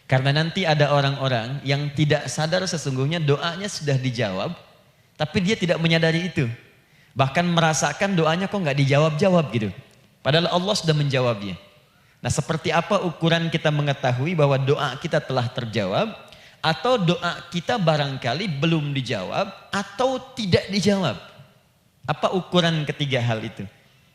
Karena nanti ada orang-orang yang tidak sadar sesungguhnya doanya sudah dijawab, tapi dia tidak menyadari itu. Bahkan merasakan doanya kok nggak dijawab-jawab gitu. Padahal Allah sudah menjawabnya. Nah, seperti apa ukuran kita mengetahui bahwa doa kita telah terjawab, atau doa kita barangkali belum dijawab, atau tidak dijawab? Apa ukuran ketiga hal itu?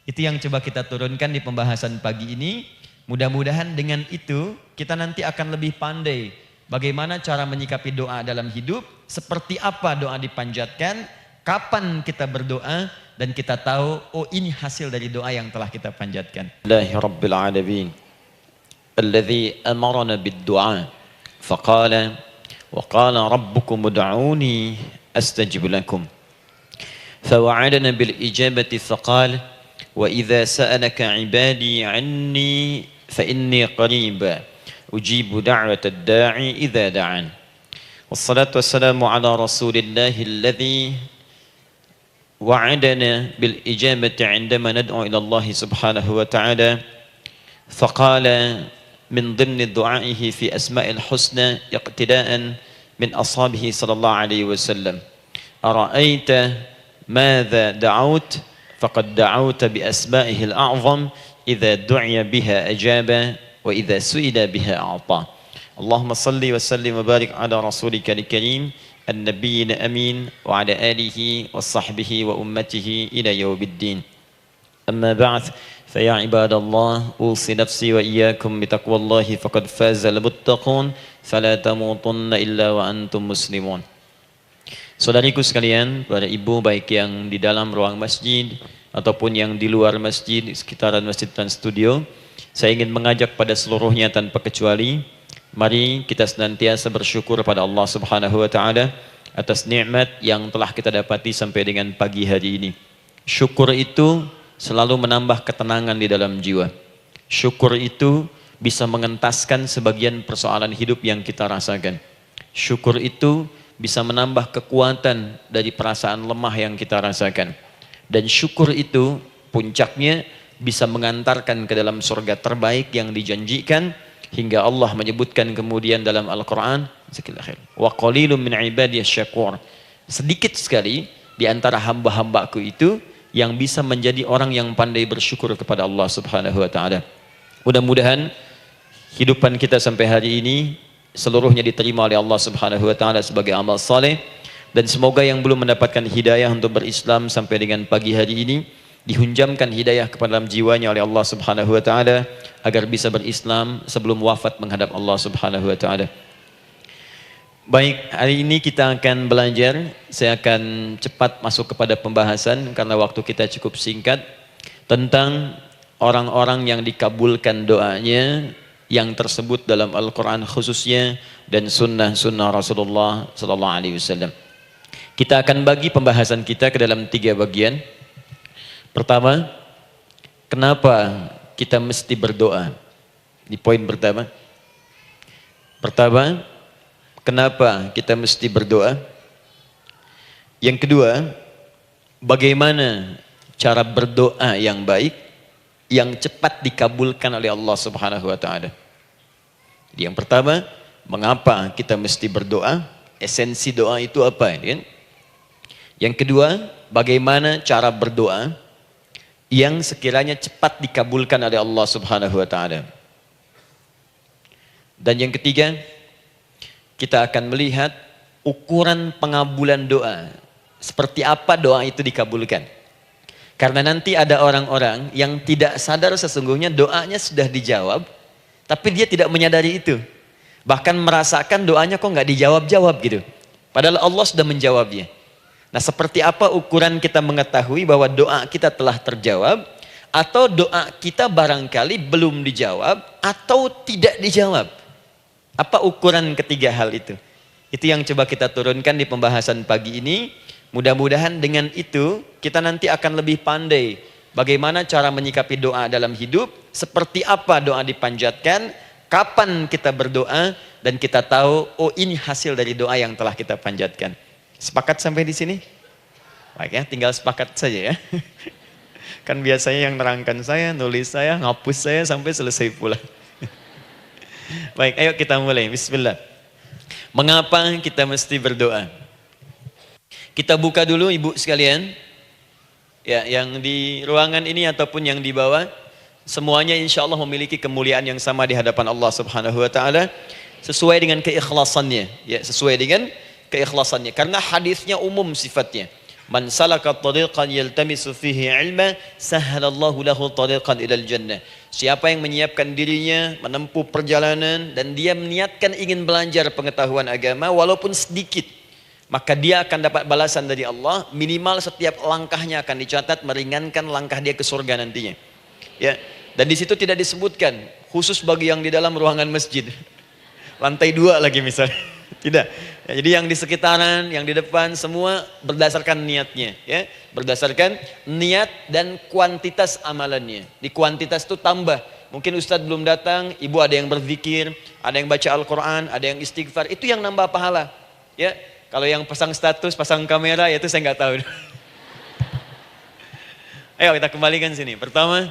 Itu yang coba kita turunkan di pembahasan pagi ini. Mudah-mudahan dengan itu kita nanti akan lebih pandai bagaimana cara menyikapi doa dalam hidup, seperti apa doa dipanjatkan, kapan kita berdoa, dan kita tahu oh ini hasil dari doa yang telah kita panjatkan. Rabbil alamin alladzi amarna bid-du'a faqala wa qala rabbukum ud'uni astajib lakum fawa'adana bil ijabati faqala wa idza sa'alaka 'ibadi 'anni fa inni qarib ujibu da'watad da'i idza da'an. Wassalatu wassalamu ala rasulillahi alladzi wa'adana bil ijabati 'indama nad'u ila Allah subhanahu wa ta'ala faqala min dhimni du'aihi fi asma'il husna iqtida'an min ashabihi sallallahu alaihi wasallam ara'aita madza da'awt faqad da'awta bi asma'ihi al-a'zam idza du'iya biha ajaba wa idza su'ila biha a'ta. Allahumma salli wa sallim wa barik ala rasulika al-karim an-nabiyil amin wa ala alihi wa sahbihi wa ummatihi ila yaumiddin. Amma ba'd, fa ya ibadallah usi nafsi wa iyyakum bi taqwallahi faqad faza al-muttaqun fala tamutunna illa wa antum muslimun. Saudariku sekalian, para ibu baik yang di dalam ruang masjid ataupun yang di luar masjid, di sekitaran masjid dan studio, saya ingin mengajak pada seluruhnya tanpa kecuali, mari kita senantiasa bersyukur pada Allah Subhanahu wa taala atas nikmat yang telah kita dapati sampai dengan pagi hari ini. Syukur itu selalu menambah ketenangan di dalam jiwa. Syukur itu bisa mengentaskan sebagian persoalan hidup yang kita rasakan. Syukur itu bisa menambah kekuatan dari perasaan lemah yang kita rasakan. Dan syukur itu puncaknya bisa mengantarkan ke dalam surga terbaik yang dijanjikan, hingga Allah menyebutkan kemudian dalam Al-Quran, wa qalilun min ibadiyas syakur, sedikit sekali di antara hamba-hambaku itu yang bisa menjadi orang yang pandai bersyukur kepada Allah Subhanahu wa taala. Mudah-mudahan hidupan kita sampai hari ini seluruhnya diterima oleh Allah Subhanahu wa taala sebagai amal saleh, dan semoga yang belum mendapatkan hidayah untuk berislam sampai dengan pagi hari ini dihunjamkan hidayah kepada dalam jiwanya oleh Allah Subhanahu wa taala agar bisa berislam sebelum wafat menghadap Allah Subhanahu wa taala. Baik, hari ini kita akan belajar, saya akan cepat masuk kepada pembahasan karena waktu kita cukup singkat, tentang orang-orang yang dikabulkan doanya yang tersebut dalam Al-Quran khususnya dan sunnah-sunnah Rasulullah Sallallahu Alaihi Wasallam. Kita akan bagi pembahasan kita ke dalam 3 bagian. Pertama, kenapa kita mesti berdoa? Di poin pertama. Pertama, kenapa kita mesti berdoa? Yang kedua, bagaimana cara berdoa yang baik, yang cepat dikabulkan oleh Allah Subhanahu wa taala. Jadi yang pertama, mengapa kita mesti berdoa? Esensi doa itu apa, kan? Yang kedua, bagaimana cara berdoa yang sekiranya cepat dikabulkan oleh Allah Subhanahu wa taala. Dan yang ketiga, kita akan melihat ukuran pengabulan doa. Seperti apa doa itu dikabulkan. Karena nanti ada orang-orang yang tidak sadar sesungguhnya doanya sudah dijawab, tapi dia tidak menyadari itu. Bahkan merasakan doanya kok nggak dijawab-jawab gitu. Padahal Allah sudah menjawabnya. Nah, seperti apa ukuran kita mengetahui bahwa doa kita telah terjawab, atau doa kita barangkali belum dijawab, atau tidak dijawab? Apa ukuran ketiga hal itu? Itu yang coba kita turunkan di pembahasan pagi ini. Mudah-mudahan dengan itu kita nanti akan lebih pandai bagaimana cara menyikapi doa dalam hidup, seperti apa doa dipanjatkan, kapan kita berdoa, dan kita tahu oh ini hasil dari doa yang telah kita panjatkan. Sepakat sampai di sini? Baik ya, tinggal sepakat saja ya. Kan biasanya yang nerangkan saya, nulis saya, ngapus saya sampai selesai pula. Baik, ayo kita mulai. Bismillah. Mengapa kita mesti berdoa? Kita buka dulu ibu sekalian. Ya, yang di ruangan ini ataupun yang di bawah, semuanya insya Allah memiliki kemuliaan yang sama di hadapan Allah Subhanahu wa taala sesuai dengan keikhlasannya. Ya, sesuai dengan keikhlasannya. Karena hadisnya umum sifatnya. Man salaka tariqan yaltamisu fihi ilma sahhalallahu lahu tariqan ilal jannah. Siapa yang menyiapkan dirinya menempuh perjalanan dan dia meniatkan ingin belajar pengetahuan agama walaupun sedikit, maka dia akan dapat balasan dari Allah, minimal setiap langkahnya akan dicatat meringankan langkah dia ke surga nantinya. Ya. Dan di situ tidak disebutkan khusus bagi yang di dalam ruangan masjid. Lantai 2 lagi misalnya. Tidak. Ya, jadi yang di sekitaran, yang di depan semua berdasarkan niatnya, ya. Berdasarkan niat dan kuantitas amalannya. Di kuantitas itu tambah. Mungkin Ustadz belum datang, ibu ada yang berzikir, ada yang baca Al-Qur'an, ada yang istighfar. Itu yang nambah pahala. Ya. Kalau yang pasang status, pasang kamera, ya itu saya nggak tahu. Ayo kita kembalikan sini. Pertama,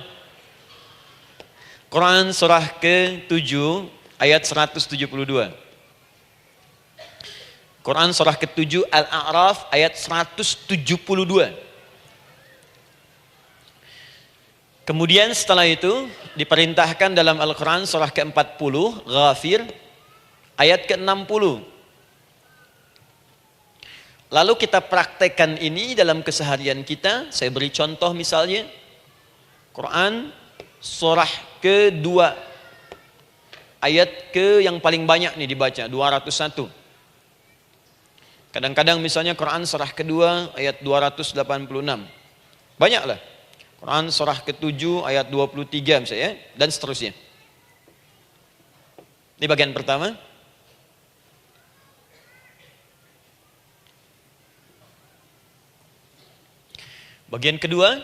Quran surah ke-7 ayat 172. Quran surah ke-7 Al-A'raf ayat 172. Kemudian setelah itu diperintahkan dalam Al-Quran surah ke-40 Ghafir ayat ke-60. Lalu kita praktekkan ini dalam keseharian kita. Saya beri contoh misalnya Quran surah ke-2 ayat ke yang paling banyak nih dibaca 201. Kadang-kadang misalnya Quran surah kedua ayat 286. Banyaklah. Quran surah ke-7 ayat 23 misalnya dan seterusnya. Ini bagian pertama. Bagian kedua,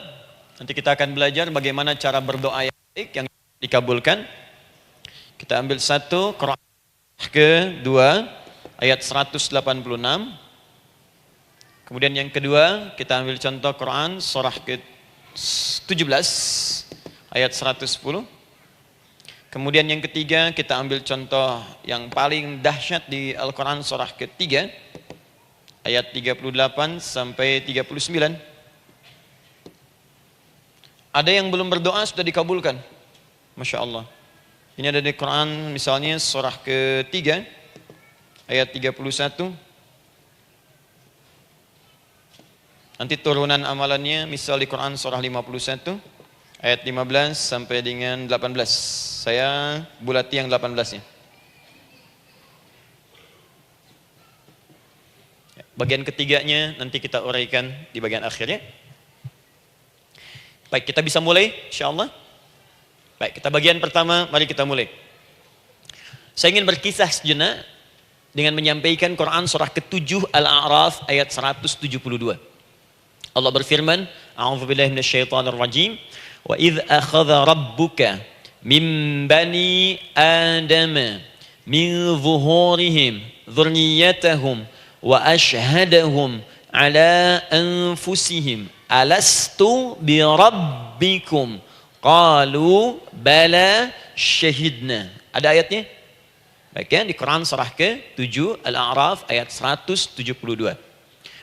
nanti kita akan belajar bagaimana cara berdoa yang baik yang dikabulkan. Kita ambil satu Quran kedua ayat 186. Kemudian yang kedua kita ambil contoh Quran surah ke-17 ayat 110. Kemudian yang ketiga kita ambil contoh yang paling dahsyat di Al-Quran surah ke-3 ayat 38 sampai 39. Ada yang belum berdoa sudah dikabulkan. Masya Allah. Ini ada di Quran misalnya surah ke-3 ayat 31. Nanti turunan amalannya misal di Quran surah 51 ayat 15 sampai dengan 18. Saya bulati yang 18-nya. Bagian ketiganya nanti kita uraikan di bagian akhirnya. Baik, kita bisa mulai insyaallah. Baik, kita bagian pertama, mari kita mulai. Saya ingin berkisah sejenak dengan menyampaikan Quran surah ke-7 Al-A'raf ayat 172. Allah berfirman, A'udzubillahi minasyaitonir rajim, wa idz akhadha rabbuka min bani adama min zuhurihim dzurriyyatahum wa ashhadahum ala anfusihim alastu bi rabbikum qalu bala syahidna. Ada ayatnya? Baik ya, di Quran surah ke-7 Al-A'raf ayat 172.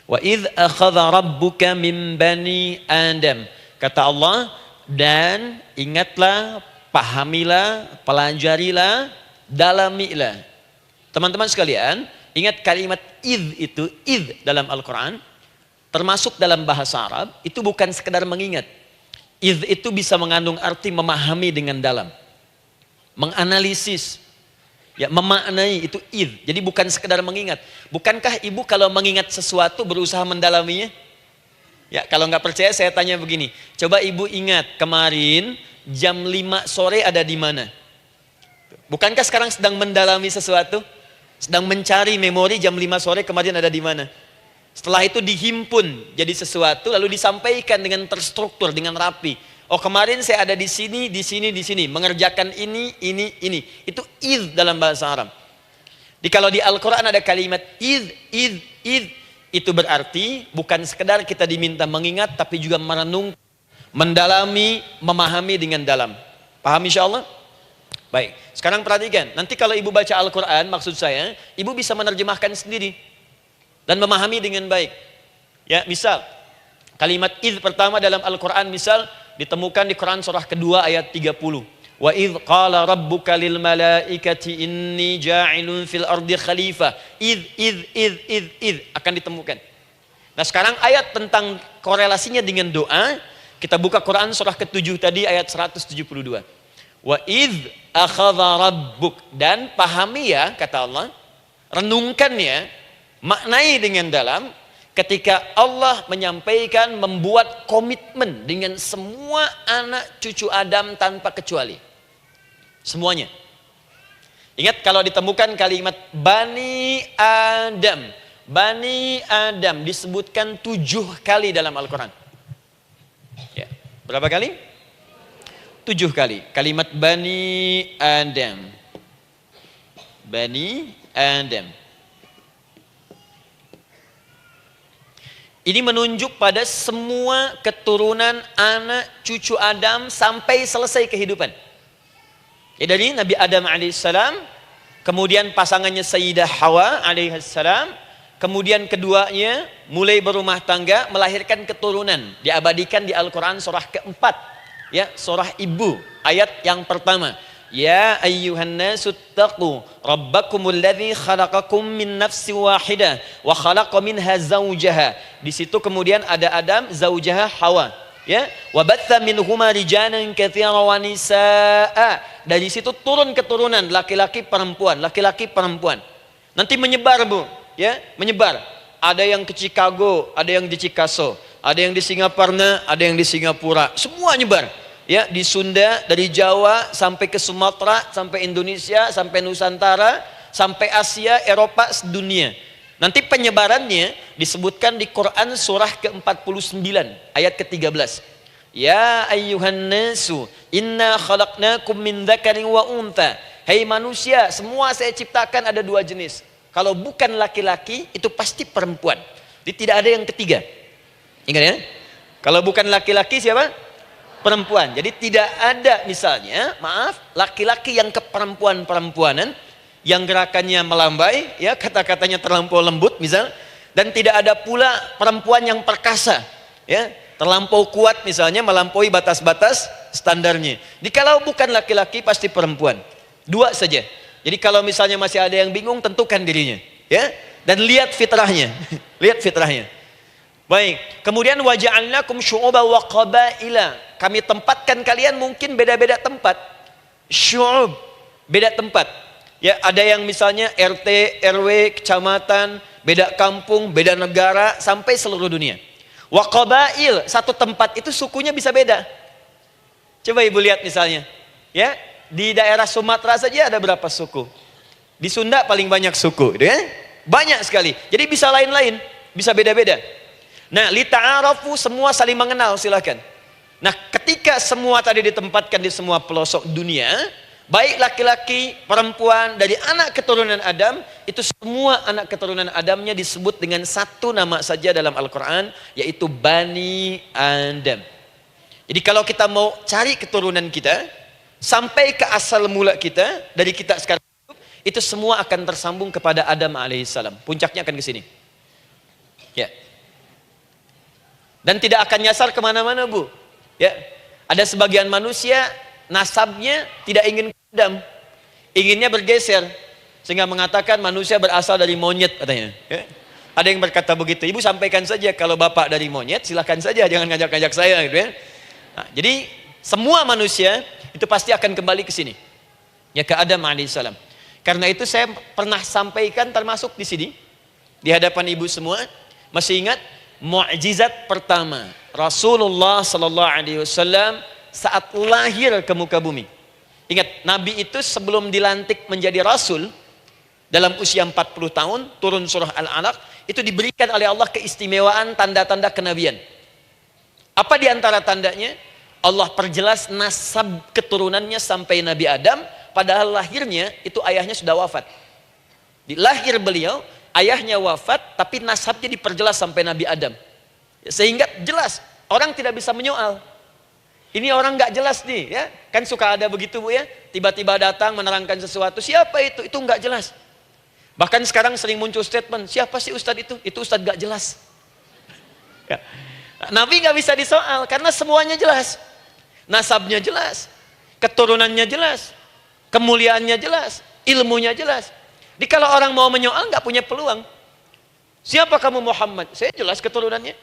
Wa idz akhadha rabbuka min bani Adam. Kata Allah, dan ingatlah, pahamilah, pelajarilah, dalamilah. Teman-teman sekalian, ingat kalimat idz itu, idz dalam Al-Quran, termasuk dalam bahasa Arab, itu bukan sekedar mengingat. Idz itu bisa mengandung arti memahami dengan dalam. Menganalisis. Ya, memaknai itu idz. Jadi bukan sekedar mengingat. Bukankah ibu kalau mengingat sesuatu berusaha mendalaminya? Ya, kalau nggak percaya saya tanya begini. Coba ibu ingat kemarin jam 5 sore ada di mana? Bukankah sekarang sedang mendalami sesuatu? Sedang mencari memori jam 5 sore kemarin ada di mana? Setelah itu dihimpun jadi sesuatu lalu disampaikan dengan terstruktur, dengan rapi. Oh, kemarin saya ada di sini, di sini, di sini, mengerjakan ini. Itu idz dalam bahasa Arab. Kalau di Al-Quran ada kalimat idz, itu berarti bukan sekedar kita diminta mengingat, tapi juga merenung, mendalami, memahami dengan dalam. Paham insya Allah? Baik, sekarang perhatikan. Nanti kalau ibu baca Al-Quran, maksud saya, ibu bisa menerjemahkan sendiri dan memahami dengan baik. Ya, misal kalimat idz pertama dalam Al-Quran misal ditemukan di Quran surah kedua ayat 30. Wa idz qala rabbuka lil malaikati inni ja'ilun fil ardi khalifah. Idz akan ditemukan. Nah, sekarang ayat tentang korelasinya dengan doa, kita buka Quran surah ke-7 tadi ayat 172. Wa idz akhadha rabbuk, dan pahami ya kata Allah, renungkan ya, maknai dengan dalam ketika Allah menyampaikan membuat komitmen dengan semua anak cucu Adam tanpa kecuali. Semuanya. Ingat kalau ditemukan kalimat Bani Adam. Bani Adam disebutkan 7 kali dalam Al-Quran. Ya. Berapa kali? 7 kali. Kalimat Bani Adam. Bani Adam. Ini menunjuk pada semua keturunan anak cucu Adam sampai selesai kehidupan. Ya, dari Nabi Adam alaihissalam, kemudian pasangannya Sayyidah Hawa alaihissalam, kemudian keduanya mulai berumah tangga, melahirkan keturunan, diabadikan di Al-Quran surah keempat, ya, surah Ibu, ayat yang pertama. Ya ayyuhan nasu taqu rabbakumul ladzi khalaqakum min nafsin wahidah wa khalaqa minha zawjaha. Di situ kemudian ada Adam, zawjaha Hawa, ya. Wa batha minhuma rijalan katsiran wa nisaa. Dari situ turun keturunan laki-laki perempuan, laki-laki perempuan. Nanti menyebar, Bu, ya, menyebar. Ada yang ke Chicago, ada yang di Chicago, ada yang di Singaparna, ada yang di Singapura. Semua nyebar. Ya, di Sunda, dari Jawa sampai ke Sumatera, sampai Indonesia, sampai Nusantara, sampai Asia, Eropa, sedunia. Nanti penyebarannya disebutkan di Quran surah ke-49 ayat ke-13. Ya ayyuhan nasu inna khalaqnakum min dzakarin wa untha. Hai manusia, semua saya ciptakan ada 2 jenis. Kalau bukan laki-laki itu pasti perempuan. Jadi tidak ada yang ketiga. Ingat ya? Kalau bukan laki-laki siapa? Perempuan. Jadi tidak ada misalnya, maaf, laki-laki yang keperempuan-perempuanan, yang gerakannya melambai, ya, kata-katanya terlampau lembut misal, dan tidak ada pula perempuan yang perkasa, ya, terlampau kuat misalnya, melampaui batas-batas standarnya. Jadi kalau bukan laki-laki pasti perempuan. 2 saja. Jadi kalau misalnya masih ada yang bingung, tentukan dirinya, ya, dan lihat fitrahnya. Lihat fitrahnya. Baik, kemudian waja'alnakum syu'uban wa qabaila. Kami tempatkan kalian mungkin beda-beda tempat. Syu'ub, beda tempat. Ya, ada yang misalnya RT, RW, kecamatan, beda kampung, beda negara, sampai seluruh dunia. Wa qabail, satu tempat itu sukunya bisa beda. Coba Ibu lihat misalnya, ya, di daerah Sumatera saja ada berapa suku? Di Sunda paling banyak suku, gitu ya? Banyak sekali. Jadi bisa lain-lain, bisa beda-beda. Nah, lita'arafu, semua saling mengenal, silakan. Nah, ketika semua tadi ditempatkan di semua pelosok dunia, baik laki-laki, perempuan, dari anak keturunan Adam, itu semua anak keturunan Adamnya disebut dengan satu nama saja dalam Al-Quran, yaitu Bani Adam. Jadi kalau kita mau cari keturunan kita, sampai ke asal mula kita, dari kita sekarang, itu semua akan tersambung kepada Adam alaihissalam. Puncaknya akan ke sini. Ya. Dan tidak akan nyasar kemana-mana, Bu. Ya, ada sebagian manusia nasabnya tidak ingin ke Adam, inginnya bergeser, sehingga mengatakan manusia berasal dari monyet katanya. Ya. Ada yang berkata begitu. Ibu sampaikan saja kalau bapak dari monyet, silahkan saja, jangan ngajak-ngajak saya, gitu ya. Nah, jadi semua manusia itu pasti akan kembali ke sini, ya, ke Adam alaihissalam. Karena itu saya pernah sampaikan termasuk di sini di hadapan ibu semua, masih ingat? Mukjizat pertama Rasulullah sallallahu alaihi wasallam saat lahir ke muka bumi. Ingat, Nabi itu sebelum dilantik menjadi Rasul dalam usia 40 tahun, turun surah Al-Alaq, itu diberikan oleh Allah keistimewaan tanda-tanda kenabian. Apa di antara tandanya? Allah perjelas nasab keturunannya sampai Nabi Adam, padahal lahirnya itu ayahnya sudah wafat. Di lahir beliau, ayahnya wafat, tapi nasabnya diperjelas sampai Nabi Adam. Sehingga jelas, orang tidak bisa menyoal. Ini orang nggak jelas nih, ya. Kan suka ada begitu, Bu, ya. tiba-tiba datang menerangkan sesuatu. Siapa itu? Itu nggak jelas. Bahkan sekarang sering muncul statement, siapa sih ustadz itu? Itu ustadz nggak jelas. Ya. Nabi nggak bisa disoal karena semuanya jelas. Nasabnya jelas, keturunannya jelas, kemuliaannya jelas, ilmunya jelas. Jadi kalau orang mau menyoal nggak punya peluang. Siapa kamu Muhammad? Saya jelas keturunannya.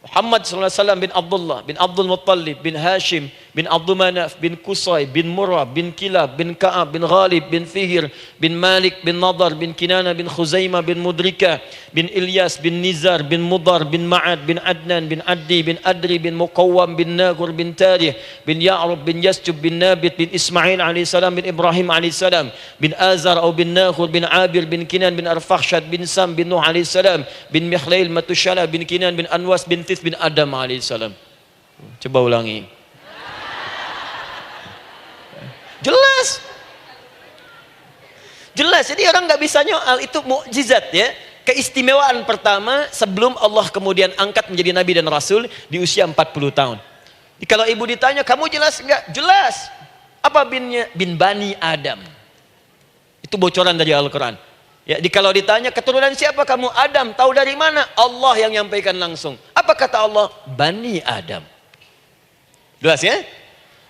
Muhammad SAW bin Abdullah, bin Abdul Muttalib, bin Hashim, bin Abdul Manaf, bin Qusay, bin Murrah, bin Kilab, bin Ka'ab, bin Ghalib, bin Fihir, bin Malik, bin Nadar, bin Kinana, bin Khuzaimah, bin Mudrika, bin Ilyas, bin Nizar, bin Mudar, bin Ma'ad, bin Adnan, bin Addi, bin Adri, bin Muqawwam, bin Nagur, bin Tarih, bin Ya'rub, bin Yasjub, bin Nabit, bin Ismail AS, bin Ibrahim AS, bin Azar atau bin Nakhur, bin Abir, bin Kinan, bin Arfakhshad, bin Sam, bin Nuh AS, bin Mihlail, Matushala, bin Kinan, bin Anwas, bin bin Adam alaihissalam. Coba ulangi. Jelas. Jelas. Jadi orang nggak bisa nyoal, itu mukjizat ya. Keistimewaan pertama sebelum Allah kemudian angkat menjadi nabi dan rasul di usia 40 tahun. Jadi kalau ibu ditanya, kamu jelas nggak? Jelas. Apa binnya? Bin Bani Adam. Itu bocoran dari Al-Quran. Ya, kalau ditanya keturunan siapa kamu? Adam. Tahu dari mana? Allah yang nyampaikan langsung. Apa kata Allah? Bani Adam. Jelas ya?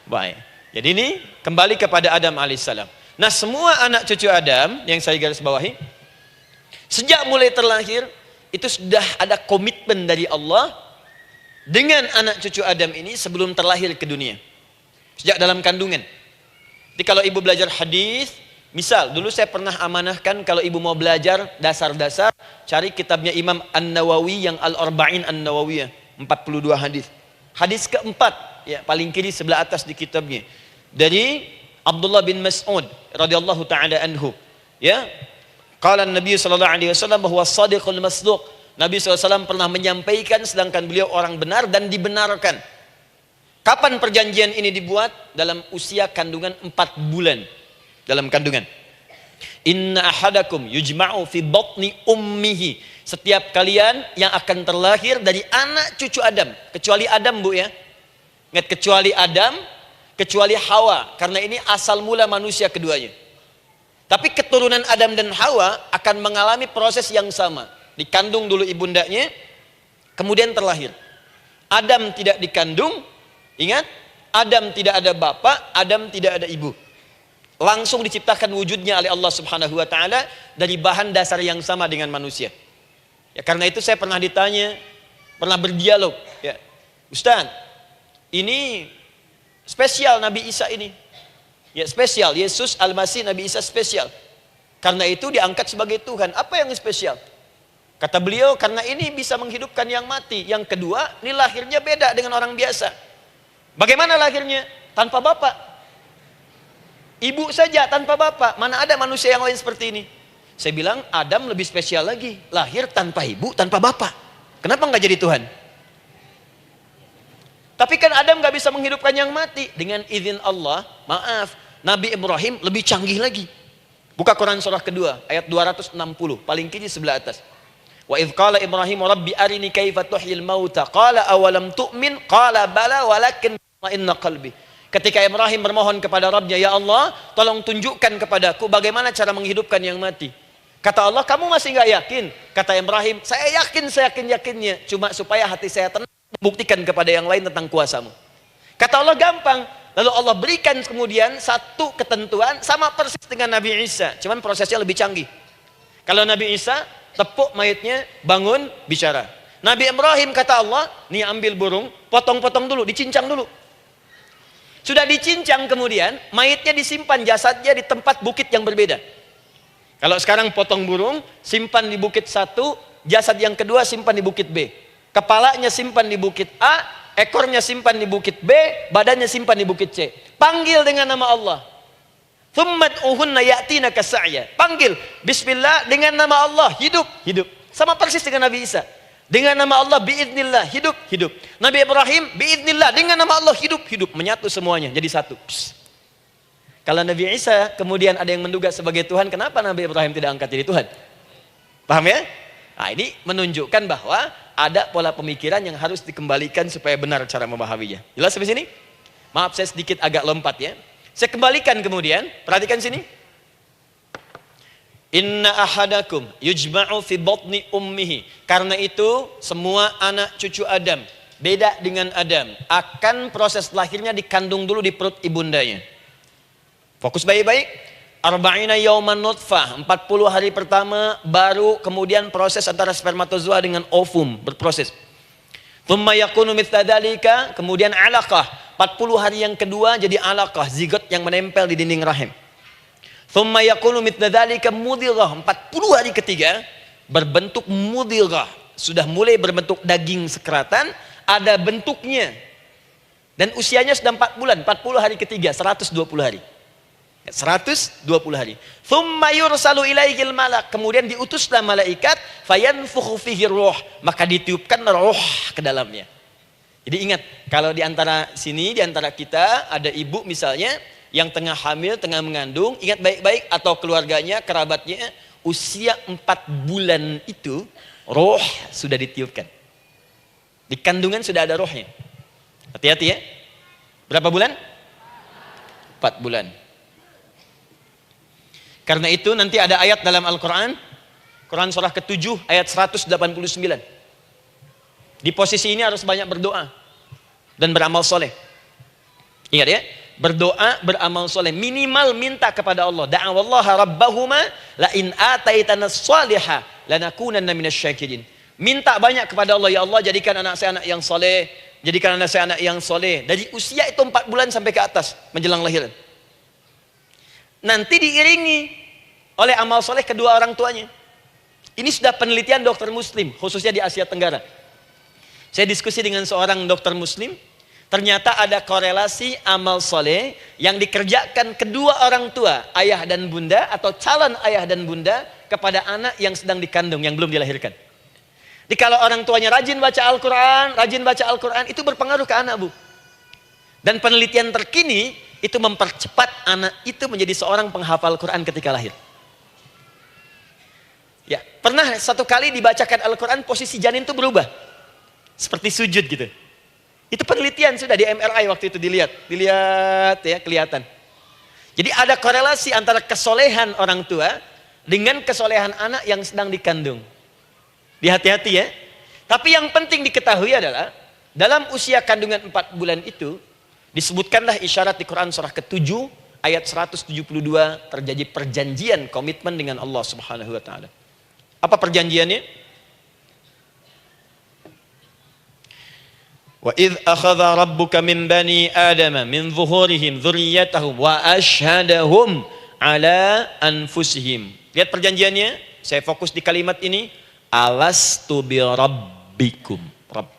Baik. Jadi ini kembali kepada Adam alaihissalam. Nah, semua anak cucu Adam yang saya garis bawahi, sejak mulai terlahir itu sudah ada komitmen dari Allah dengan anak cucu Adam ini sebelum terlahir ke dunia. Sejak dalam kandungan. Jadi kalau ibu belajar hadis, misal, dulu saya pernah amanahkan kalau ibu mau belajar dasar-dasar, cari kitabnya Imam An-Nawawi yang Al-Arba'in An-Nawawiyah, 42 hadis. Hadis keempat, ya paling kiri sebelah atas di kitabnya. Dari Abdullah bin Mas'ud radhiyallahu taala anhu, ya. Qala Nabi sallallahu alaihi wasallam bahwa shadiqul masduq. Nabi SAW pernah menyampaikan sedangkan beliau orang benar dan dibenarkan. Kapan perjanjian ini dibuat? Dalam usia kandungan 4 bulan. Dalam kandungan. Inna ahadakum yujma'u fi batni ummihi. Setiap kalian yang akan terlahir dari anak cucu Adam, kecuali Adam Bu ya. Ingat, kecuali Adam, kecuali Hawa, karena ini asal mula manusia keduanya. Tapi keturunan Adam dan Hawa akan mengalami proses yang sama. Dikandung dulu ibundanya, kemudian terlahir. Adam tidak dikandung, ingat, Adam tidak ada bapak, Adam tidak ada ibu. Langsung diciptakan wujudnya oleh Allah Subhanahu wa taala dari bahan dasar yang sama dengan manusia. Ya, karena itu saya pernah ditanya, pernah berdialog, ya. Ustaz, ini spesial Nabi Isa ini. Ya, spesial, Yesus Al-Masih Nabi Isa spesial. Karena itu diangkat sebagai Tuhan. Apa yang spesial? Kata beliau, karena ini bisa menghidupkan yang mati. Yang kedua, ini lahirnya beda dengan orang biasa. Bagaimana lahirnya? Tanpa bapak. Ibu saja tanpa bapak. Mana ada manusia yang lain seperti ini? Saya bilang Adam lebih spesial lagi. Lahir tanpa ibu, tanpa bapak. Kenapa nggak jadi Tuhan? Tapi kan Adam nggak bisa menghidupkan yang mati. Dengan izin Allah, maaf, Nabi Ibrahim lebih canggih lagi. Buka Quran surah kedua, ayat 260. Paling kiri sebelah atas. Wa idh qala Ibrahim Rabbi arini kaifa tuhyil mauta. Qala awalam tu'min. Qala bala walakin inna qalbi. Ketika Ibrahim bermohon kepada Rabbnya, ya Allah, tolong tunjukkan kepadaku bagaimana cara menghidupkan yang mati. Kata Allah, kamu masih nggak yakin? Kata Ibrahim, saya yakin-yakinnya. Cuma supaya hati saya tenang, membuktikan kepada yang lain tentang kuasamu. Kata Allah, gampang. Lalu Allah berikan kemudian satu ketentuan sama persis dengan Nabi Isa. Cuman prosesnya lebih canggih. Kalau Nabi Isa, tepuk mayatnya, bangun, bicara. Nabi Ibrahim kata Allah, nih ambil burung, potong-potong dulu, dicincang dulu. Sudah dicincang kemudian, mayatnya disimpan, jasadnya di tempat bukit yang berbeda. Kalau sekarang potong burung, simpan di bukit satu, jasad yang kedua simpan di bukit B. Kepalanya simpan di bukit A, ekornya simpan di bukit B, badannya simpan di bukit C. Panggil dengan nama Allah. Thummat uhunna ya'tina kasa'ya. Panggil, bismillah, dengan nama Allah, hidup. Sama persis dengan Nabi Isa. Dengan nama Allah biiznillah, hidup. Nabi Ibrahim biiznillah, dengan nama Allah hidup. Menyatu semuanya jadi satu. Psst. Kalau Nabi Isa kemudian ada yang menduga sebagai Tuhan, kenapa Nabi Ibrahim tidak angkat jadi Tuhan? Paham ya? Nah, ini menunjukkan bahwa ada pola pemikiran yang harus dikembalikan supaya benar cara memahaminya. Jelas sampai sini? Maaf saya sedikit agak lompat ya. Saya kembalikan kemudian, perhatikan sini. Inna ahadakum yujma'u fi batni ummihi. Karena itu semua anak cucu Adam, beda dengan Adam, akan proses lahirnya dikandung dulu di perut ibundanya. Fokus baik-baik. Arba'ina yauman nutfah, 40 hari pertama baru kemudian proses antara spermatozoa dengan ovum berproses. Thumma yakunu mithla dzalika, kemudian alaqah, 40 hari yang kedua jadi alaqah, zigot yang menempel di dinding rahim. Thumma yakunu mithla dzalika mudghah, 40 hari ketiga berbentuk mudghah, sudah mulai berbentuk daging sekeratan, ada bentuknya. Dan usianya sudah 4 bulan, 40 hari ketiga, 120 hari. 120 hari. Thumma yursalu ilaihil malak, kemudian diutuslah malaikat, fayanfukhu fihi ruh, maka ditiupkan roh ke dalamnya. Jadi ingat, kalau di antara sini, di antara kita ada ibu misalnya yang tengah hamil, tengah mengandung, ingat baik-baik, atau keluarganya, kerabatnya, usia 4 bulan itu roh sudah ditiupkan. Di kandungan sudah ada rohnya. Hati-hati ya. Berapa bulan? 4 bulan. Karena itu nanti ada ayat dalam Al-Quran, Quran surah ke-7 ayat 189. Di posisi ini harus banyak berdoa dan beramal soleh. Ingat ya, berdoa, beramal soleh, minimal minta kepada Allah. Da'awallaha rabbahuma la in ataitana salihah lanakunanna minasyakirin. Minta banyak kepada Allah, ya Allah jadikan anak saya anak yang soleh, jadikan anak saya anak yang soleh. Dari usia itu 4 bulan sampai ke atas menjelang lahiran. Nanti diiringi oleh amal soleh kedua orang tuanya. Ini sudah penelitian dokter muslim, khususnya di Asia Tenggara. Saya diskusi dengan seorang dokter muslim, ternyata ada korelasi amal soleh yang dikerjakan kedua orang tua, ayah dan bunda, atau calon ayah dan bunda, kepada anak yang sedang dikandung, yang belum dilahirkan. Jadi kalau orang tuanya rajin baca Al-Quran, itu berpengaruh ke anak, Bu. Dan penelitian terkini, itu mempercepat anak itu menjadi seorang penghafal Quran ketika lahir. Ya, pernah satu kali dibacakan Al-Quran, posisi janin itu berubah. Seperti sujud gitu. Itu penelitian sudah di MRI waktu itu dilihat ya, kelihatan. Jadi ada korelasi antara kesolehan orang tua dengan kesolehan anak yang sedang dikandung. Hati-hati ya. Tapi yang penting diketahui adalah dalam usia kandungan 4 bulan itu disebutkanlah isyarat di Quran surah ke-7 ayat 172 terjadi perjanjian komitmen dengan Allah Subhanahu wa taala. Apa perjanjiannya? Wa idz akhadha rabbuka min bani adama min zuhurihim dzurriyyatahum wa asyhadahum ala anfusihim. Lihat perjanjiannya, saya fokus di kalimat ini, alastu bi rabbikum. Rabb.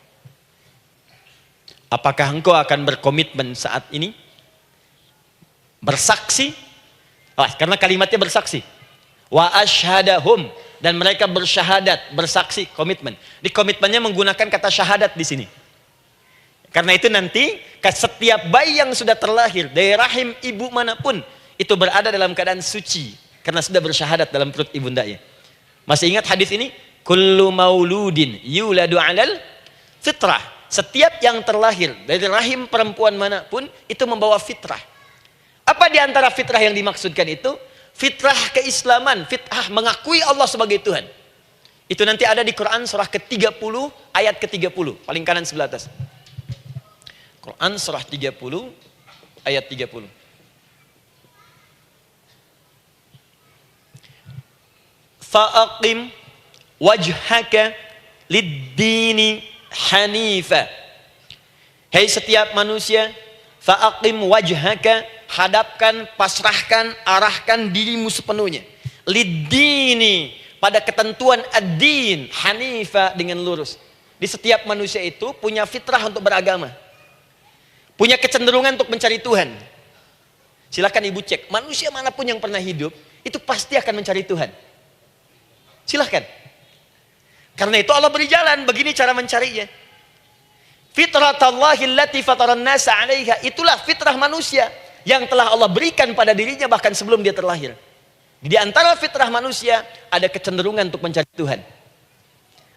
Apakah engkau akan berkomitmen saat ini? Bersaksi? Karena kalimatnya bersaksi. Wa asyhadahum, dan mereka bersyahadat, bersaksi, komitmen. Di komitmennya menggunakan kata syahadat di sini. Karena itu nanti setiap bayi yang sudah terlahir dari rahim ibu manapun itu berada dalam keadaan suci karena sudah bersyahadat dalam perut ibundanya. Masih ingat hadis ini? Kullu mauludin yuladu 'alal fitrah. Setiap yang terlahir dari rahim perempuan manapun itu membawa fitrah. Apa di antara fitrah yang dimaksudkan itu? Fitrah keislaman, fitrah mengakui Allah sebagai Tuhan. Itu nanti ada di Quran surah ke-30 ayat ke-30, paling kanan sebelah atas. Quran surah 30 ayat 30. Fa'aqim wajhaka lid-dini hanifa. Hei setiap manusia, fa'aqim wajhaka, hadapkan, pasrahkan, arahkan dirimu sepenuhnya. Lid-dini, pada ketentuan ad-din, hanifa, dengan lurus. Di setiap manusia itu punya fitrah untuk beragama. Punya kecenderungan untuk mencari Tuhan. Silakan ibu cek, manusia manapun yang pernah hidup, itu pasti akan mencari Tuhan. Silahkan. Karena itu Allah beri jalan, begini cara mencarinya. Fitratallahi allati fataran nasa 'alaiha, itulah fitrah manusia yang telah Allah berikan pada dirinya bahkan sebelum dia terlahir. Di antara fitrah manusia ada kecenderungan untuk mencari Tuhan.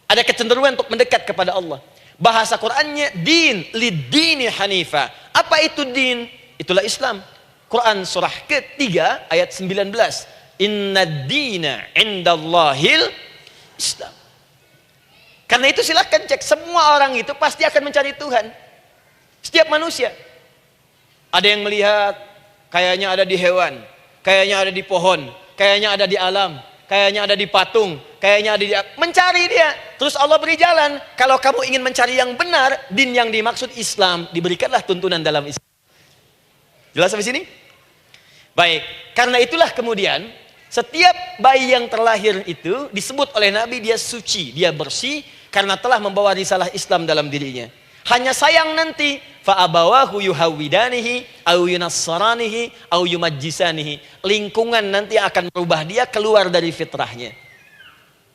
Ada kecenderungan untuk mendekat kepada Allah. Bahasa Qur'annya din, lid-dini hanifa. Apa itu din? Itulah Islam. Quran surah ketiga ayat 19. Inna dina indallahil Islam. Karena itu silahkan cek, semua orang itu pasti akan mencari Tuhan. Setiap manusia. Ada yang melihat kayaknya ada di hewan, kayaknya ada di pohon, kayaknya ada di alam, kayaknya ada di patung, kayaknya ada di... Mencari dia. Terus Allah beri jalan. Kalau kamu ingin mencari yang benar, din yang dimaksud Islam, diberikanlah tuntunan dalam Islam. Jelas sampai sini? Baik. Karena itulah kemudian setiap bayi yang terlahir itu disebut oleh Nabi dia suci, dia bersih karena telah membawa risalah Islam dalam dirinya. Hanya sayang nanti fa abawahu yuhawidanihi au yunassaranihi au yumajjisanihi. Lingkungan nanti akan merubah dia keluar dari fitrahnya.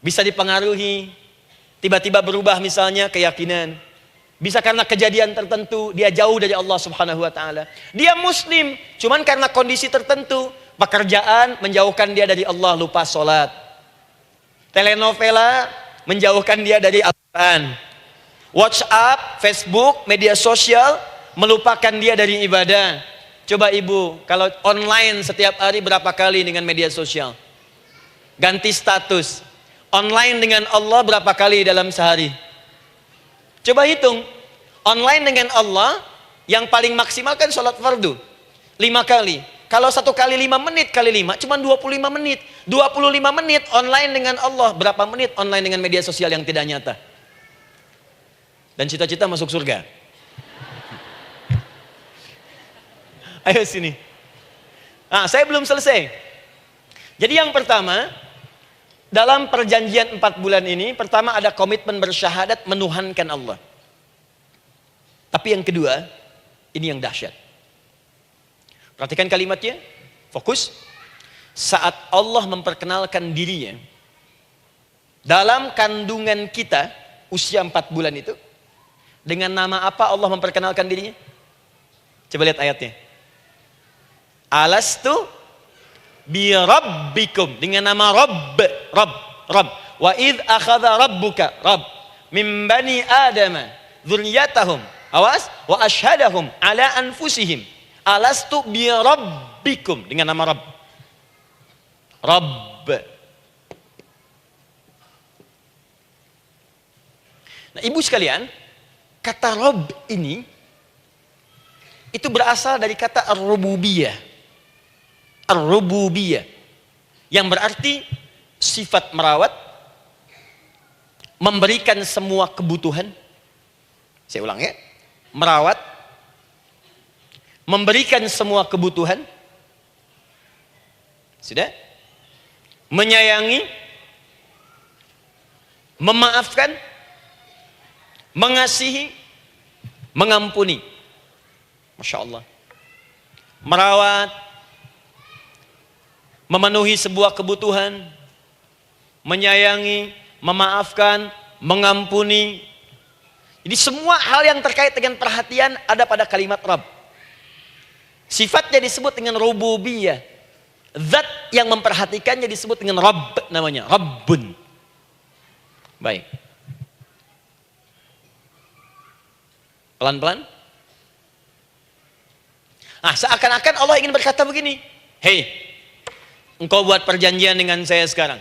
Bisa dipengaruhi, tiba-tiba berubah misalnya keyakinan. Bisa karena kejadian tertentu dia jauh dari Allah Subhanahu wa taala. Dia muslim, cuman karena kondisi tertentu, pekerjaan menjauhkan dia dari Allah, lupa sholat. Telenovela menjauhkan dia dari Al-Quran. WhatsApp, Facebook, media sosial melupakan dia dari ibadah. Coba ibu, kalau online setiap hari berapa kali dengan media sosial? Ganti status. Online dengan Allah berapa kali dalam sehari? Coba hitung. Online dengan Allah yang paling maksimal kan sholat fardu 5 kali. Kalau 1 kali 5 menit kali 5 cuma 25 menit. 25 menit online dengan Allah. Berapa menit online dengan media sosial yang tidak nyata? Dan cita-cita masuk surga. Ayo sini. Nah, saya belum selesai. Jadi yang pertama, dalam perjanjian 4 bulan ini, pertama ada komitmen bersyahadat menuhankan Allah. Tapi yang kedua, ini yang dahsyat. Perhatikan kalimatnya, fokus. Saat Allah memperkenalkan dirinya, dalam kandungan kita, usia 4 bulan itu, dengan nama apa Allah memperkenalkan dirinya? Coba lihat ayatnya. Alastu bi rabbikum, dengan nama Rabb, Rabb. Wa idh akhadha rabbuka, Rabb, min bani Adama, dzurriyyatahum, awas, wa ashhadahum ala anfusihim. Alastu bi rabbikum, dengan nama Rabb. Rabb. Nah, ibu sekalian, kata Rabb ini itu berasal dari kata ar-rububiyah. Ar-rububiyah yang berarti sifat merawat, memberikan semua kebutuhan. Saya ulang ya. Merawat, memberikan semua kebutuhan. Sudah? Menyayangi, memaafkan, mengasihi, mengampuni. Masya Allah. Merawat, memenuhi sebuah kebutuhan, menyayangi, memaafkan, mengampuni. Jadi semua hal yang terkait dengan perhatian ada pada kalimat Rabb. Sifatnya disebut dengan rububiyah. Zat yang memperhatikannya disebut dengan Rabb namanya. Rabbun. Baik. Pelan-pelan. Ah, seakan-akan Allah ingin berkata begini. Hei, engkau buat perjanjian dengan saya sekarang.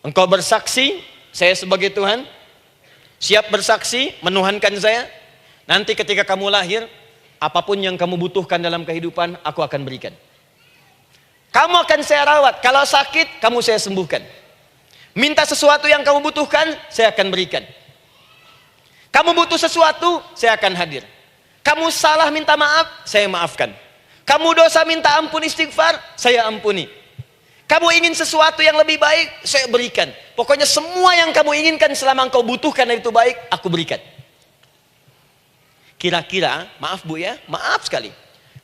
Engkau bersaksi, saya sebagai Tuhan. Siap bersaksi, menuhankan saya. Nanti ketika kamu lahir, apapun yang kamu butuhkan dalam kehidupan, aku akan berikan. Kamu akan saya rawat. Kalau sakit, kamu saya sembuhkan. Minta sesuatu yang kamu butuhkan, saya akan berikan. Kamu butuh sesuatu, saya akan hadir. Kamu salah minta maaf, saya maafkan. Kamu dosa minta ampun istighfar, saya ampuni. Kamu ingin sesuatu yang lebih baik, saya berikan. Pokoknya semua yang kamu inginkan selama engkau butuhkan dan itu baik, aku berikan. Kira-kira, maaf Bu ya, maaf sekali.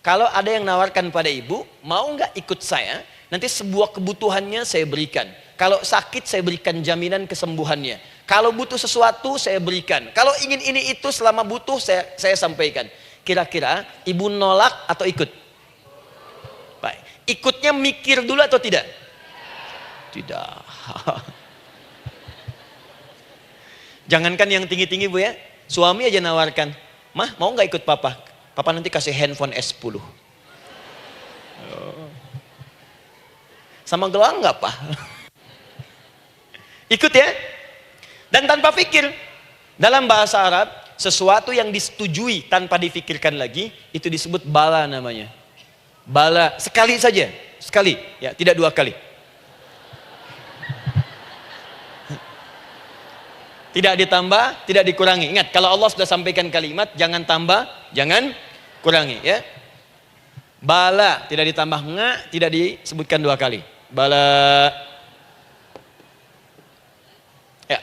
Kalau ada yang nawarkan pada ibu, mau nggak ikut saya? Nanti sebuah kebutuhannya saya berikan. Kalau sakit saya berikan jaminan kesembuhannya. Kalau butuh sesuatu saya berikan. Kalau ingin ini itu selama butuh saya sampaikan. Kira-kira ibu nolak atau ikut? Baik. Ikutnya mikir dulu atau tidak? Tidak. Jangankan yang tinggi-tinggi Bu ya. Suami aja nawarkan. Mah mau nggak ikut papa? Papa nanti kasih handphone S10. Sama gelang nggak Pak? Ikut ya. Dan tanpa pikir. Dalam bahasa Arab, sesuatu yang disetujui tanpa difikirkan lagi, itu disebut bala namanya. Bala, sekali saja. Sekali, ya, tidak 2 kali. Tidak ditambah, tidak dikurangi. Ingat, kalau Allah sudah sampaikan kalimat, jangan tambah, jangan kurangi, ya. Bala, tidak ditambah nga, tidak disebutkan 2 kali. Bala. Ya.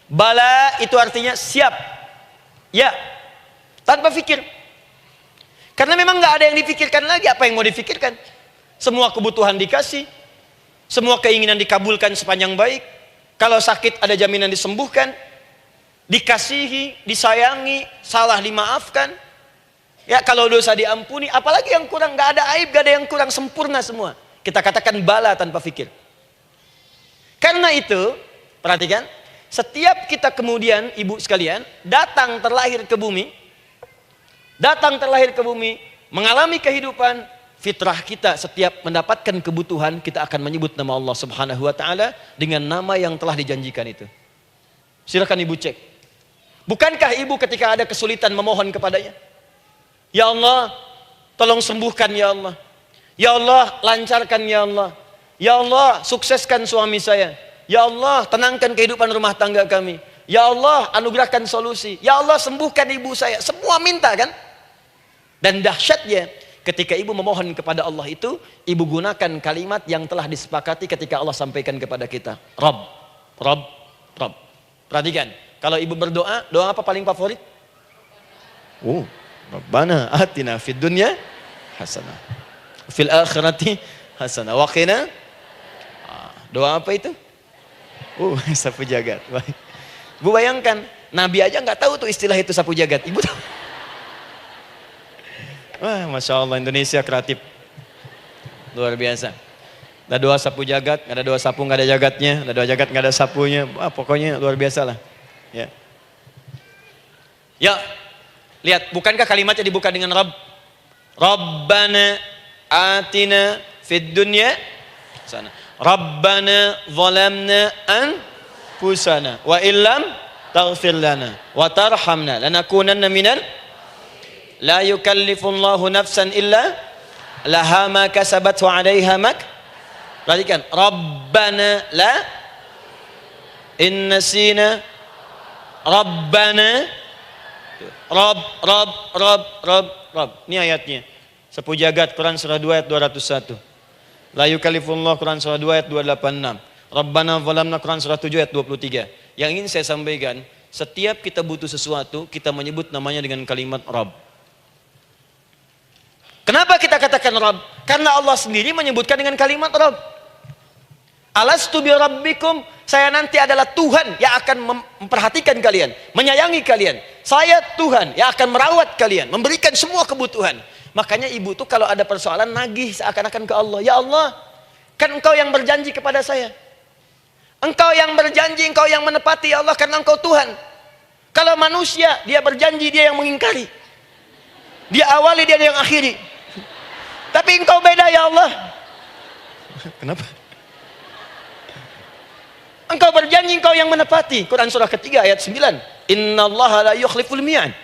Bala itu artinya siap. Ya. Tanpa pikir. Karena memang nggak ada yang dipikirkan lagi. Apa yang mau dipikirkan? Semua kebutuhan dikasih. Semua keinginan dikabulkan sepanjang baik. Kalau sakit ada jaminan disembuhkan, dikasihi, disayangi, salah dimaafkan. Ya, kalau dosa diampuni, apalagi yang kurang, nggak ada aib, nggak ada yang kurang, sempurna semua. Kita katakan bala tanpa fikir. Karena itu, perhatikan, setiap kita kemudian, ibu sekalian, datang terlahir ke bumi, mengalami kehidupan, fitrah kita setiap mendapatkan kebutuhan, kita akan menyebut nama Allah Subhanahu wa taala dengan nama yang telah dijanjikan itu. Silakan ibu cek. Bukankah ibu ketika ada kesulitan memohon kepadanya? Ya Allah, tolong sembuhkan ya Allah. Ya Allah, lancarkan ya Allah. Ya Allah, sukseskan suami saya. Ya Allah, tenangkan kehidupan rumah tangga kami. Ya Allah, anugerahkan solusi. Ya Allah, sembuhkan ibu saya. Semua minta kan? Dan dahsyatnya, ketika ibu memohon kepada Allah itu, ibu gunakan kalimat yang telah disepakati ketika Allah sampaikan kepada kita. Rabb, Rabb, Rabb. Perhatikan, kalau ibu berdoa, doa apa paling favorit? Rabbana atina fid dunya hasanah, fil akhirati hasanah, wa qina. Doa apa itu? Sapu jagat. Baik. Bu bayangkan, Nabi aja nggak tahu tuh istilah itu sapu jagat. Ibu tahu? Wah, Masya Allah, Indonesia kreatif. Luar biasa. Ada doa sapu jagat, nggak ada doa sapu nggak ada jagatnya, ada doa jagat nggak ada sapunya. Pokoknya luar biasa lah. Ya. Ya, lihat, bukankah kalimatnya dibuka dengan Rabb? Rabbana atina fid dunya sana. Rabbana zalamna anfusana wa illam taghfir lana wa tarhamna lanakunanna minal. La yukallifullahu nafsan illa laha ma kasabat wa 'alaiha mak. Perhatikan, Rabbana la innasina Rabbana Rabb. Ini ayatnya. Sapu jagat Quran surah 2 ayat 201. La yukallifullahu Quran surah 2 ayat 286. Rabbana zalamna Quran surah 7 ayat 23. Yang ingin saya sampaikan, setiap kita butuh sesuatu, kita menyebut namanya dengan kalimat Rabb. Kenapa kita katakan Rabb? Karena Allah sendiri menyebutkan dengan kalimat Rabb. Alastu bi rabbikum, saya nanti adalah Tuhan yang akan memperhatikan kalian, menyayangi kalian. Saya Tuhan yang akan merawat kalian, memberikan semua kebutuhan. Makanya ibu tuh kalau ada persoalan nagih seakan-akan ke Allah. Ya Allah, kan engkau yang berjanji kepada saya. Engkau yang berjanji, engkau yang menepati ya Allah, karena engkau Tuhan. Kalau manusia, dia berjanji, dia yang mengingkari. Dia awali, dia yang akhiri. Tapi engkau beda ya Allah. Kenapa? Engkau berjanji, engkau yang menepati. Quran surah ketiga ayat 9. Innallaha la yukhliful mi'ad.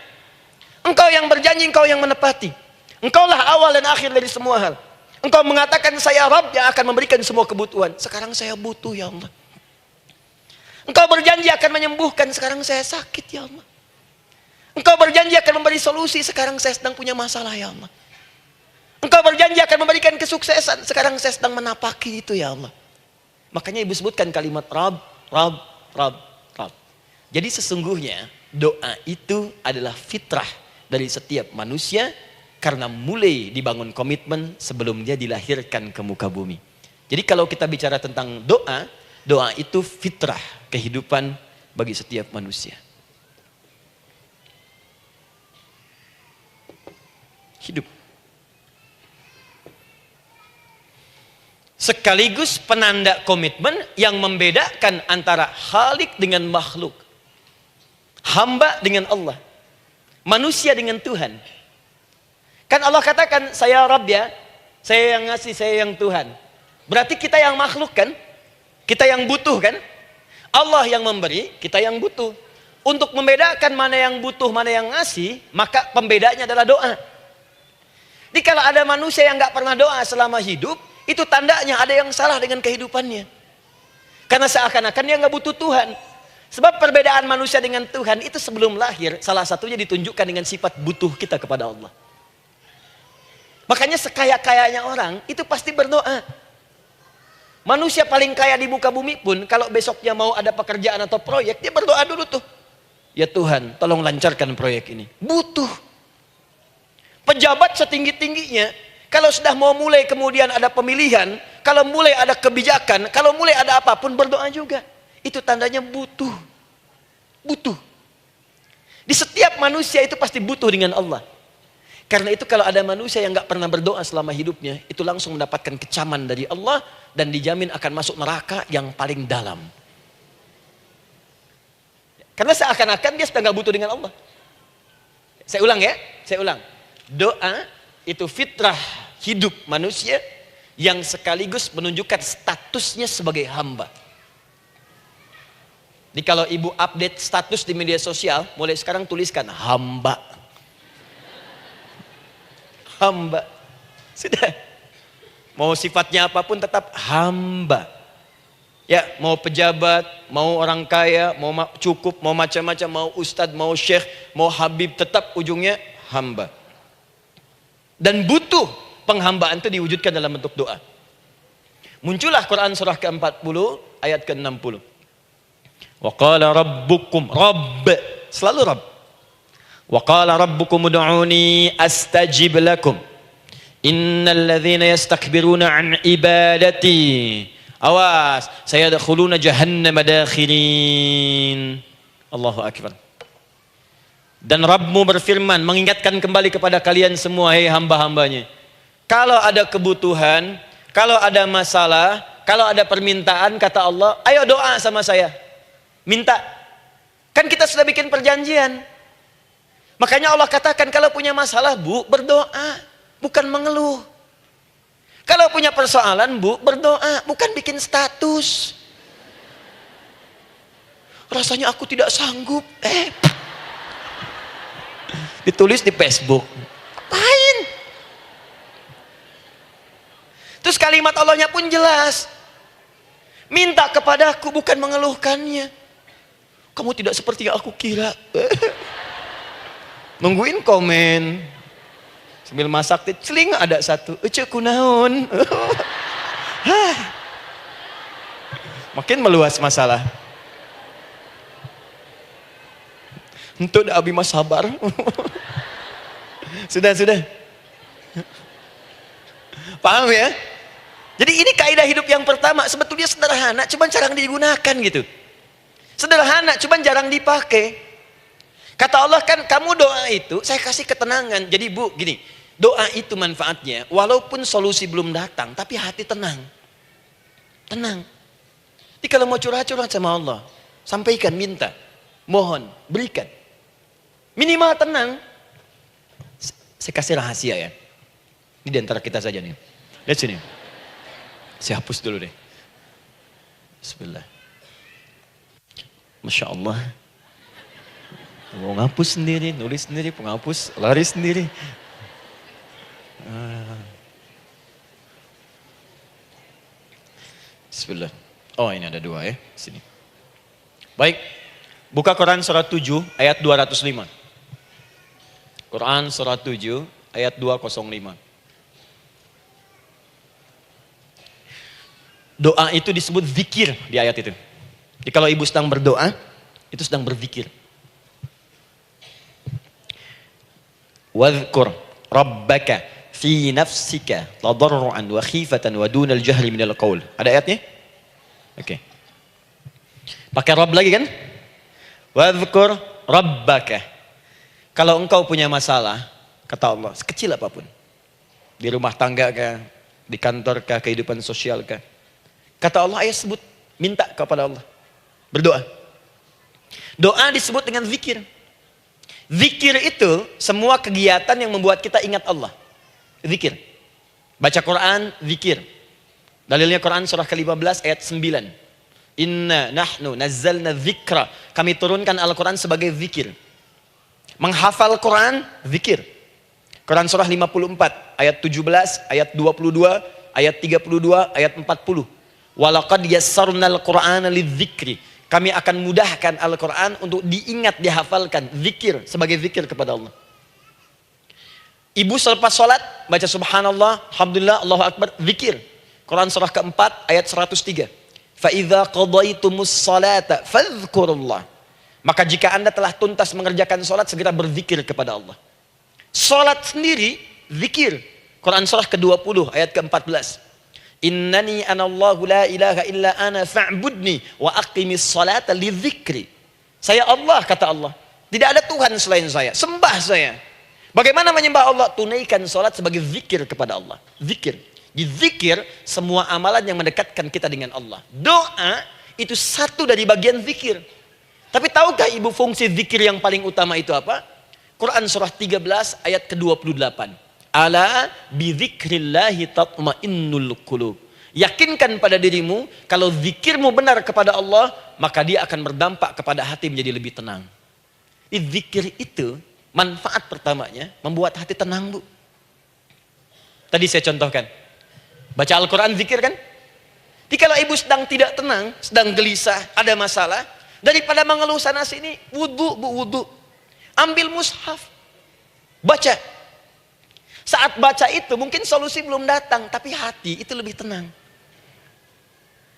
Engkau yang berjanji, engkau yang menepati. Engkaulah awal dan akhir dari semua hal. Engkau mengatakan saya Rabb yang akan memberikan semua kebutuhan. Sekarang saya butuh ya Allah. Engkau berjanji akan menyembuhkan, sekarang saya sakit ya Allah. Engkau berjanji akan memberi solusi, sekarang saya sedang punya masalah ya Allah. Engkau berjanji akan memberikan kesuksesan, sekarang saya sedang menapaki itu ya Allah. Makanya ibu sebutkan kalimat Rabb, Rabb, Rabb, Rabb. Jadi sesungguhnya doa itu adalah fitrah dari setiap manusia, karena mulai dibangun komitmen sebelum dia dilahirkan ke muka bumi. Jadi kalau kita bicara tentang doa, doa itu fitrah kehidupan bagi setiap manusia. Hidup. Sekaligus penanda komitmen yang membedakan antara Khalik dengan makhluk, hamba dengan Allah, manusia dengan Tuhan. Kan Allah katakan saya Rabb ya, saya yang ngasih, saya yang Tuhan. Berarti kita yang makhluk kan? Kita yang butuh kan? Allah yang memberi, kita yang butuh. Untuk membedakan mana yang butuh, mana yang ngasih, maka pembedanya adalah doa. Jadi kalau ada manusia yang nggak pernah doa selama hidup, itu tandanya ada yang salah dengan kehidupannya. Karena seakan-akan dia nggak butuh Tuhan. Sebab perbedaan manusia dengan Tuhan itu sebelum lahir, salah satunya ditunjukkan dengan sifat butuh kita kepada Allah. Makanya sekaya-kayanya orang, itu pasti berdoa. Manusia paling kaya di muka bumi pun, kalau besoknya mau ada pekerjaan atau proyek, dia berdoa dulu tuh. Ya Tuhan, tolong lancarkan proyek ini. Butuh. Pejabat setinggi-tingginya, kalau sudah mau mulai kemudian ada pemilihan, kalau mulai ada kebijakan, kalau mulai ada apapun, berdoa juga. Itu tandanya butuh. Butuh. Di setiap manusia itu pasti butuh dengan Allah. Karena itu kalau ada manusia yang gak pernah berdoa selama hidupnya, itu langsung mendapatkan kecaman dari Allah, dan dijamin akan masuk neraka yang paling dalam. Karena seakan-akan dia sedang gak butuh dengan Allah. Saya ulang ya, saya ulang. Doa itu fitrah hidup manusia yang sekaligus menunjukkan statusnya sebagai hamba. Jadi kalau ibu update status di media sosial, mulai sekarang tuliskan hamba. Hamba. Sudah. Mau sifatnya apapun tetap hamba. Ya, mau pejabat, mau orang kaya, mau cukup, mau macam-macam, mau ustadz, mau syekh, mau habib, tetap ujungnya hamba. Dan butuh penghambaan itu diwujudkan dalam bentuk doa. Muncullah Quran surah ke-40 ayat ke-60. Wa qala rabbukum, rabb, selalu rabb. Wa qala rabbukum ud'uni astajib lakum. Innal ladzina yastakbiruna an ibadati, awas, saya dakhuluna jahannam dakhirin. Allahu akbar. Dan Rabbmu berfirman, mengingatkan kembali kepada kalian semua, hei hamba-hambanya. Kalau ada kebutuhan, kalau ada masalah, kalau ada permintaan, kata Allah, ayo doa sama saya. Minta. Kan kita sudah bikin perjanjian. Makanya Allah katakan, kalau punya masalah, Bu, berdoa, bukan mengeluh. Kalau punya persoalan, Bu, berdoa, bukan bikin status. Rasanya aku tidak sanggup. Ditulis di Facebook. Lain. Terus kalimat Allahnya pun jelas. Minta kepadaku, bukan mengeluhkannya. Kamu tidak seperti yang aku kira. Nungguin komen. Sambil masak, celing ada satu. Ece kunaon. Makin meluas masalah. Untuk abi mas sabar. Sudah. Paham ya? Jadi ini kaidah hidup yang pertama. Sebetulnya sederhana, cuman jarang digunakan gitu. Sederhana, cuman jarang dipakai. Kata Allah kan, kamu doa itu, saya kasih ketenangan. Jadi Bu, gini, doa itu manfaatnya, walaupun solusi belum datang, tapi hati tenang. Tenang. Jadi kalau mau curhat-curhat sama Allah, sampaikan, minta, mohon, berikan. Minimal tenang. Saya kasih rahasia ya. Ini di antara kita saja nih. Lihat sini. Saya hapus dulu deh. Bismillah. Masya Allah. Mau ngapus sendiri, nulis sendiri, penghapus, lari sendiri. Bismillah. Oh ini ada dua ya. Sini. Baik. Buka Quran surah 7 ayat 205. Quran surah 7 ayat 205. Doa itu disebut zikir di ayat itu. Jadi kalau ibu sedang berdoa, itu sedang berzikir. Wadhkur rabbaka fi nafsika tadarruan wa khifatan wa dunal jahri minal qaul. Ada ayatnya? Oke. Pakai Rabb lagi kan? Wadhkur rabbaka. Kalau engkau punya masalah, kata Allah, sekecil apapun. Di rumah tangga kah, di kantor kah, kehidupan sosial kah. Kata Allah, ayo sebut, minta kepada Allah. Berdoa. Doa disebut dengan zikir. Zikir itu semua kegiatan yang membuat kita ingat Allah. Zikir. Baca Quran, zikir. Dalilnya Quran surah ke-15 ayat 9. Inna nahnu nazzalna dzikra. Kami turunkan Al-Quran sebagai zikir. Menghafal Quran, zikir. Quran surah 54 ayat 17, ayat 22, ayat 32, ayat 40. Walaqad yassarnal Qur'ana lidzikri. Kami akan mudahkan Al-Quran untuk diingat, dihafalkan. Zikir, sebagai zikir kepada Allah. Ibu selepas sholat, baca subhanallah, alhamdulillah, Allahu Akbar, zikir. Quran surah keempat, ayat 103. فَإِذَا قَضَيْتُمُ الصَّلَاةَ فَاذْكُرُوا اللَّهِ. Maka jika anda telah tuntas mengerjakan sholat, segera berzikir kepada Allah. Sholat sendiri, zikir. Quran surah ke-20, ayat ke-14. Innani anallahu la ilaha illa ana fa'budni wa aqimis salata lidzikri. Saya Allah, kata Allah. Tidak ada Tuhan selain saya. Sembah saya. Bagaimana menyembah Allah? Tunaikan salat sebagai zikir kepada Allah. Zikir. Di zikir semua amalan yang mendekatkan kita dengan Allah. Doa itu satu dari bagian zikir. Tapi tahukah ibu fungsi zikir yang paling utama itu apa? Quran surah 13 ayat ke-28. Ala bidzikrillahi tatmainnul qulub. Yakinkan pada dirimu, kalau zikirmu benar kepada Allah, maka dia akan berdampak kepada hati menjadi lebih tenang. Zikir itu, manfaat pertamanya, membuat hati tenang, Bu. Tadi saya contohkan. Baca Al-Quran, zikir kan? Jadi kalau ibu sedang tidak tenang, sedang gelisah, ada masalah, daripada mengeluh sana sini, wudu, Bu, wudu. Ambil mushaf, baca. Saat baca itu mungkin solusi belum datang, tapi hati itu lebih tenang.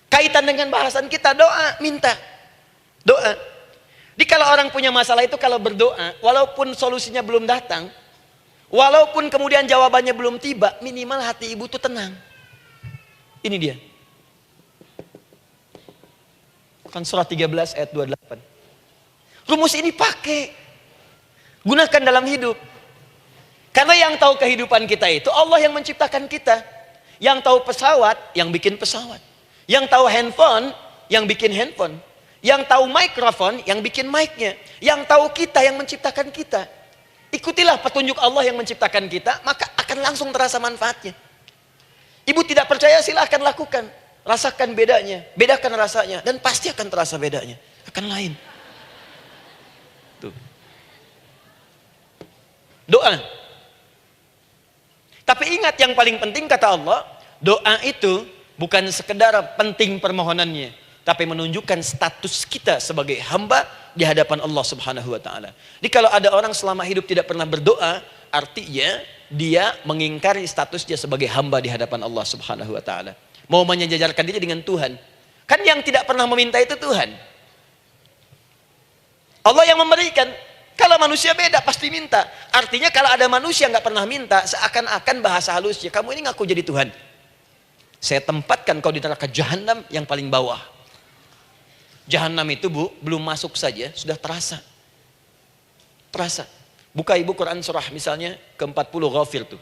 Kaitan dengan bahasan kita, doa, minta. Doa. Jadi kalau orang punya masalah itu, kalau berdoa, walaupun solusinya belum datang, walaupun kemudian jawabannya belum tiba, minimal hati ibu itu tenang. Ini dia. Kan surah 13 ayat 28. Rumus ini pakai. Gunakan dalam hidup. Karena yang tahu kehidupan kita itu Allah yang menciptakan kita. Yang tahu pesawat, yang bikin pesawat. Yang tahu handphone, yang bikin handphone. Yang tahu mikrofon, yang bikin mic-nya. Yang tahu kita, yang menciptakan kita. Ikutilah petunjuk Allah yang menciptakan kita, maka akan langsung terasa manfaatnya. Ibu tidak percaya, silahkan lakukan. Rasakan bedanya, bedakan rasanya, dan pasti akan terasa bedanya. Akan lain. Tuh. Doa. Tapi ingat, yang paling penting kata Allah, doa itu bukan sekedar penting permohonannya, tapi menunjukkan status kita sebagai hamba di hadapan Allah Subhanahu wa taala. Jadi kalau ada orang selama hidup tidak pernah berdoa, artinya dia mengingkari status dia sebagai hamba di hadapan Allah Subhanahu wa taala. Mau menyejajarkan diri dengan Tuhan. Kan yang tidak pernah meminta itu Tuhan. Allah yang memberikan. Kalau manusia beda, pasti minta. Artinya kalau ada manusia nggak pernah minta, seakan-akan bahasa halusnya, kamu ini ngaku jadi Tuhan. Saya tempatkan kau di neraka jahanam yang paling bawah. Jahanam itu, Bu, belum masuk saja, sudah terasa. Terasa. Buka ibu Quran surah misalnya ke-40 Ghafir tuh.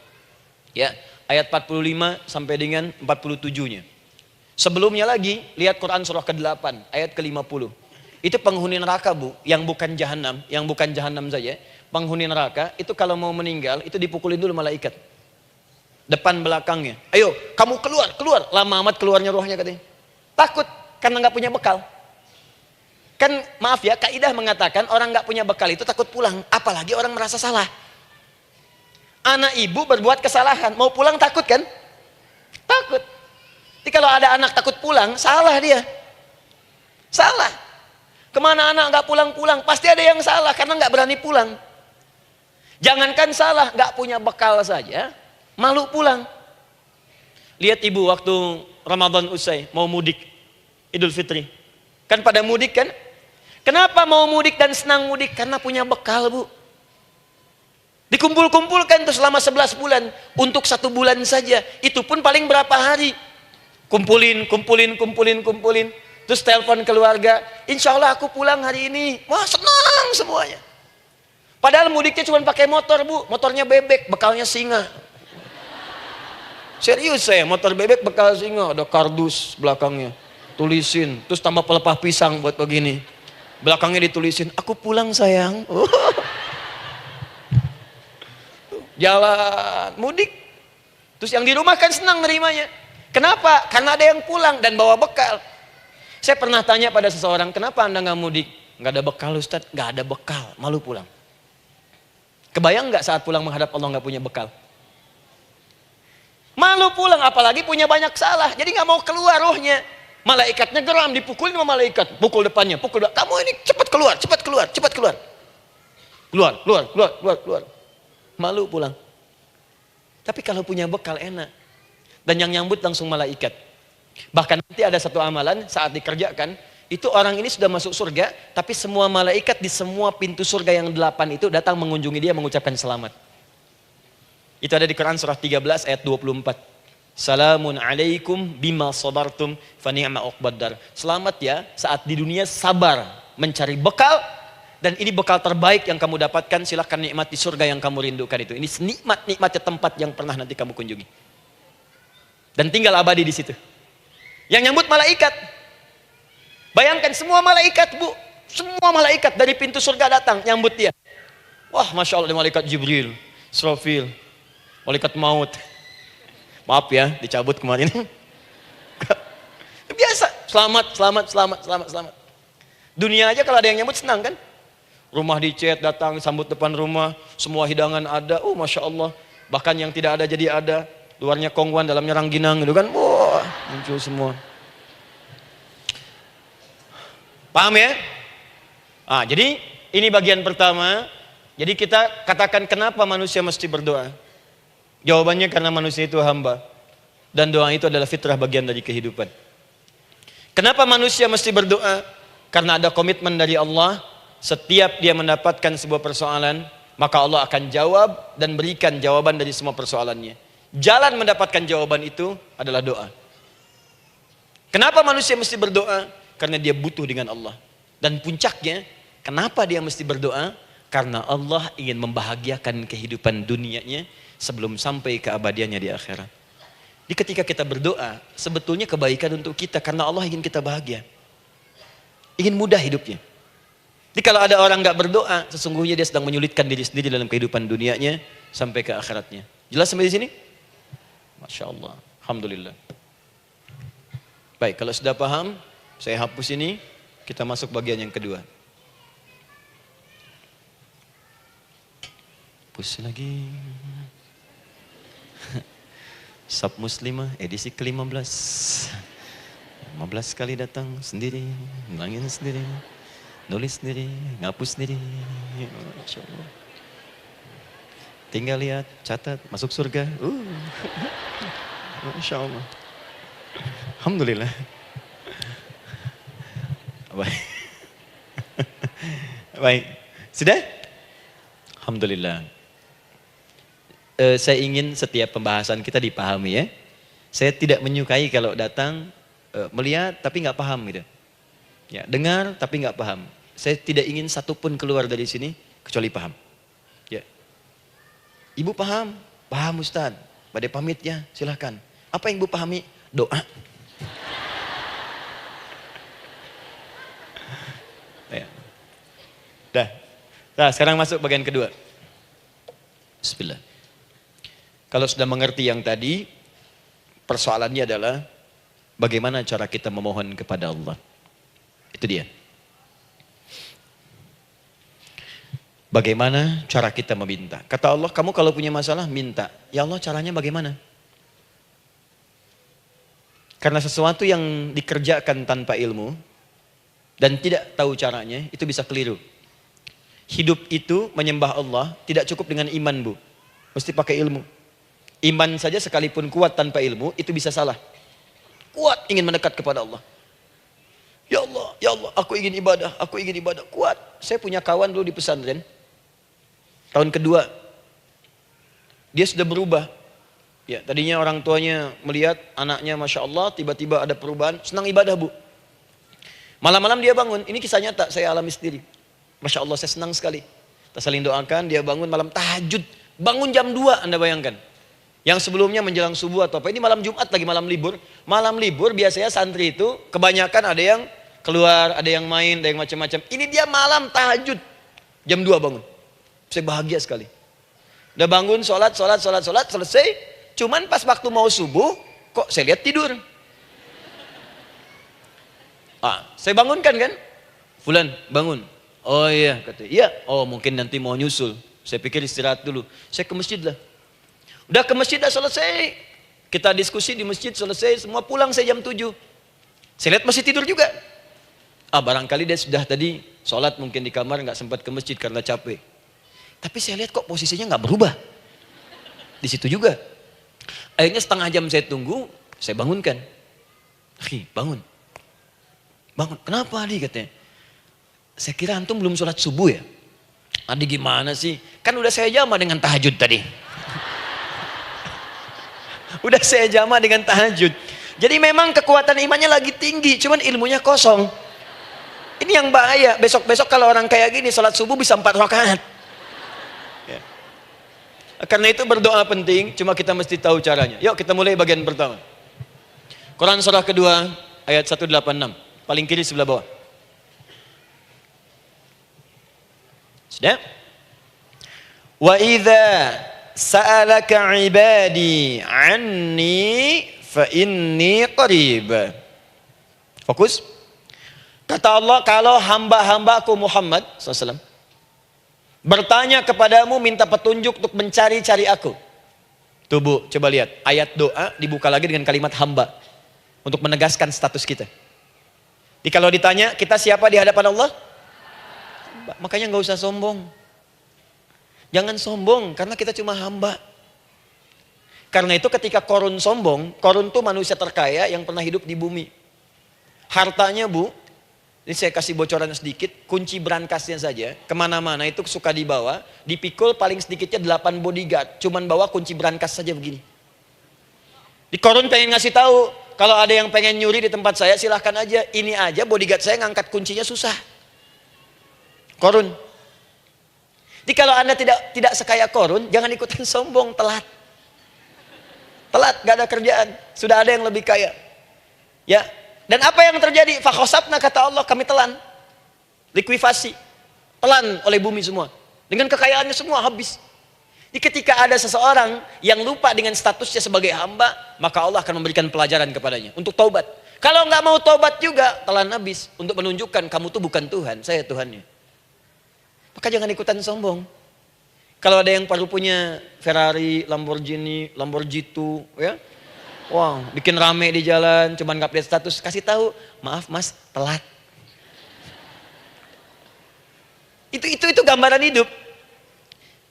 Ya, ayat 45 sampai dengan 47-nya. Sebelumnya lagi, lihat Quran surah ke-8, ayat ke-50. Itu penghuni neraka, Bu, yang bukan jahanam saja. Penghuni neraka itu kalau mau meninggal itu dipukulin dulu malaikat. Depan belakangnya. Ayo, kamu keluar. Lama amat keluarnya rohnya katanya. Takut karena nggak punya bekal. Kan maaf ya, kaidah mengatakan orang nggak punya bekal itu takut pulang, apalagi orang merasa salah. Anak ibu berbuat kesalahan, mau pulang takut kan? Takut. Jadi kalau ada anak takut pulang, salah dia. Salah. Kemana anak nggak pulang-pulang, pasti ada yang salah karena nggak berani pulang. Jangankan salah, nggak punya bekal saja, malu pulang. Lihat ibu waktu Ramadan usai, mau mudik, Idul Fitri. Kan pada mudik kan? Kenapa mau mudik dan senang mudik? Karena punya bekal, Bu. Dikumpul-kumpulkan tuh selama 11 bulan. Untuk 1 bulan saja. Itu pun paling berapa hari. Kumpulin. Terus telepon keluarga, insya Allah aku pulang hari ini. Wah, senang semuanya. Padahal mudiknya cuma pakai motor, Bu. Motornya bebek, bekalnya singa. Serius saya, motor bebek bekal singa. Ada kardus belakangnya. Tulisin, terus tambah pelepah pisang buat begini. Belakangnya ditulisin, aku pulang sayang. Jalan, mudik. Terus yang di rumah kan senang nerimanya. Kenapa? Karena ada yang pulang dan bawa bekal. Saya pernah tanya pada seseorang, kenapa Anda nggak mudik? Nggak ada bekal Ustadz, nggak ada bekal, malu pulang. Kebayang nggak saat pulang menghadap Allah nggak punya bekal? Malu pulang, apalagi punya banyak salah. Jadi nggak mau keluar rohnya. Malaikatnya geram, dipukulin sama malaikat. Pukul depannya, pukul depan. Kamu ini cepat keluar, cepat keluar, cepat keluar. Keluar, keluar, keluar, keluar, keluar. Malu pulang. Tapi kalau punya bekal enak. Dan yang nyambut langsung malaikat. Bahkan nanti ada satu amalan saat dikerjakan. Itu orang ini sudah masuk surga. Tapi semua malaikat di semua pintu surga yang 8 itu datang mengunjungi dia mengucapkan selamat. Itu ada di Quran surah 13 ayat 24. Salamun alaikum bima sabartum fa ni'ma uqbaddar. Selamat ya saat di dunia sabar mencari bekal, dan ini bekal terbaik yang kamu dapatkan, silahkan nikmati surga yang kamu rindukan itu. Ini nikmatnya tempat yang pernah nanti kamu kunjungi. Dan tinggal abadi di situ. Yang nyambut malaikat. Bayangkan semua malaikat, Bu. Semua malaikat dari pintu surga datang nyambut dia. Wah, Masya Allah, malaikat Jibril, Israfil, malaikat maut. Maaf ya, dicabut kemarin. Biasa, selamat, selamat, selamat, selamat, selamat. Dunia aja kalau ada yang nyambut senang kan? Rumah dicat, datang, sambut depan rumah, semua hidangan ada, Masya Allah. Bahkan yang tidak ada jadi ada. Luarnya kongguan, dalamnya rangginang gitu kan. Wah, muncul semua. Paham ya? Jadi ini bagian pertama. Jadi kita katakan kenapa manusia mesti berdoa. Jawabannya karena manusia itu hamba. Dan doa itu adalah fitrah bagian dari kehidupan. Kenapa manusia mesti berdoa? Karena ada komitmen dari Allah. Setiap dia mendapatkan sebuah persoalan, maka Allah akan jawab dan berikan jawaban dari semua persoalannya. Jalan mendapatkan jawaban itu adalah doa. Kenapa manusia mesti berdoa? Karena dia butuh dengan Allah. Dan puncaknya, kenapa dia mesti berdoa? Karena Allah ingin membahagiakan kehidupan dunianya sebelum sampai keabadiannya di akhirat. Jadi ketika kita berdoa, sebetulnya kebaikan untuk kita karena Allah ingin kita bahagia. Ingin mudah hidupnya. Jadi kalau ada orang nggak berdoa, sesungguhnya dia sedang menyulitkan diri sendiri dalam kehidupan dunianya sampai ke akhiratnya. Jelas sampai di sini? Masya Allah. Alhamdulillah. Baik, kalau sudah paham, saya hapus ini, kita masuk bagian yang kedua. Hapus lagi. Sab Muslimah edisi ke-15. 15 kali datang sendiri, ngulangin sendiri, nulis sendiri, ngapus sendiri. Masya Allah. Tinggal lihat, catat, masuk surga. Masya Allah. Alhamdulillah. Baik. Baik. Sudah? Alhamdulillah. Saya ingin setiap pembahasan kita dipahami ya. Saya tidak menyukai kalau datang melihat tapi nggak paham gitu. Ya, dengar tapi nggak paham. Saya tidak ingin satupun keluar dari sini kecuali paham. Ya. Ibu paham? Paham Ustaz. Pada pamit ya, silahkan. Apa yang Ibu pahami? Doa. Ya. Dah. Nah, sekarang masuk bagian kedua. Bismillah. Kalau sudah mengerti yang tadi, persoalannya adalah bagaimana cara kita memohon kepada Allah. Itu dia. Bagaimana cara kita meminta? Kata Allah, kamu kalau punya masalah, minta. Ya Allah, caranya bagaimana? Karena sesuatu yang dikerjakan tanpa ilmu dan tidak tahu caranya, itu bisa keliru. Hidup itu menyembah Allah tidak cukup dengan iman, Bu. Mesti pakai ilmu. Iman saja sekalipun kuat tanpa ilmu, itu bisa salah. Kuat ingin mendekat kepada Allah. Ya Allah, aku ingin ibadah, kuat. Saya punya kawan dulu di pesantren. Tahun kedua, dia sudah berubah. Ya, tadinya orang tuanya melihat anaknya Masya Allah, tiba-tiba ada perubahan, senang ibadah, Bu. Malam-malam dia bangun, ini kisah nyata, saya alami sendiri. Masya Allah, saya senang sekali. Kita saling doakan, dia bangun malam tahajud. Bangun jam 2, Anda bayangkan. Yang sebelumnya menjelang subuh atau apa. Ini malam Jumat lagi, malam libur. Malam libur biasanya santri itu kebanyakan ada yang keluar, ada yang main, ada yang macam-macam. Ini dia malam tahajud. Jam 2 bangun. Saya bahagia sekali. Udah bangun, sholat, selesai. Cuman pas waktu mau subuh, Kok saya lihat tidur? Saya bangunkan kan? Fulan, bangun. Oh iya, kata. Iya, oh mungkin nanti mau nyusul. Saya pikir istirahat dulu. Saya ke masjid lah. Udah ke masjid dah selesai. Kita diskusi di masjid selesai, semua pulang saya jam 7. Saya lihat masih tidur juga. Barangkali dia sudah tadi sholat mungkin di kamar, nggak sempat ke masjid karena capek. Tapi saya lihat kok posisinya nggak berubah. Di situ juga. Akhirnya setengah jam saya tunggu, saya bangunkan. Akhi, bangun. Bangun, kenapa Adi katanya? Saya kira antum belum sholat subuh ya? Adi gimana sih? Kan udah saya jama dengan tahajud tadi. Udah saya jama dengan tahajud. Jadi memang kekuatan imannya lagi tinggi, cuman ilmunya kosong. Ini yang bahaya. Besok-besok kalau orang kayak gini sholat subuh bisa 4 rakaat. Ya. Karena itu berdoa penting, cuma kita mesti tahu caranya. Yuk kita mulai bagian pertama. Quran surah kedua ayat 186. Paling kiri sebelah bawah. Sudah? Wa idza sa'alaka 'ibadi 'anni fa inni qarib. Fokus. Kata Allah, kalau hamba-hambaku Muhammad SAW bertanya kepadamu, minta petunjuk untuk mencari-cari aku. Tuh Bu, coba lihat. Ayat doa dibuka lagi dengan kalimat hamba. Untuk menegaskan status kita. Jadi kalau ditanya, kita siapa di hadapan Allah? Hamba. Makanya nggak usah sombong. Jangan sombong, karena kita cuma hamba. Karena itu ketika Korun sombong, Korun tuh manusia terkaya yang pernah hidup di bumi. Hartanya Bu, ini saya kasih bocoran sedikit, kunci berangkasnya saja, kemana-mana itu suka dibawa, dipikul paling sedikitnya 8 bodyguard, cuman bawa kunci berangkas saja begini. Di Korun pengen ngasih tahu, kalau ada yang pengen nyuri di tempat saya silahkan aja, ini aja bodyguard saya ngangkat kuncinya susah. Korun. Jadi kalau Anda tidak sekaya Korun, jangan ikutan sombong, telat. Telat, gak ada kerjaan, sudah ada yang lebih kaya. Ya. Dan apa yang terjadi? Fakhosabna kata Allah, kami telan. Likuifasi. Telan oleh bumi semua. Dengan kekayaannya semua habis. Jadi ketika ada seseorang yang lupa dengan statusnya sebagai hamba, maka Allah akan memberikan pelajaran kepadanya untuk taubat. Kalau nggak mau taubat juga, telan habis untuk menunjukkan kamu tuh bukan Tuhan, saya Tuhannya. Maka jangan ikutan sombong. Kalau ada yang baru punya Ferrari, Lamborghini, Lamborghini, ya, wow, bikin rame di jalan, cuman nggak update status, kasih tahu, maaf Mas, telat. Itu gambaran hidup.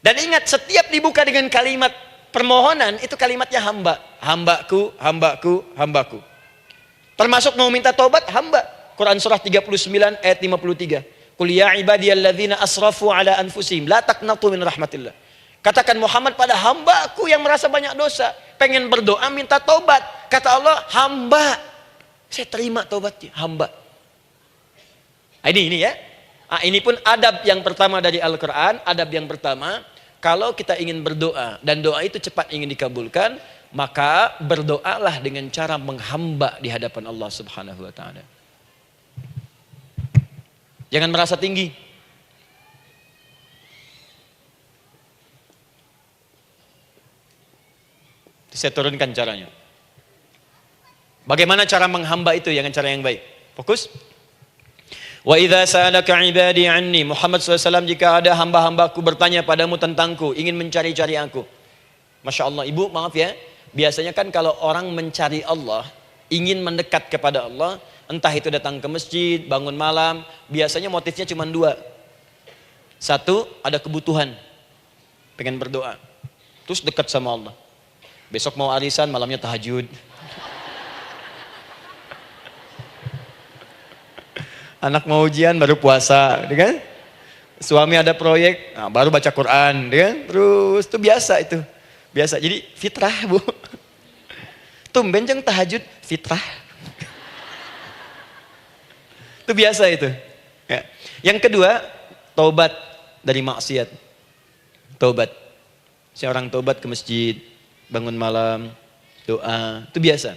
Dan ingat, setiap dibuka dengan kalimat permohonan, itu kalimatnya hamba. Hambaku, hambaku, hambaku. Termasuk mau minta taubat, hamba. Quran surah 39 ayat 53. Qul ya ibadiyalladzina asrafu ala anfusihim la taqnatu min rahmatillah. Katakan Muhammad pada hambaku yang merasa banyak dosa, pengen berdoa minta taubat. Kata Allah, hamba. Saya terima taubatnya, hamba. Ini ya. Ini pun adab yang pertama dari Al-Quran. Adab yang pertama, kalau kita ingin berdoa dan doa itu cepat ingin dikabulkan, maka berdoalah dengan cara menghamba di hadapan Allah Subhanahu wa taala. Jangan merasa tinggi. Saya turunkan caranya. Bagaimana cara menghamba itu dengan cara yang baik? Fokus. Wa idza sa'alaka 'ibadi 'anni, Muhammad SAW, jika ada hamba-hambaku bertanya padamu tentangku, ingin mencari-cari aku. Masya Allah, Ibu maaf ya, biasanya kan kalau orang mencari Allah, ingin mendekat kepada Allah, entah itu datang ke masjid, bangun malam, biasanya motifnya cuma 2. 1, ada kebutuhan, pengen berdoa, terus dekat sama Allah. Besok mau arisan, malamnya tahajud. Anak mau ujian baru puasa, kan? Suami ada proyek, baru baca Quran, kan? Terus itu biasa itu. Biasa. Jadi fitrah, Bu. Tumben jeng tahajud, fitrah. Itu biasa itu. Ya. Yang kedua, taubat dari maksiat. Taubat. Seorang taubat ke masjid, bangun malam, doa, itu biasa.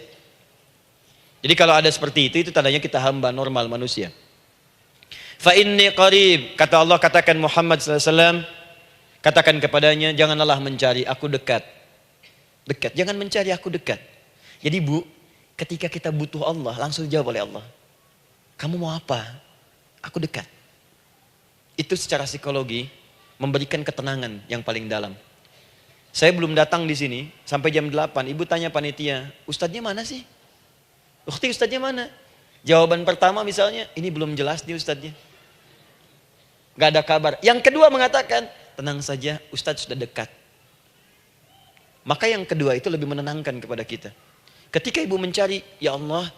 Jadi kalau ada seperti itu tandanya kita hamba normal manusia. Fa inni qarib, kata Allah, katakan Muhammad SAW, katakan kepadanya, janganlah mencari aku dekat. Dekat, jangan mencari aku dekat. Jadi Bu, ketika kita butuh Allah, langsung dijawab oleh Allah. Kamu mau apa? Aku dekat. Itu secara psikologi memberikan ketenangan yang paling dalam. Saya belum datang di sini sampai jam 8. Ibu tanya panitia, ustadznya mana sih? Ukhti, ustadznya mana? Jawaban pertama misalnya, ini belum jelas nih ustadznya. Gak ada kabar. Yang kedua mengatakan, tenang saja, ustadz sudah dekat. Maka yang kedua itu lebih menenangkan kepada kita. Ketika ibu mencari, ya Allah,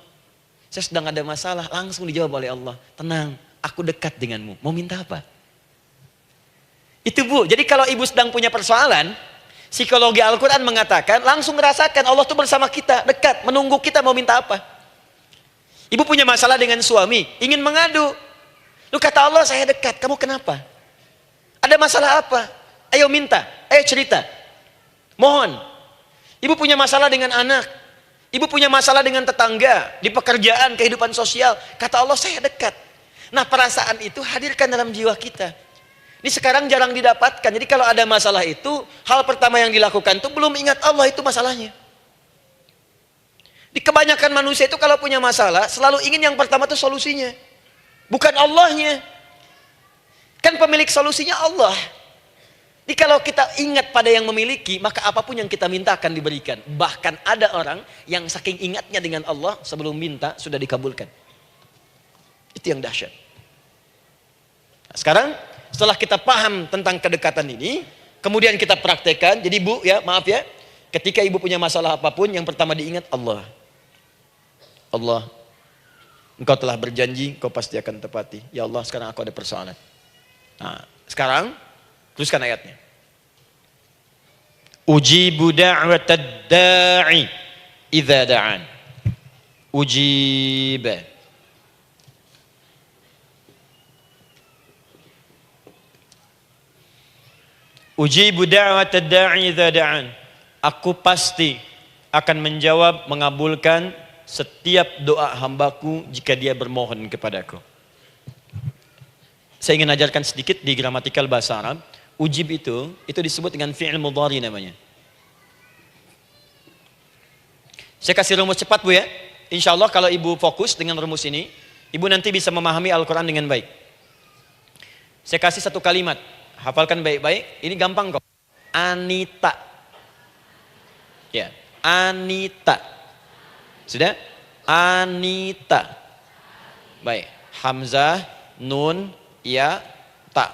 saya sedang ada masalah, langsung dijawab oleh Allah. Tenang, aku dekat denganmu. Mau minta apa? Itu Bu, jadi kalau ibu sedang punya persoalan, psikologi Al-Quran mengatakan, langsung merasakan Allah itu bersama kita, dekat, menunggu kita mau minta apa. Ibu punya masalah dengan suami, ingin mengadu. Lu kata Allah, saya dekat, kamu kenapa? Ada masalah apa? Ayo minta, ayo cerita. Mohon. Ibu punya masalah dengan anak. Ibu punya masalah dengan tetangga, di pekerjaan, kehidupan sosial. Kata Allah, saya dekat. Nah, perasaan itu hadirkan dalam jiwa kita. Ini sekarang jarang didapatkan. Jadi kalau ada masalah itu, hal pertama yang dilakukan itu belum ingat Allah itu masalahnya. Di kebanyakan manusia itu kalau punya masalah, selalu ingin yang pertama itu solusinya. Bukan Allahnya. Kan pemilik solusinya Allah. Jadi kalau kita ingat pada yang memiliki, maka apapun yang kita minta akan diberikan. Bahkan ada orang yang saking ingatnya dengan Allah, sebelum minta sudah dikabulkan. Itu yang dahsyat. Nah, sekarang setelah kita paham tentang kedekatan ini, kemudian kita praktekkan. Jadi Bu, ya maaf ya, ketika ibu punya masalah apapun, yang pertama diingat Allah. Allah, Engkau telah berjanji, Engkau pasti akan tepati. Ya Allah, sekarang aku ada persoalan. Nah, sekarang teruskan ayatnya. Ujibu da'watad da'i idza da'an. Ujiba. Ujibu da'watad da'i idza da'an. Aku pasti akan menjawab, mengabulkan setiap doa hambaku jika dia bermohon kepadaku. Saya ingin ajarkan sedikit di gramatikal bahasa Arab. Ujib itu disebut dengan fi'il mudhari namanya. Saya kasih rumus cepat Bu ya. Insya Allah kalau ibu fokus dengan rumus ini, ibu nanti bisa memahami Al-Quran dengan baik. Saya kasih satu kalimat. Hafalkan baik-baik. Ini gampang kok. Anita. Ya, Anita. Sudah? Anita. Baik. Hamzah, nun, ya, ta.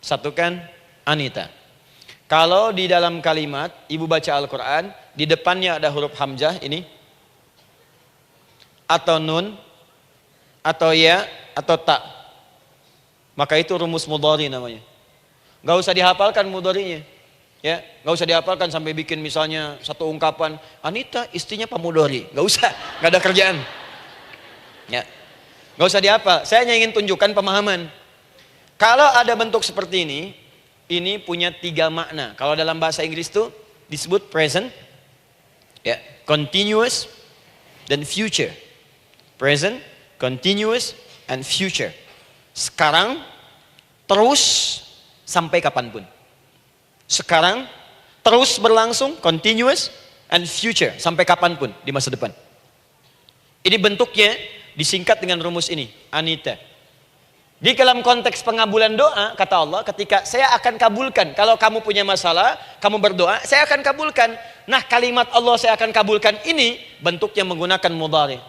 Satukan Anita. Kalau di dalam kalimat ibu baca Al-Quran, di depannya ada huruf hamzah ini, atau nun, atau ya, atau ta, maka itu rumus mudhari namanya. Gak usah dihafalkan mudharinya, ya, gak usah dihafalkan sampai bikin misalnya satu ungkapan, Anita istrinya Pak Mudhari, gak usah, gak ada kerjaan, ya, gak usah dihafal. Saya hanya ingin tunjukkan pemahaman. Kalau ada bentuk seperti ini punya 3 makna. Kalau dalam bahasa Inggris itu disebut present, ya, continuous, dan future. Present, continuous, and future. Sekarang, terus, sampai kapanpun. Sekarang, terus berlangsung, continuous, and future. Sampai kapanpun di masa depan. Ini bentuknya disingkat dengan rumus ini, Anita. Di dalam konteks pengabulan doa, kata Allah, ketika saya akan kabulkan. Kalau kamu punya masalah, kamu berdoa, saya akan kabulkan. Nah, kalimat Allah saya akan kabulkan ini, bentuknya menggunakan mudhari.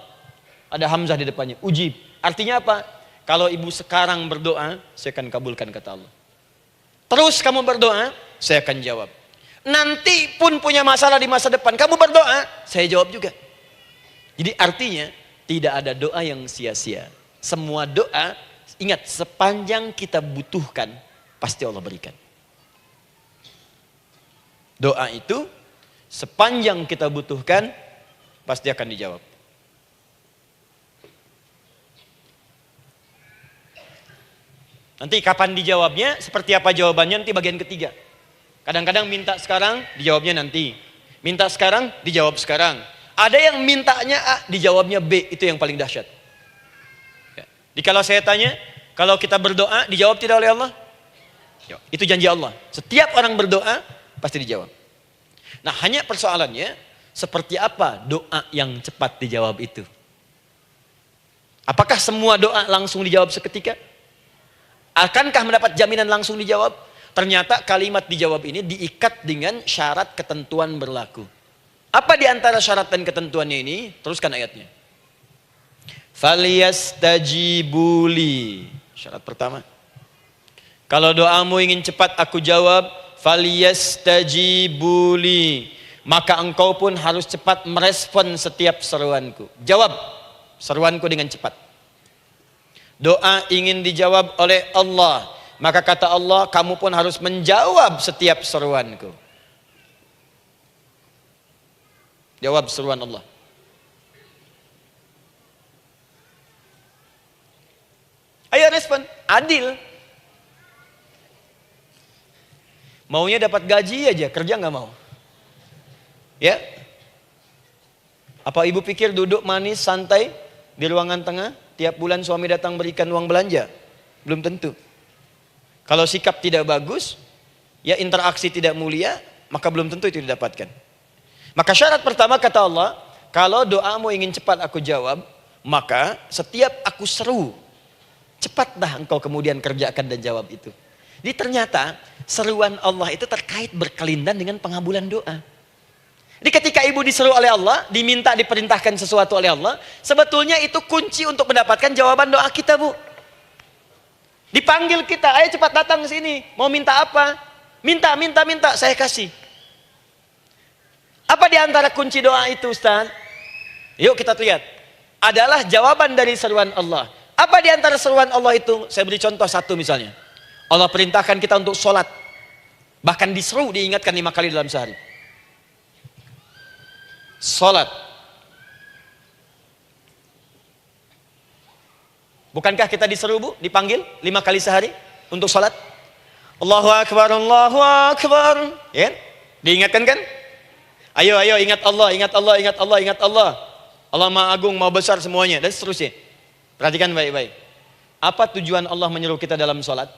Ada hamzah di depannya, ujib. Artinya apa? Kalau ibu sekarang berdoa, saya akan kabulkan, kata Allah. Terus kamu berdoa, saya akan jawab. Nanti pun punya masalah di masa depan, kamu berdoa, saya jawab juga. Jadi artinya, tidak ada doa yang sia-sia. Semua doa, ingat, sepanjang kita butuhkan, pasti Allah berikan. Doa itu, sepanjang kita butuhkan, pasti akan dijawab. Nanti kapan dijawabnya, seperti apa jawabannya, nanti bagian ketiga. Kadang-kadang minta sekarang, dijawabnya nanti. Minta sekarang, dijawab sekarang. Ada yang mintanya A, dijawabnya B, itu yang paling dahsyat. Ya. Jadi kalau saya tanya, kalau kita berdoa, dijawab tidak oleh Allah? Ya, itu janji Allah. Setiap orang berdoa, pasti dijawab. Nah, hanya persoalannya, Seperti apa doa yang cepat dijawab itu? Apakah semua doa langsung dijawab seketika? Akankah mendapat jaminan langsung dijawab? Ternyata kalimat dijawab ini diikat dengan syarat ketentuan berlaku. Apa di antara syarat dan ketentuannya ini? Teruskan ayatnya. Falyastajibuli. Syarat pertama. Kalau doamu ingin cepat aku jawab, falyastajibuli. Maka engkau pun harus cepat merespon setiap seruanku. Jawab seruanku dengan cepat. Doa ingin dijawab oleh Allah, maka kata Allah, kamu pun harus menjawab setiap seruanku. Jawab seruan Allah. Ayo respon, adil. Maunya dapat gaji aja, kerja nggak mau. Ya? Apa ibu pikir duduk manis, santai di ruangan tengah, tiap bulan suami datang berikan uang belanja? Belum tentu. Kalau sikap tidak bagus, ya interaksi tidak mulia, maka belum tentu itu didapatkan. Maka syarat pertama kata Allah, kalau doamu ingin cepat aku jawab, maka setiap aku seru, cepatlah engkau kemudian kerjakan dan jawab itu. Jadi ternyata seruan Allah itu terkait berkelindan dengan pengabulan doa. Jadi ketika ibu diseru oleh Allah, diminta diperintahkan sesuatu oleh Allah, sebetulnya itu kunci untuk mendapatkan jawaban doa kita, Bu. Dipanggil kita, ayo cepat datang ke sini, mau minta apa? Minta, saya kasih. Apa di antara kunci doa itu, Ustaz? Yuk kita lihat. Adalah jawaban dari seruan Allah. Apa di antara seruan Allah itu? Saya beri contoh satu misalnya. Allah perintahkan kita untuk sholat. Bahkan diseru, diingatkan 5 kali dalam sehari. Sholat. Bukankah kita diseru, Bu? Dipanggil 5 kali sehari untuk sholat? Allahu Akbar, Allahu Akbar. Ya? Diingatkan kan? Ayo ingat Allah, ingat Allah, ingat Allah, ingat Allah. Allah Maha Agung, Maha Besar semuanya, dan seterusnya. Perhatikan baik-baik. Apa tujuan Allah menyuruh kita dalam sholat?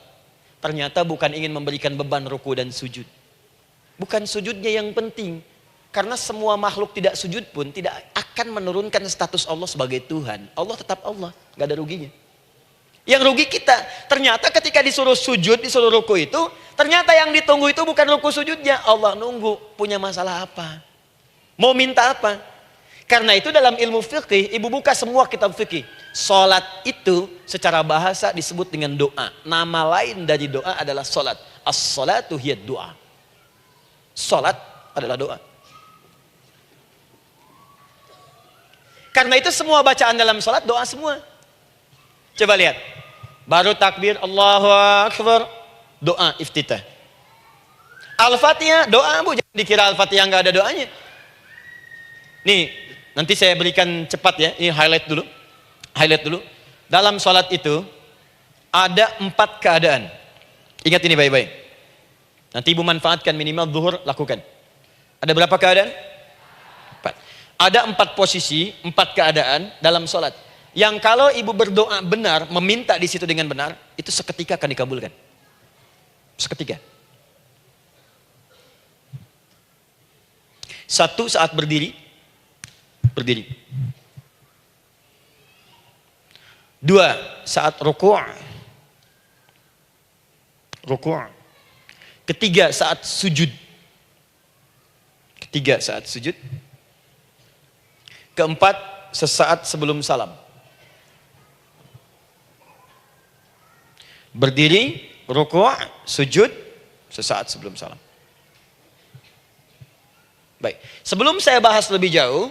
Ternyata bukan ingin memberikan beban ruku dan sujud. Bukan sujudnya yang penting. Karena semua makhluk tidak sujud pun tidak akan menurunkan status Allah sebagai Tuhan. Allah tetap Allah, gak ada ruginya. Yang rugi kita, ternyata ketika disuruh sujud, disuruh ruku itu, ternyata yang ditunggu itu bukan ruku sujudnya. Allah nunggu, punya masalah apa? Mau minta apa? Karena itu dalam ilmu fikih, ibu buka semua kitab fikih. Salat itu secara bahasa disebut dengan doa. Nama lain dari doa adalah salat. As-salatu hiya doa. Salat adalah doa. Karena itu semua bacaan dalam salat doa semua. Coba lihat. Baru takbir Allahu Akbar, doa iftitah. Al-Fatihah doa, Bu, jangan dikira Al-Fatihah enggak ada doanya. Nih, nanti saya berikan cepat ya. Ini highlight dulu. Highlight dulu. Dalam sholat itu ada 4 keadaan. Ingat ini baik-baik. Nanti ibu manfaatkan minimal zuhur, lakukan. Ada berapa keadaan? 4. Ada 4 posisi, 4 keadaan dalam sholat. Yang kalau ibu berdoa benar, meminta di situ dengan benar, itu seketika akan dikabulkan. Seketika. 1 saat berdiri. Berdiri. 2 saat ruku'. Ruku'. 3 saat sujud. 3 saat sujud. 4 sesaat sebelum salam. Berdiri, ruku', sujud, sesaat sebelum salam. Baik, sebelum saya bahas lebih jauh,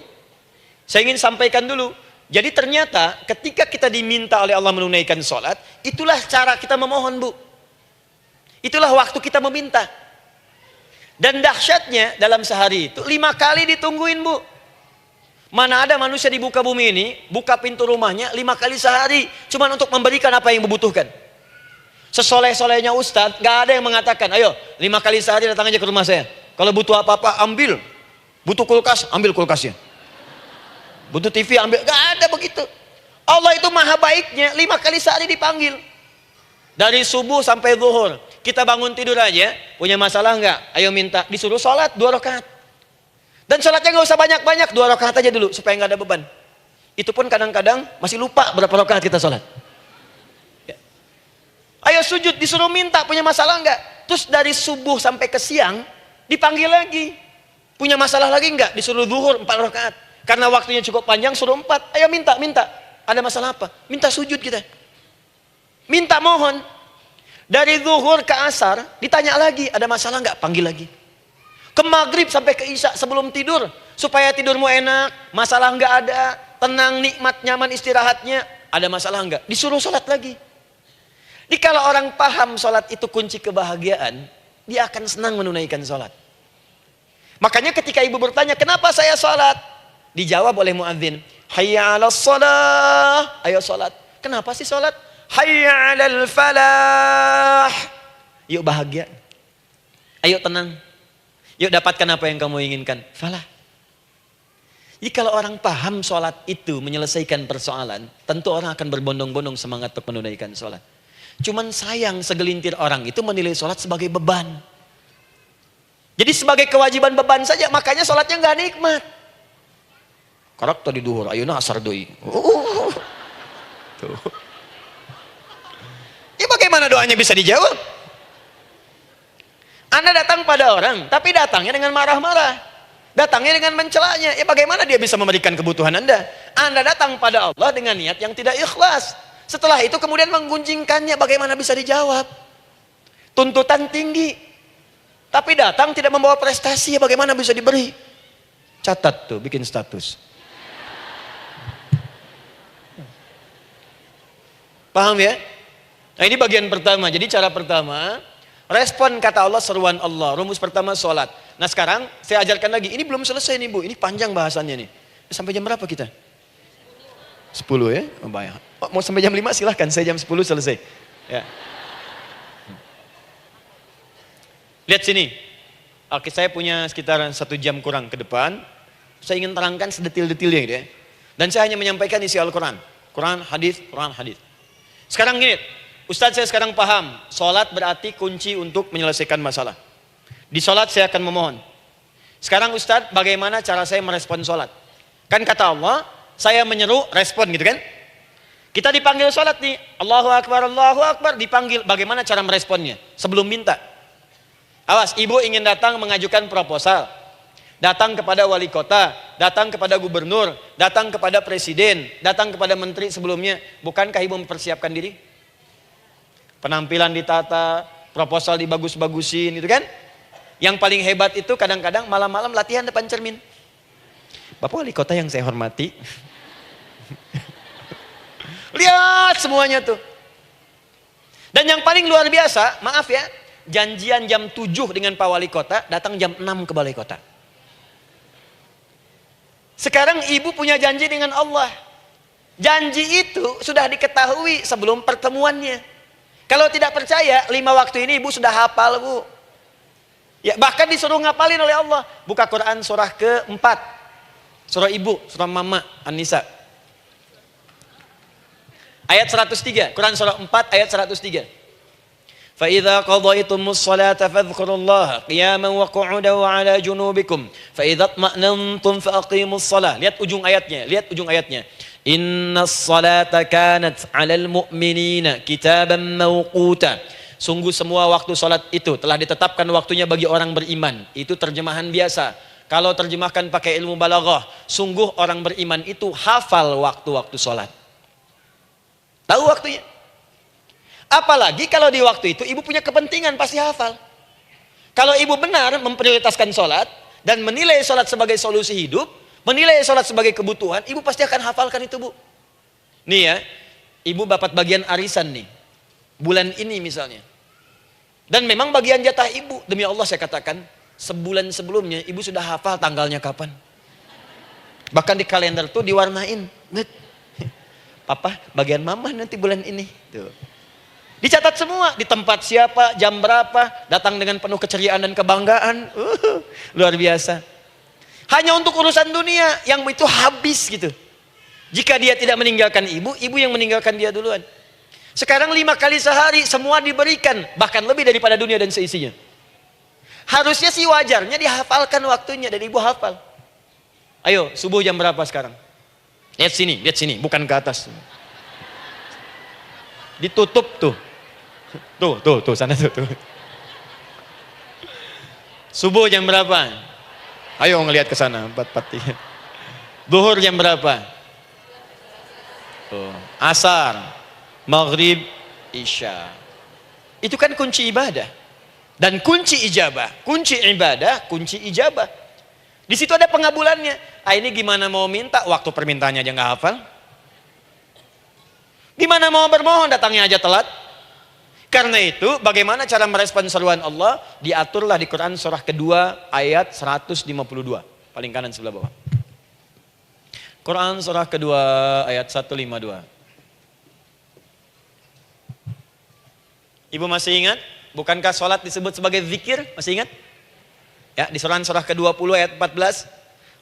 saya ingin sampaikan dulu. Jadi ternyata ketika kita diminta oleh Allah menunaikan sholat, itulah cara kita memohon, Bu. Itulah waktu kita meminta. Dan dahsyatnya dalam sehari itu 5 kali ditungguin, Bu. Mana ada manusia di muka bumi ini buka pintu rumahnya 5 kali sehari cuman untuk memberikan apa yang dibutuhkan. Sesoleh-solehnya Ustadz, gak ada yang mengatakan, ayo 5 kali sehari datang aja ke rumah saya. Kalau butuh apa-apa ambil. Butuh kulkas, ambil kulkasnya. Butuh TV, ambil. Gak ada begitu. Allah itu maha baiknya, 5 kali sehari dipanggil. Dari subuh sampai zuhur. Kita bangun tidur aja, punya masalah gak? Ayo minta, disuruh sholat 2 rakaat. Dan sholatnya nggak usah banyak-banyak, 2 rakaat aja dulu supaya nggak ada beban. Itu pun kadang-kadang masih lupa berapa rakaat kita sholat. Ya. Ayo sujud, disuruh minta, punya masalah nggak? Terus dari subuh sampai ke siang dipanggil lagi, punya masalah lagi nggak? Disuruh zuhur 4 rakaat. Karena waktunya cukup panjang, suruh 4. Ayo minta. Ada masalah apa? Minta sujud kita. Minta mohon. Dari zuhur ke asar, ditanya lagi, ada masalah nggak? Panggil lagi. Ke maghrib sampai ke isya sebelum tidur. Supaya tidurmu enak, masalah nggak ada, tenang, nikmat, nyaman istirahatnya. Ada masalah nggak? Disuruh sholat lagi. Jadi kalau orang paham sholat itu kunci kebahagiaan, dia akan senang menunaikan sholat. Makanya ketika ibu bertanya, kenapa saya sholat? Dijawab oleh muadzin, hayya 'alas shalah, ayo sholat. Kenapa sih sholat? Hayya 'alal falah, yuk bahagia, ayo tenang, yuk dapatkan apa yang kamu inginkan, falah. Jadi kalau orang paham sholat itu menyelesaikan persoalan, tentu orang akan berbondong-bondong semangat untuk menunaikan sholat. Cuman sayang segelintir orang itu menilai sholat sebagai beban. Jadi sebagai kewajiban beban saja, makanya sholatnya nggak nikmat. Karak tadi duhur, ayeuna asar deui. Tuh. Ya bagaimana doanya bisa dijawab? Anda datang pada orang, tapi datangnya dengan marah-marah. Datangnya dengan mencelanya. Ya bagaimana dia bisa memberikan kebutuhan Anda? Anda datang pada Allah dengan niat yang tidak ikhlas. Setelah itu kemudian menggunjingkannya, bagaimana bisa dijawab? Tuntutan tinggi. Tapi datang tidak membawa prestasi, ya bagaimana bisa diberi? Catat tuh, bikin status. Paham ya? Nah ini bagian pertama. Jadi cara pertama, respon kata Allah, seruan Allah. Rumus pertama sholat. Nah sekarang saya ajarkan lagi. Ini belum selesai nih Bu, ini panjang bahasannya nih. Sampai jam berapa kita? 10 ya? Oh, banyak. Oh, mau sampai jam 5 silahkan, saya jam 10 selesai. Ya. Lihat sini. Oke, saya punya sekitar 1 jam kurang ke depan. Saya ingin terangkan sedetil-detilnya gitu ya. Dan saya hanya menyampaikan isi Al-Quran. Quran, hadis, Quran, hadis. Sekarang gini, Ustadz saya sekarang paham, sholat berarti kunci untuk menyelesaikan masalah. Di sholat saya akan memohon. Sekarang Ustadz, bagaimana cara saya merespon sholat? Kan kata Allah, saya menyeru, respon gitu kan? Kita dipanggil sholat nih, Allahu Akbar, dipanggil. Bagaimana cara meresponnya? Sebelum minta. Awas, ibu ingin datang mengajukan proposal. Datang kepada wali kota, datang kepada gubernur, datang kepada presiden, datang kepada menteri sebelumnya. Bukankah ibu mempersiapkan diri? Penampilan ditata, proposal dibagus-bagusin gitu kan? Yang paling hebat itu kadang-kadang malam-malam latihan depan cermin. Bapak wali kota yang saya hormati. Lihat semuanya tuh. Dan yang paling luar biasa, maaf ya, janjian jam 7 dengan Pak Wali Kota, datang jam 6 ke Balai Kota. Sekarang ibu punya janji dengan Allah. Janji itu sudah diketahui sebelum pertemuannya. Kalau tidak percaya, 5 waktu ini ibu sudah hafal Bu. Ya, bahkan disuruh ngapalin oleh Allah. Buka Quran surah ke-4. Surah ibu, surah mama, An-Nisa. Ayat 103, Quran surah 4 ayat 103. فَإِذَا قَضَيْتُمُ الصَّلَاةَ فَاذْكُرُوا اللَّهَ قِيَامًا وَقُعُودًا وَعَلَى جُنُوبِكُمْ فَإِذَا اطْمَأْنَنْتُمْ فَأَقِيمُوا الصَّلَاةَ. Lihat ujung ayatnya. Inna as-salata kanat 'alal mu'minina kitaban mawquta. Sungguh semua waktu salat itu telah ditetapkan waktunya bagi orang beriman. Itu terjemahan biasa. Kalau terjemahkan pakai ilmu balaghah, sungguh orang beriman itu hafal waktu-waktu salat. Tahu waktunya. Apalagi kalau di waktu itu ibu punya kepentingan, pasti hafal. Kalau ibu benar memprioritaskan sholat dan menilai sholat sebagai solusi hidup, menilai sholat sebagai kebutuhan, ibu pasti akan hafalkan itu Bu. Nih ya, ibu dapat bagian arisan nih, bulan ini misalnya. Dan memang bagian jatah ibu, demi Allah saya katakan, sebulan sebelumnya ibu sudah hafal tanggalnya kapan. Bahkan di kalender tuh diwarnain. Papa, bagian mama nanti bulan ini. Tuh. Dicatat semua, di tempat siapa, jam berapa, datang dengan penuh keceriaan dan kebanggaan. Luar biasa. Hanya untuk urusan dunia, yang itu habis gitu. Jika dia tidak meninggalkan ibu, ibu yang meninggalkan dia duluan. Sekarang 5 kali sehari, semua diberikan, bahkan lebih daripada dunia dan seisinya. Harusnya sih wajarnya dihafalkan waktunya, dan ibu hafal. Ayo, subuh jam berapa sekarang? Lihat sini, bukan ke atas. Ditutup tuh. Tuh, sana tuh. Subuh jam berapa? Ayo ngelihat ke sana, 4:43. Zuhur jam berapa? Tuh. Asar, maghrib, isya. Itu kan kunci ibadah. Dan kunci ijabah, kunci ibadah, kunci ijabah. Di situ ada pengabulannya. Ini gimana mau minta, waktu permintaannya aja nggak hafal. Gimana mau bermohon, datangnya aja telat. Karena itu, bagaimana cara merespon seruan Allah? Diaturlah di Quran surah kedua ayat 152. Paling kanan sebelah bawah. Quran surah kedua ayat 152. Ibu masih ingat? Bukankah sholat disebut sebagai zikir? Masih ingat? Ya, di surah ke-20 ayat 14.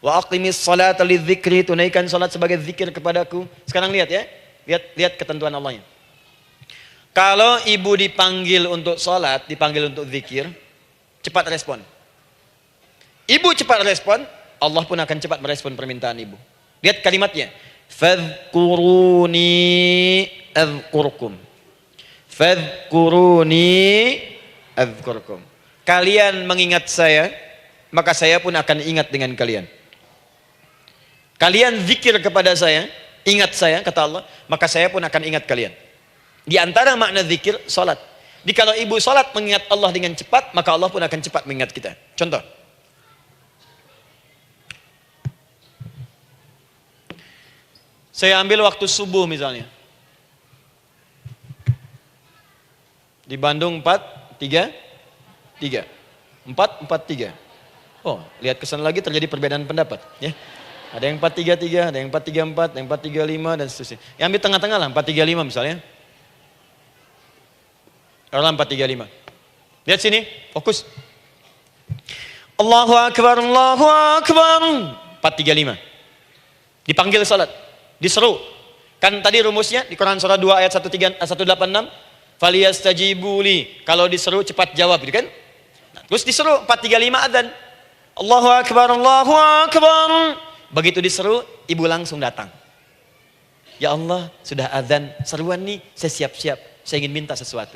Wa aqimis sholata lidzikri, tunaikan sholat sebagai zikir kepadaku. Sekarang lihat ya. Lihat ketentuan Allahnya. Kalau ibu dipanggil untuk sholat, dipanggil untuk zikir, cepat respon. Ibu cepat respon, Allah pun akan cepat merespon permintaan ibu. Lihat kalimatnya. Fadhkuruni adzkurkum. Fadhkuruni adzkurkum. Kalian mengingat saya, maka saya pun akan ingat dengan kalian. Kalian zikir kepada saya, ingat saya, kata Allah, maka saya pun akan ingat kalian. Di antara makna zikir, salat. Kalau ibu salat mengingat Allah dengan cepat, maka Allah pun akan cepat mengingat kita. Contoh. Saya ambil waktu subuh misalnya. Di Bandung 4:33. 4:43. Oh, lihat kesan lagi terjadi perbedaan pendapat, ya. Ada yang 4:33, ada yang 4:34, ada yang 4:35 dan seterusnya. Yang ambil tengah-tengah lah, 4:35 misalnya. Orang 4:35. Lihat sini, fokus. Allahu Akbar, Allahu Akbar. 4:35. Dipanggil salat, diseru. Kan tadi rumusnya di Quran surah 2 ayat 186. Faliyastajibuli. Kalau diseru cepat jawab, gitu kan? Nah, terus diseru 4:35 adzan. Allahu Akbar, Allahu Akbar. Begitu diseru, ibu langsung datang. Ya Allah, sudah adzan, seruan nih, saya siap-siap, saya ingin minta sesuatu.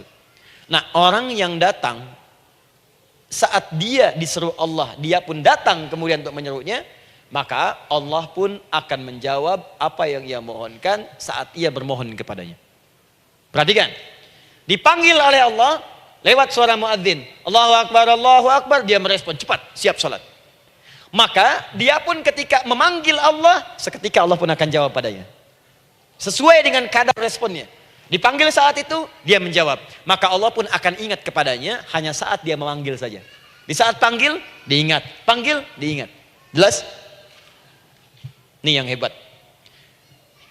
Nah, orang yang datang saat dia diseru Allah, dia pun datang kemudian untuk menyerunya, maka Allah pun akan menjawab apa yang ia mohonkan saat ia bermohon kepadanya. Perhatikan, dipanggil oleh Allah lewat suara muadzin, Allahu Akbar, dia merespon cepat, siap salat. Maka dia pun ketika memanggil Allah, seketika Allah pun akan jawab padanya. Sesuai dengan kadar responnya. Dipanggil saat itu, dia menjawab. Maka Allah pun akan ingat kepadanya hanya saat dia memanggil saja. Di saat panggil, diingat. Panggil, diingat. Jelas? Ini yang hebat.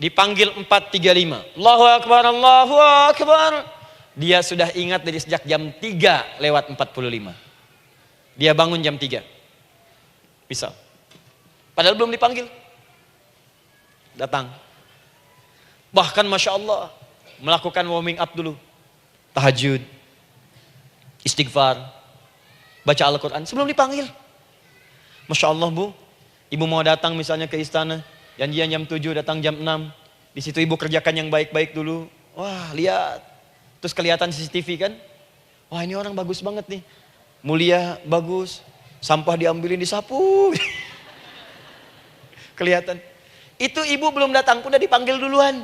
Dipanggil 4:35. Allahu Akbar, Allahu Akbar. Dia sudah ingat dari sejak jam 3:45. Dia bangun jam 3. Bisa. Padahal belum dipanggil. Datang. Bahkan Masya Allah, melakukan warming up dulu. Tahajud. Istighfar. Baca Al-Quran sebelum dipanggil. Masya Allah bu. Ibu mau datang misalnya ke istana. Janjian jam 7, datang jam 6. Di situ ibu kerjakan yang baik-baik dulu. Wah lihat. Terus kelihatan CCTV kan. Wah ini orang bagus banget nih. Mulia, bagus. Sampah diambilin, disapu. Kelihatan. Itu ibu belum datang pun udah dipanggil duluan.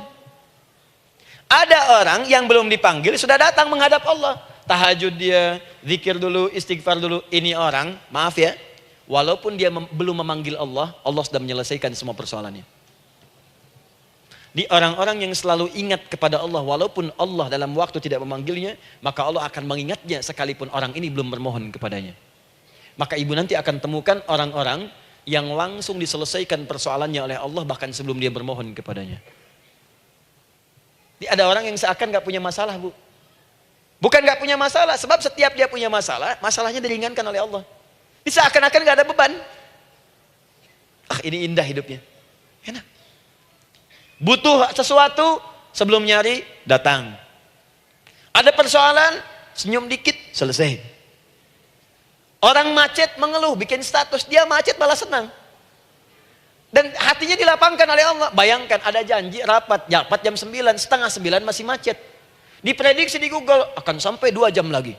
Ada orang yang belum dipanggil sudah datang menghadap Allah. Tahajud dia, zikir dulu, istighfar dulu. Ini orang, maaf ya, walaupun dia belum memanggil Allah, Allah sudah menyelesaikan semua persoalannya. Di orang-orang yang selalu ingat kepada Allah, walaupun Allah dalam waktu tidak memanggilnya, maka Allah akan mengingatnya sekalipun orang ini belum bermohon kepadanya. Maka ibu nanti akan temukan orang-orang yang langsung diselesaikan persoalannya oleh Allah bahkan sebelum dia bermohon kepadanya. Ada orang yang seakan gak punya masalah bu. Bukan gak punya masalah, sebab setiap dia punya masalah, masalahnya diringankan oleh Allah. Seakan-akan gak ada beban. Ini indah hidupnya. Enak. Butuh sesuatu, sebelum nyari, datang. Ada persoalan, senyum dikit, selesai. Orang macet mengeluh, bikin status, dia macet malah senang. Dan hatinya dilapangkan oleh Allah. Bayangkan ada janji rapat jam 9, setengah 9 masih macet. Diprediksi di Google akan sampai 2 jam lagi.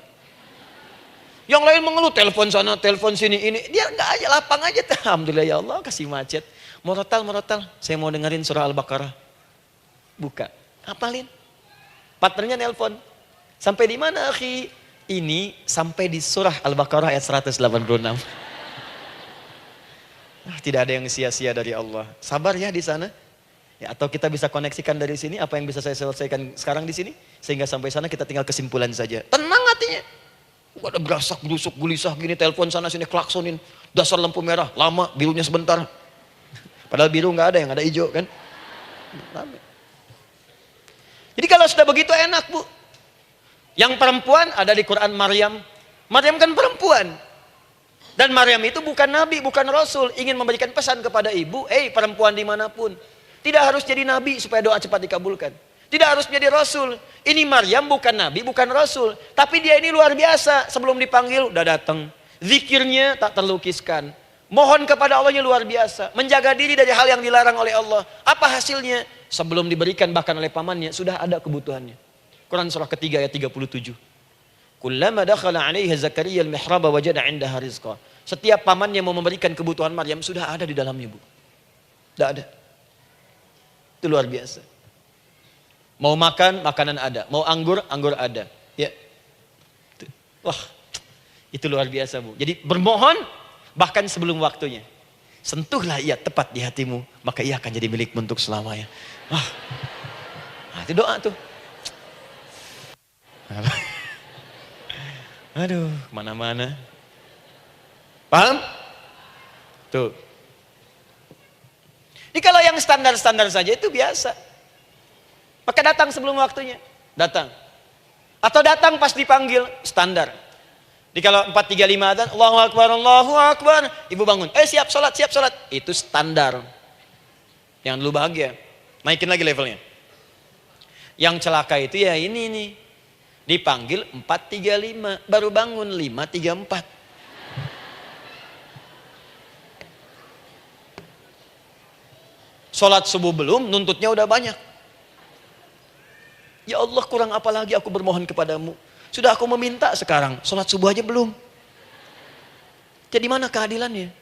Yang lain mengeluh, telepon sana, telepon sini, ini. Dia nggak aja, lapang aja. Alhamdulillah ya Allah, kasih macet. Murotal, saya mau dengerin surah Al-Baqarah. Buka, hafalin. Partnernya nelpon. Sampai di mana, akhi? Ini sampai di surah Al-Baqarah ayat 186. Tidak ada yang sia-sia dari Allah. Sabar ya di sana. Ya, atau kita bisa koneksikan dari sini, apa yang bisa saya selesaikan sekarang di sini, sehingga sampai sana kita tinggal kesimpulan saja. Tenang hatinya. Gak ada berasak, berusuk, gelisah gini, telepon sana sini, klaksonin. Dasar lampu merah, lama, birunya sebentar. Padahal biru nggak ada, yang ada hijau kan. Jadi kalau sudah begitu enak, Bu. Yang perempuan ada di Quran Maryam. Maryam kan perempuan. Dan Maryam itu bukan nabi, bukan rasul. Ingin memberikan pesan kepada ibu, perempuan dimanapun. Tidak harus jadi nabi supaya doa cepat dikabulkan. Tidak harus jadi rasul. Ini Maryam bukan nabi, bukan rasul. Tapi dia ini luar biasa. Sebelum dipanggil udah datang. Zikirnya tak terlukiskan. Mohon kepada Allahnya luar biasa. Menjaga diri dari hal yang dilarang oleh Allah. Apa hasilnya? Sebelum diberikan bahkan oleh pamannya, sudah ada kebutuhannya. Quran surah ketiga ayat 37. Kullama dakhala 'alaiha Zakaria al-mihraba wajada 'indaha rizqa. Setiap pamannya mau memberikan kebutuhan Maryam sudah ada di dalamnya, Bu. Sudah ada. Itu luar biasa. Mau makan, makanan ada. Mau anggur, anggur ada. Ya. Wah, itu luar biasa, Bu. Jadi bermohon bahkan sebelum waktunya. Sentuhlah ia tepat di hatimu, maka ia akan jadi milikmu untuk selamanya. Wah. Nah, itu doa tuh. Aduh, mana-mana. Paham? Tuh. Ini kalau yang standar-standar saja itu biasa. Maka datang sebelum waktunya. Datang. Atau datang pas dipanggil. Standar. Jadi kalau 4.35 adzan, Allahu Akbar, Allahu Akbar. Ibu bangun. Siap sholat, siap sholat. Itu standar. Yang dulu bahagia. Naikin lagi levelnya. Yang celaka itu ya ini nih. Dipanggil 4.35, baru bangun 5.34. Sholat subuh belum, nuntutnya udah banyak. Ya Allah, kurang apa lagi aku bermohon kepadamu. Sudah aku meminta sekarang, sholat subuh aja belum. Jadi mana keadilannya?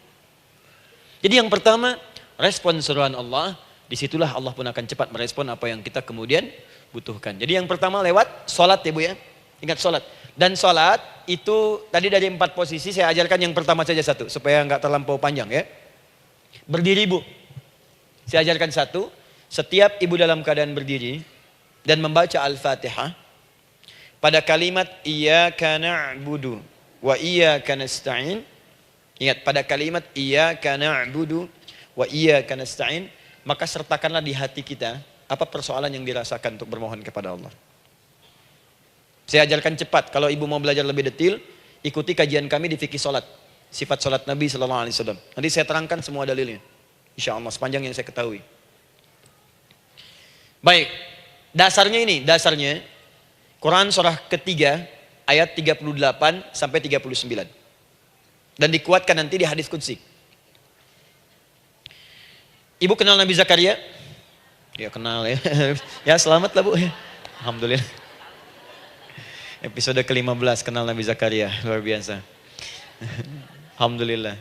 Jadi yang pertama, respon seruan Allah, disitulah Allah pun akan cepat merespon apa yang kita kemudian butuhkan. Jadi yang pertama lewat sholat ya Bu ya. Ingat sholat. Dan sholat itu tadi dari 4 posisi saya ajarkan yang pertama saja satu. Supaya nggak terlampau panjang ya. Berdiri Bu. Saya ajarkan satu. Setiap ibu dalam keadaan berdiri dan membaca Al-Fatihah. Pada kalimat Iyyaka na'budu wa iyyaka nasta'in. Ingat pada kalimat Iyyaka na'budu wa iyyaka nasta'in. Maka sertakanlah di hati kita apa persoalan yang dirasakan untuk bermohon kepada Allah. Saya ajarkan cepat. Kalau ibu mau belajar lebih detail, ikuti kajian kami di fikih solat. Sifat solat Nabi SAW. Nanti saya terangkan semua dalilnya. Insya Allah sepanjang yang saya ketahui. Baik. Dasarnya ini. Dasarnya. Quran surah ketiga ayat 38 sampai 39. Dan dikuatkan nanti di hadis qudsi. Ibu kenal Nabi Zakaria? Ya kenal ya. Ya selamat lah Bu. Alhamdulillah. Episode ke-15 kenal Nabi Zakaria. Luar biasa. Alhamdulillah.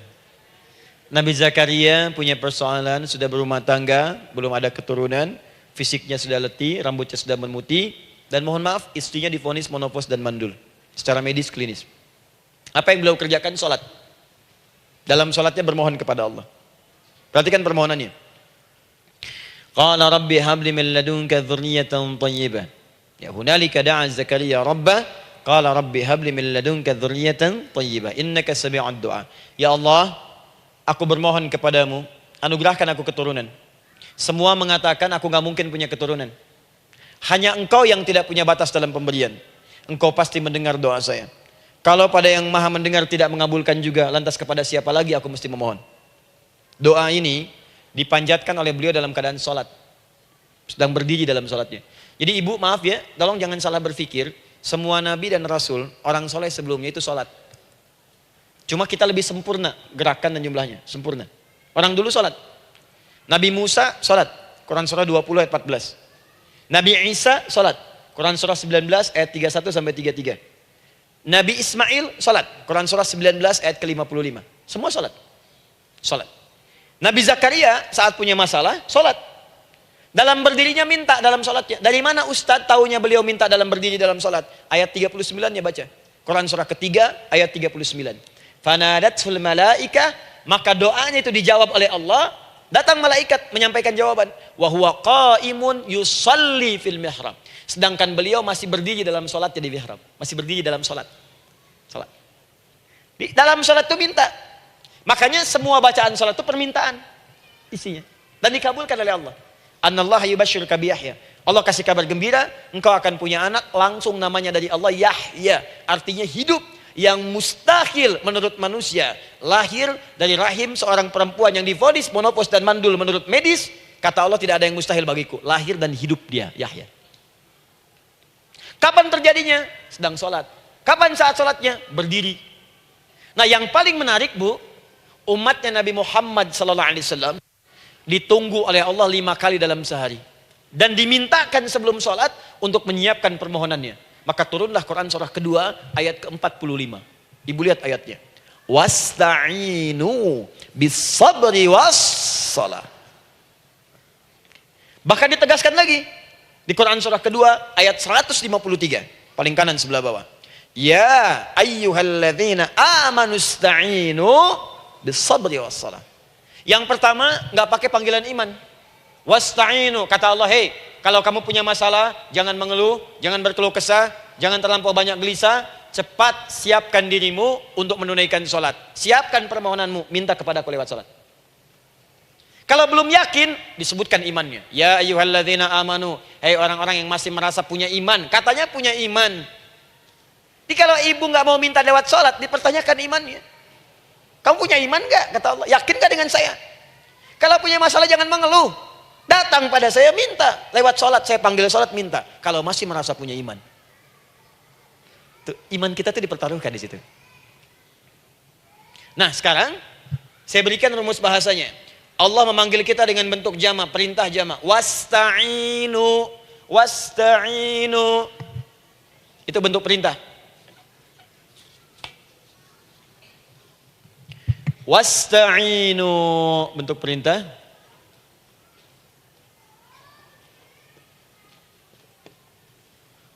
Nabi Zakaria punya persoalan, sudah berumah tangga, belum ada keturunan, fisiknya sudah letih, rambutnya sudah memutih, dan mohon maaf istrinya divonis menopause dan mandul. Secara medis klinis. Apa yang beliau kerjakan? Sholat. Dalam sholatnya bermohon kepada Allah. Perhatikan permohonannya. Qala rabbi habli min ladunka dzurriyyatan thayyibah. Ya hunalika da'a Zakaria rabbah qala rabbi habli min ladunka dzurriyyatan thayyibah innaka sami'ud du'a. Ya Allah, aku bermohon kepadamu, anugerahkan aku keturunan. Semua mengatakan aku enggak mungkin punya keturunan. Hanya Engkau yang tidak punya batas dalam pemberian. Engkau pasti mendengar doa saya. Kalau pada yang Maha mendengar tidak mengabulkan juga, lantas kepada siapa lagi aku mesti memohon? Doa ini dipanjatkan oleh beliau dalam keadaan sholat. Sedang berdiri dalam sholatnya. Jadi ibu maaf ya, tolong jangan salah berpikir. Semua nabi dan rasul, orang soleh sebelumnya itu sholat. Cuma kita lebih sempurna gerakan dan jumlahnya, sempurna. Orang dulu sholat. Nabi Musa salat, Quran surah 20 ayat 14. Nabi Isa salat, Quran surah 19 ayat 31 sampai 33. Nabi Ismail salat, Quran surah 19 ayat ke-55. Semua salat. Salat. Nabi Zakaria saat punya masalah salat. Dalam berdirinya minta dalam salatnya. Dari mana Ustadz taunya beliau minta dalam berdiri dalam salat? Ayat 39-nya baca. Quran surah ketiga ayat 39. Fanadatsul malaika, maka doanya itu dijawab oleh Allah. Datang malaikat menyampaikan jawaban. Wa huwa qaimun yusalli fil mihrab. Sedangkan beliau masih berdiri dalam salatnya di mihrab. Masih berdiri dalam salat. Salat. Di dalam salat itu minta. Makanya semua bacaan salat itu permintaan isinya. Dan dikabulkan oleh Allah. Annallaha yubashshiruka bi Yahya. Allah kasih kabar gembira, engkau akan punya anak, langsung namanya dari Allah Yahya. Artinya hidup. Yang mustahil menurut manusia, lahir dari rahim seorang perempuan yang divonis monopos dan mandul menurut medis, kata Allah tidak ada yang mustahil bagiku, lahir dan hidup dia, Yahya. Kapan terjadinya? Sedang sholat. Kapan saat sholatnya? Berdiri. Nah yang paling menarik Bu, umatnya Nabi Muhammad SAW ditunggu oleh Allah 5 kali dalam sehari dan dimintakan sebelum sholat untuk menyiapkan permohonannya. Maka turunlah Quran surah kedua ayat ke-45. Ibu lihat ayatnya. Wasta'inu bis-sabri was-salah. Bahkan ditegaskan lagi di Quran surah kedua ayat 153, paling kanan sebelah bawah. Ya ayyuhalladzina amanu ista'inu bis-sabri was-salah. Yang pertama enggak pakai panggilan iman. Wasta'inu, kata Allah, hey, kalau kamu punya masalah, jangan mengeluh, jangan berkeluh kesah, jangan terlampau banyak gelisah, cepat siapkan dirimu untuk menunaikan sholat. Siapkan permohonanmu, minta kepada aku lewat sholat. Kalau belum yakin, disebutkan imannya. Ya ayyuhalladzina amanu, hai orang-orang yang masih merasa punya iman, katanya punya iman. Jadi kalau ibu nggak mau minta lewat sholat, dipertanyakan imannya. Kamu punya iman nggak? Kata Allah, yakin nggak dengan saya? Kalau punya masalah jangan mengeluh. Datang pada saya minta, lewat sholat, saya panggil sholat minta. Kalau masih merasa punya iman. Tuh, iman kita tuh dipertaruhkan di situ. Nah sekarang, saya berikan rumus bahasanya. Allah memanggil kita dengan bentuk jama, perintah jama. Wasta'inu, wasta'inu. Itu bentuk perintah. Wasta'inu, bentuk perintah.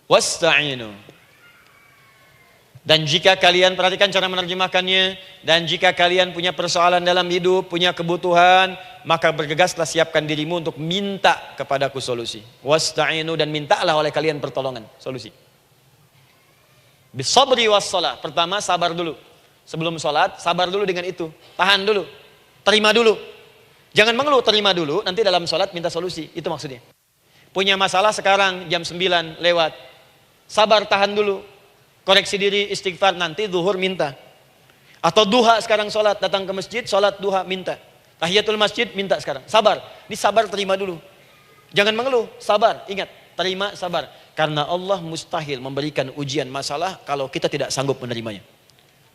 Wasta'inu. Dan jika kalian, perhatikan cara menerjemahkannya, dan jika kalian punya persoalan dalam hidup, punya kebutuhan, maka bergegaslah siapkan dirimu untuk minta kepadaku solusi. Wasta'inu, dan mintalah oleh kalian pertolongan, solusi. Bisabri wassalah. Pertama sabar dulu. Sebelum sholat, sabar dulu dengan itu. Tahan dulu. Terima dulu. Jangan mengeluh, terima dulu. Nanti dalam sholat minta solusi. Itu maksudnya. Punya masalah sekarang jam 9 lewat. Sabar, tahan dulu. Koreksi diri, istighfar, nanti zuhur minta. Atau duha sekarang sholat, datang ke masjid, sholat duha minta. Tahiyatul masjid minta sekarang. Sabar, ini sabar terima dulu. Jangan mengeluh, sabar, ingat, terima sabar. Karena Allah mustahil memberikan ujian masalah kalau kita tidak sanggup menerimanya.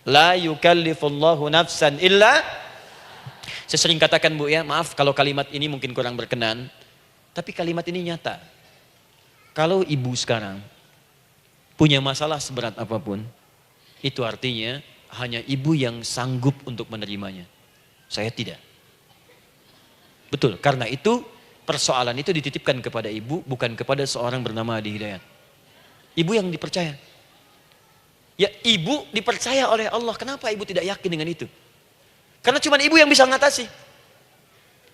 La yukallifullahu nafsan illa. Saya sering katakan Bu ya, maaf kalau kalimat ini mungkin kurang berkenan. Tapi kalimat ini nyata. Kalau ibu sekarang punya masalah seberat apapun, itu artinya hanya ibu yang sanggup untuk menerimanya. Saya tidak. Betul, karena itu persoalan itu dititipkan kepada ibu, bukan kepada seorang bernama Adi Hidayat. Ibu yang dipercaya. Ya ibu dipercaya oleh Allah, kenapa ibu tidak yakin dengan itu? Karena cuma ibu yang bisa mengatasi.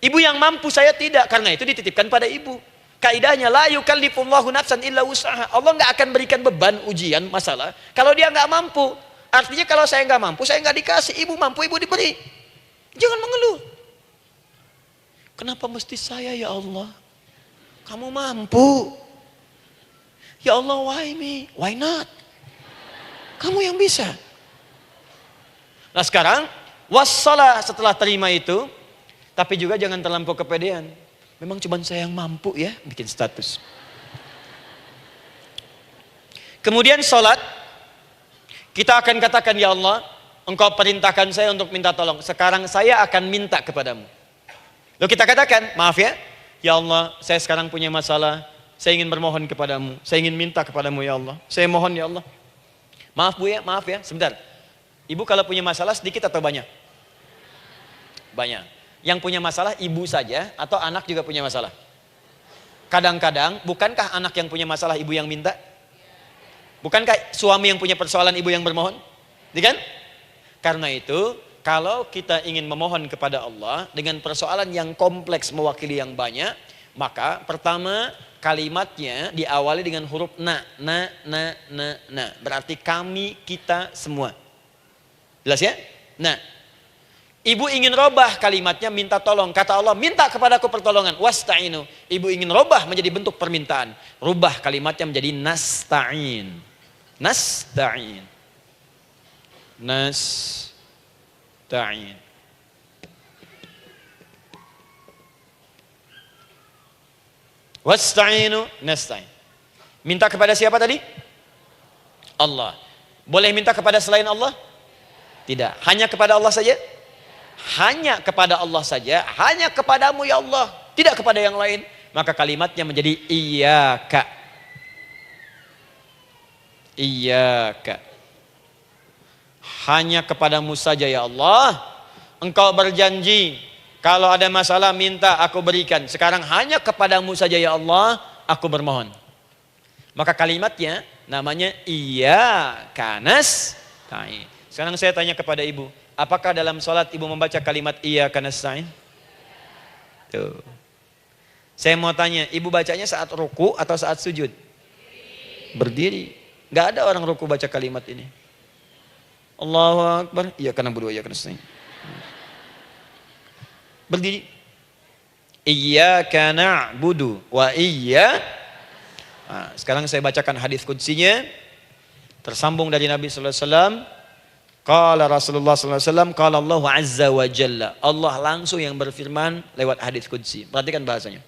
Ibu yang mampu, saya tidak, karena itu dititipkan pada ibu. Kaidahnya la yukallifullahu nafsan illa wus'aha. Allah nggak akan berikan beban ujian masalah kalau dia nggak mampu. Artinya kalau saya nggak mampu, saya nggak dikasih. Ibu mampu, ibu diberi. Jangan mengeluh. Kenapa mesti saya ya Allah? Kamu mampu. Ya Allah, why me? Why not? Kamu yang bisa. Nah sekarang wassalah, setelah terima itu, tapi juga jangan terlampau kepedean. Memang cuma saya yang mampu ya bikin status. Kemudian sholat, kita akan katakan, ya Allah, Engkau perintahkan saya untuk minta tolong. Sekarang saya akan minta kepadamu. Lalu kita katakan, maaf ya, ya Allah, saya sekarang punya masalah, saya ingin bermohon kepadamu, saya ingin minta kepadamu ya Allah, saya mohon ya Allah. Maaf Bu ya, maaf ya, sebentar. Ibu kalau punya masalah sedikit atau banyak? Banyak. Yang punya masalah ibu saja atau anak juga punya masalah? Kadang-kadang, bukankah anak yang punya masalah ibu yang minta? Bukankah suami yang punya persoalan ibu yang bermohon? Kan? Karena itu, kalau kita ingin memohon kepada Allah dengan persoalan yang kompleks mewakili yang banyak, maka pertama kalimatnya diawali dengan huruf na. Berarti kami, kita, semua. Jelas ya? Nah, ibu ingin robah kalimatnya minta tolong. Kata Allah, minta kepadaku pertolongan. Wasta'inu. Ibu ingin robah menjadi bentuk permintaan. Rubah kalimatnya menjadi nasta'in. Nasta'in. Nasta'in. Wasta'inu nasta'in. Minta kepada siapa tadi? Allah. Boleh minta kepada selain Allah? Tidak. Hanya kepada Allah saja? Hanya kepada Allah saja. Hanya kepadamu ya Allah. Tidak kepada yang lain. Maka kalimatnya menjadi iyyaka. Iyyaka. Hanya kepadamu saja ya Allah. Engkau berjanji, kalau ada masalah minta aku berikan. Sekarang hanya kepadamu saja ya Allah, aku bermohon. Maka kalimatnya namanya iyyaka nasta'in. Sekarang saya tanya kepada ibu, apakah dalam sholat ibu membaca kalimat iyyaka nasta'in? Tuh. Saya mau tanya, ibu bacanya saat ruku atau saat sujud? Berdiri. Gak ada orang ruku baca kalimat ini. Allahu Akbar, iyyaka na'budu wa iyyaka nasta'in. Berdiri. Iyyaka na'budu wa sekarang saya bacakan hadis qudsinya. Tersambung dari Nabi sallallahu alaihi wasallam. Qala Rasulullah sallallahu alaihi wasallam, qala Allah azza wa jalla. Allah langsung yang berfirman lewat hadis qudsi. Perhatikan bahasanya.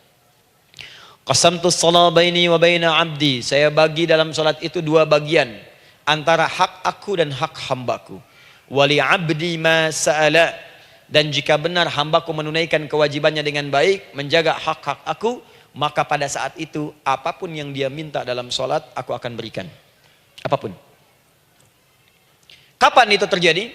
Qasamtu shalah baini wa baina 'abdi. Saya bagi dalam salat itu dua bagian, antara hak aku dan hak hambaku. Wali 'abdi ma sa'ala. Dan jika benar hambaku menunaikan kewajibannya dengan baik, menjaga hak-hak aku, maka pada saat itu apapun yang dia minta dalam salat aku akan berikan. Apapun. Kapan itu terjadi?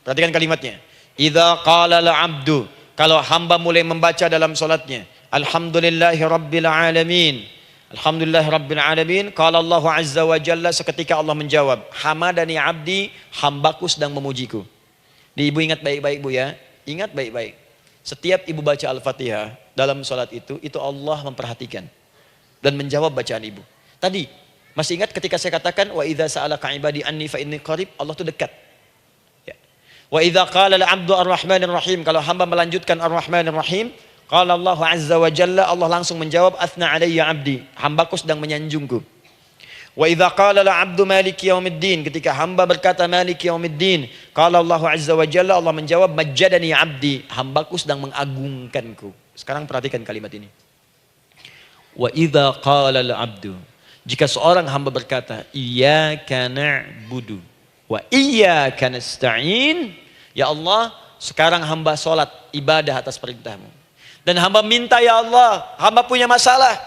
Perhatikan kalimatnya. Idza qala al-'abdu, kalau hamba mulai membaca dalam salatnya, alhamdulillahi rabbil alamin. Alhamdulillahi rabbil alamin. Qala Allah azza wa jalla, seketika Allah menjawab, hamadani 'abdi, hambaku sedang memujiku. Ibu ingat baik-baik Bu ya. Ingat baik-baik. Setiap ibu baca Al-Fatihah dalam salat itu Allah memperhatikan dan menjawab bacaan ibu. Tadi masih ingat ketika saya katakan wa idza sa'alaka 'ibadi anni fa inni qarib, Allah itu dekat. Ya. Wa idza qala al-'abdu ar-rahmanir rahim, kalau hamba melanjutkan ar-rahmanir rahim, qala Allah azza wa jalla, Allah langsung menjawab athna 'alayya 'abdi, hambaku sedang menyanjungku. Wa idza qala al-'abdu maliki yaumiddin, ketika hamba berkata maliki yaumiddin, qala Allah azza wa jalla, Allah menjawab majjadani 'abdi, hambaku sedang mengagungkanku. Sekarang perhatikan kalimat ini. Wa idza qala al-'abdu, jika seorang hamba berkata, iyyaka na'budu wa iyyaka nasta'in, ya Allah, sekarang hamba sholat ibadah atas perintahmu. Dan hamba minta ya Allah, hamba punya masalah,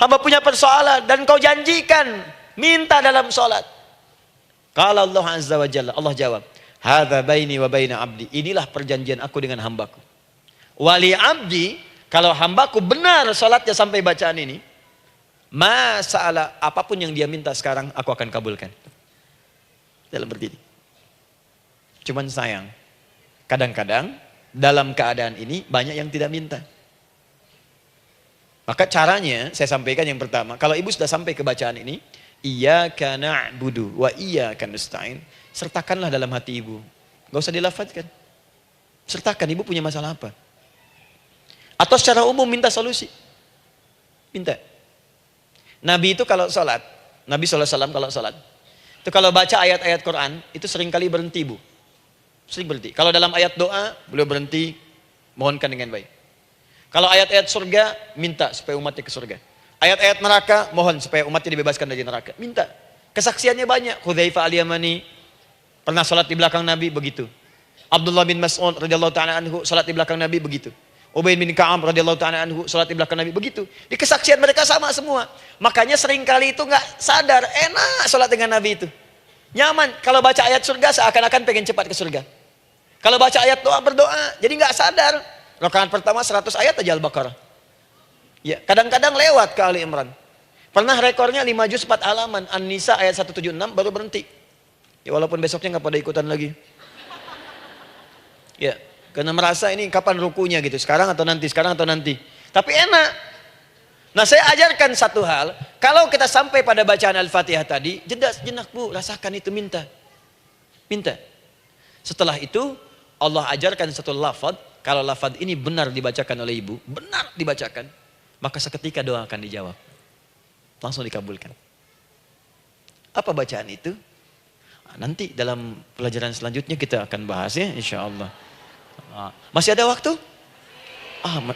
hamba punya persoalan, dan kau janjikan minta dalam sholat. Qala Allah azza wa jalla, Allah jawab, hadza baini wa baina abdi, inilah perjanjian aku dengan hambaku. Wali abdi, kalau hambaku benar sholatnya sampai bacaan ini, masalah apapun yang dia minta sekarang aku akan kabulkan. Dalam berdiri. Cuman sayang, kadang-kadang dalam keadaan ini banyak yang tidak minta. Maka caranya saya sampaikan yang pertama, kalau ibu sudah sampai ke bacaan ini, iyyaka na'budu wa iyyaka nasta'in, sertakanlah dalam hati ibu. Gak usah dilafadzkan. Sertakan ibu punya masalah apa. Atau secara umum minta solusi. Minta. Nabi itu kalau sholat, Nabi SAW kalau sholat, itu kalau baca ayat-ayat Quran, itu seringkali berhenti Bu. Sering berhenti. Kalau dalam ayat doa, beliau berhenti, mohonkan dengan baik. Kalau ayat-ayat surga, minta supaya umatnya ke surga. Ayat-ayat neraka, mohon supaya umatnya dibebaskan dari neraka. Minta. Kesaksiannya banyak. Hudzaifah al-Yamani, pernah sholat di belakang Nabi, begitu. Abdullah bin Mas'ud radhiyallahu ta'ala anhu, sholat di belakang Nabi, begitu. Ubay bin Ka'ab radhiyallahu ta'ala anhu salat di belakang Nabi begitu. Di kesaksian mereka sama semua. Makanya seringkali itu nggak sadar, enak salat dengan Nabi itu. Nyaman. Kalau baca ayat surga seakan-akan pengen cepat ke surga. Kalau baca ayat doa berdoa, jadi nggak sadar. Rakaat pertama 100 ayat aja Al-Baqarah. Ya, kadang-kadang lewat ke Ali Imran. Pernah rekornya 5 juz 4 halaman, An-Nisa ayat 176 baru berhenti. Ya walaupun besoknya nggak pada ikutan lagi. Ya, karena merasa ini kapan rukunya gitu, sekarang atau nanti, sekarang atau nanti. Tapi enak. Nah saya ajarkan satu hal, kalau kita sampai pada bacaan Al-Fatihah tadi, jeda sejenak Bu, rasakan itu, minta. Minta. Setelah itu, Allah ajarkan satu lafaz, kalau lafaz ini benar dibacakan oleh ibu, benar dibacakan, maka seketika doa akan dijawab. Langsung dikabulkan. Apa bacaan itu? Nanti dalam pelajaran selanjutnya kita akan bahas ya, insya Allah. Masih ada waktu?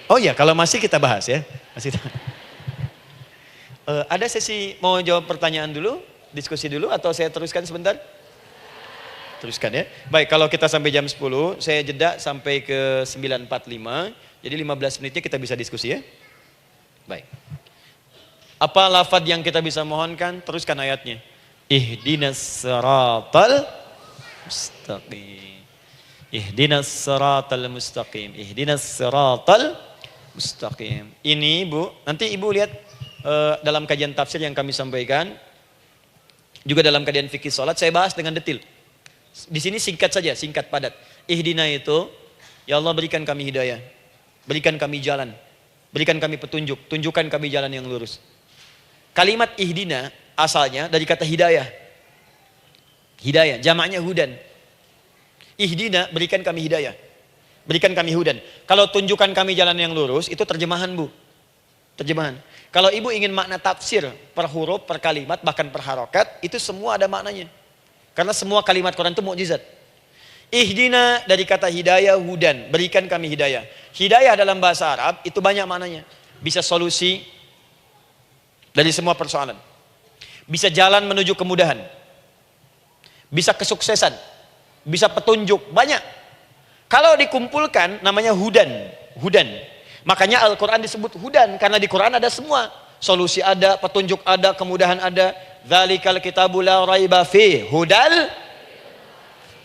Oh ya, kalau masih kita bahas ya. Masih. Ada sesi mau jawab pertanyaan dulu, diskusi dulu, atau saya teruskan sebentar? Teruskan ya. Baik, kalau kita sampai jam 10, saya jeda sampai ke 9.45. Jadi 15 menitnya kita bisa diskusi ya. Baik. Apa lafaz yang kita bisa mohonkan? Teruskan ayatnya. Ihdinas siratal mustaqim. Ihdinas siratal mustaqim. Ihdinas siratal mustaqim. Ini Bu, nanti Ibu lihat dalam kajian tafsir yang kami sampaikan, juga dalam kajian fikih salat saya bahas dengan detail. Di sini singkat saja, singkat padat. Ihdina itu, ya Allah berikan kami hidayah, berikan kami jalan, berikan kami petunjuk, tunjukkan kami jalan yang lurus. Kalimat ihdina asalnya dari kata hidayah. Hidayah, jamaknya hudan. Ihdina, berikan kami hidayah, berikan kami hudan. Kalau tunjukkan kami jalan yang lurus, itu terjemahan Bu. Terjemahan. Kalau ibu ingin makna tafsir per huruf, per kalimat, bahkan per harokat, itu semua ada maknanya. Karena semua kalimat Quran itu mukjizat. Ihdina dari kata hidayah, hudan, berikan kami hidayah. Hidayah dalam bahasa Arab itu banyak maknanya. Bisa solusi dari semua persoalan. Bisa jalan menuju kemudahan. Bisa kesuksesan. Bisa petunjuk, banyak. Kalau dikumpulkan namanya hudan. Hudan. Makanya Al-Quran disebut hudan, karena di Quran ada semua. Solusi ada, petunjuk ada, kemudahan ada. Dzalikal kitabu la raiba fi hudal.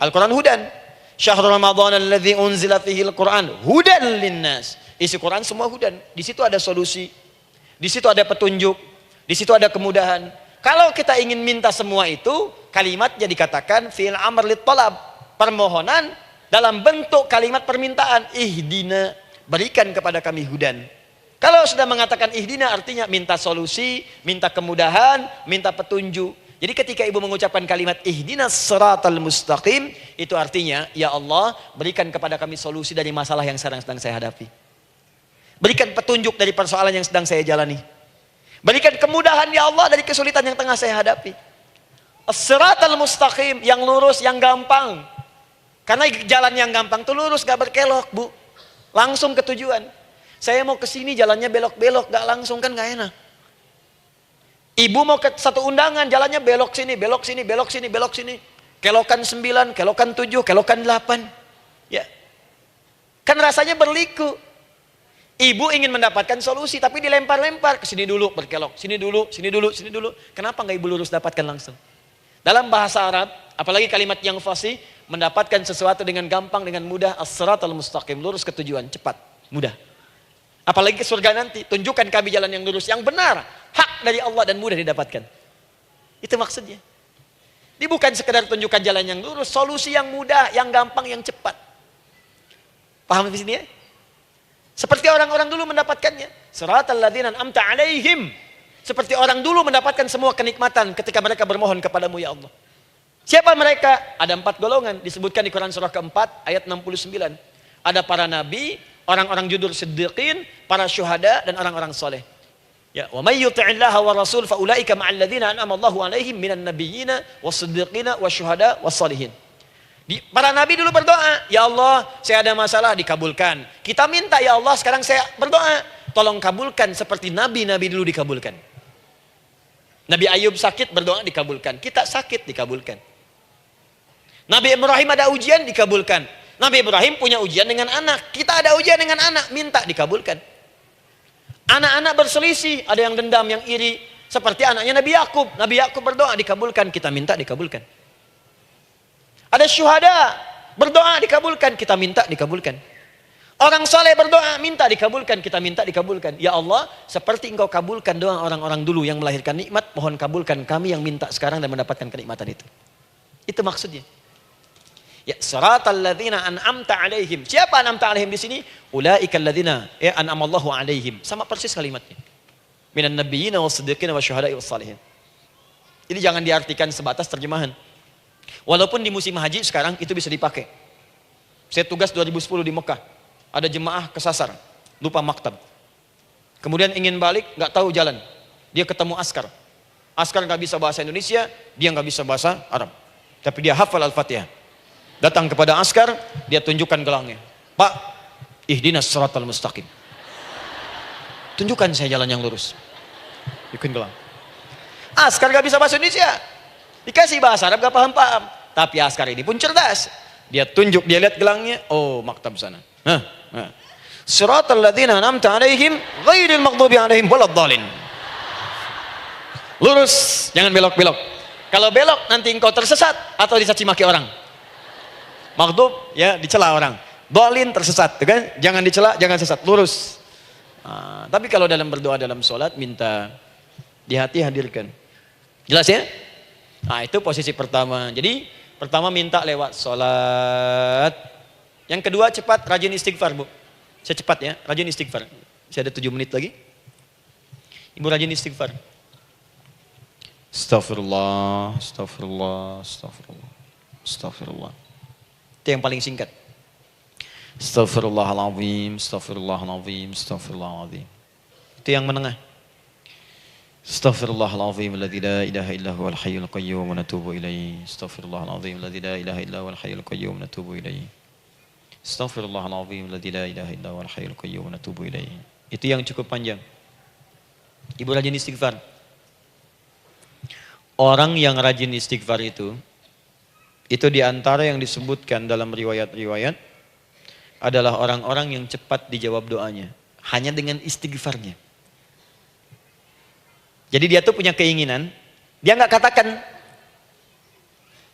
Al-Quran hudan. Syahrul Ramadan alladzi unzila fihi al-Quran hudan linnas. Isi Quran semua hudan. Di situ ada solusi. Di situ ada petunjuk. Di situ ada kemudahan. Kalau kita ingin minta semua itu, kalimatnya dikatakan fi'il amr lit talab, permohonan dalam bentuk kalimat permintaan. Ihdina, berikan kepada kami hudan. Kalau sudah mengatakan ihdina artinya minta solusi, minta kemudahan, minta petunjuk. Jadi ketika ibu mengucapkan kalimat ihdinas siratal mustaqim, itu artinya ya Allah berikan kepada kami solusi dari masalah yang sedang saya hadapi. Berikan petunjuk dari persoalan yang sedang saya jalani. Berikan kemudahan ya Allah dari kesulitan yang tengah saya hadapi. As-siratal mustaqim, yang lurus, yang gampang. Karena jalan yang gampang itu lurus, gak berkelok Bu. Langsung ke tujuan. Saya mau ke sini jalannya belok-belok, gak langsung kan gak enak. Ibu mau ke satu undangan, jalannya belok sini, belok sini, belok sini, belok sini. Kelokan 9, kelokan 7, kelokan 8. Ya. Kan rasanya berliku. Ibu ingin mendapatkan solusi, tapi dilempar-lempar. Ke sini dulu, berkelok. Sini dulu, sini dulu, sini dulu. Kenapa gak ibu lurus dapatkan langsung? Dalam bahasa Arab, apalagi kalimat yang fasih, mendapatkan sesuatu dengan gampang, dengan mudah. As-siratal mustaqim, lurus ke tujuan, cepat, mudah. Apalagi ke surga nanti, tunjukkan kami jalan yang lurus, yang benar, hak dari Allah dan mudah didapatkan. Itu maksudnya. Ini bukan sekedar tunjukkan jalan yang lurus, solusi yang mudah, yang gampang, yang cepat. Paham di sini ya? Seperti orang-orang dulu mendapatkannya. Siratal ladzina an'amta 'alaihim. Seperti orang dulu mendapatkan semua kenikmatan ketika mereka bermohon kepadamu ya Allah. Siapa mereka? Ada 4 golongan disebutkan di Quran surah keempat ayat 69. Ada para nabi, orang-orang jujur siddiqin, para syuhada dan orang-orang soleh. Ya, wa may yuti'illaha wa rasul fa ulaika ma'al ladzina an'ama Allahu 'alaihim minan nabiyyina was-siddiqina wasyuhada was-shalihin. Para nabi dulu berdoa, ya Allah, saya ada masalah, dikabulkan. Kita minta ya Allah, sekarang saya berdoa, tolong kabulkan seperti nabi-nabi dulu dikabulkan. Nabi Ayub sakit, berdoa dikabulkan. Kita sakit, dikabulkan. Nabi Ibrahim ada ujian, dikabulkan. Nabi Ibrahim punya ujian dengan anak. Kita ada ujian dengan anak, minta dikabulkan. Anak-anak berselisih, ada yang dendam, yang iri. Seperti anaknya Nabi Yakub. Nabi Yakub berdoa dikabulkan, kita minta dikabulkan. Ada syuhada, berdoa dikabulkan, kita minta dikabulkan. Orang soleh berdoa, minta dikabulkan, kita minta dikabulkan. Ya Allah, seperti engkau kabulkan doa orang-orang dulu yang melahirkan nikmat, mohon kabulkan kami yang minta sekarang dan mendapatkan kenikmatan itu. Itu maksudnya. Ya, siratal ladzina an'amta alaihim. Siapa an'amta alaihim di sini? Ulaikal ladzina an'amallahu alaihim. Sama persis kalimatnya. Minan nabiyyina was-siddiqina wasyuhada'i was-salihin. Jadi jangan diartikan sebatas terjemahan. Walaupun di musim haji sekarang itu bisa dipakai. Saya tugas 2010 di Mekah. Ada jemaah kesasar, lupa maktab. Kemudian ingin balik, nggak tahu jalan. Dia ketemu askar. Askar nggak bisa bahasa Indonesia, dia nggak bisa bahasa Arab. Tapi dia hafal Al-Fatihah. Datang kepada askar, dia tunjukkan gelangnya. Pak, ihdinas siratal mustaqim. Tunjukkan saya jalan yang lurus. Bikin gelang. Askar nggak bisa bahasa Indonesia. Dikasih bahasa Arab nggak paham-paham. Tapi askar ini pun cerdas. Dia tunjuk, dia lihat gelangnya. Oh, maktab sana. Siratal ladzina an'amta alaihim ghairil maghdubi alaihim waladdallin. Lurus, jangan belok-belok. Kalau belok nanti engkau tersesat atau dicaci maki orang. Maghdub ya dicela orang. Dhalin tersesat, kan? Jangan dicela, jangan sesat, lurus. Tapi kalau dalam berdoa dalam sholat minta di hati hadirkan. Jelas ya? Nah, itu posisi pertama. Jadi pertama minta lewat sholat. Yang kedua cepat rajin istighfar, Bu. Saya cepat ya, rajin istighfar. Saya ada 7 menit lagi. Ibu rajin istighfar. Astaghfirullah, astaghfirullah, astaghfirullah, astaghfirullah. Itu yang paling singkat. Astaghfirullahaladzim, astaghfirullahaladzim, astaghfirullahaladzim. Itu yang menengah. Astaghfirullahaladzim, alladzi la ilaha illa huwal hayyul qayyum wa natubu ilaihi. Astaghfirullahaladzim, alladzi la ilaha illa huwal hayyul qayyum wa natubu ilaihi. Astaghfirullahaladzim, alladzi la ilaha illa huwal hayyul qayyum wa natubu ilaihi. Itu yang cukup panjang. Ibu rajin istighfar. Orang yang rajin istighfar itu diantara yang disebutkan dalam riwayat-riwayat adalah orang-orang yang cepat dijawab doanya. Hanya dengan istighfarnya. Jadi dia tuh punya keinginan, dia nggak katakan.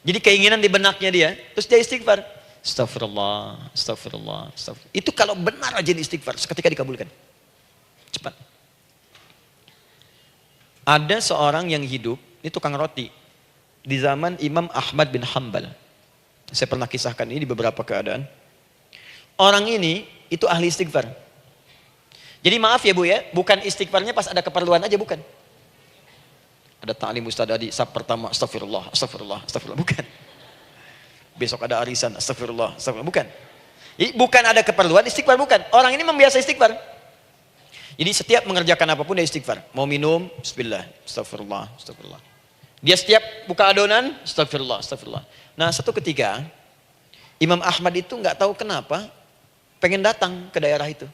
Jadi keinginan di benaknya dia, terus dia istighfar. Astagfirullah, astagfirullah, astagfirullah. Itu kalau benar rajin istighfar, seketika dikabulkan. Cepat. Ada seorang yang hidup, ini tukang roti. Di zaman Imam Ahmad bin Hanbal. Saya pernah kisahkan ini di beberapa keadaan. Orang ini, itu ahli istighfar. Jadi maaf ya Bu ya, bukan istighfarnya pas ada keperluan aja, bukan. Ada ta'lim Ustaz Adi, sab pertama, astagfirullah, astagfirullah, astagfirullah, bukan. Besok ada arisan, astagfirullah, astagfirullah, bukan. Jadi bukan ada keperluan, istighfar bukan. Orang ini membiasa istighfar. Jadi setiap mengerjakan apapun dia istighfar. Mau minum, bismillah, astagfirullah, astagfirullah. Dia setiap buka adonan, astagfirullah, astagfirullah. Nah satu ketika, Imam Ahmad itu nggak tahu kenapa, pengen datang ke daerah itu.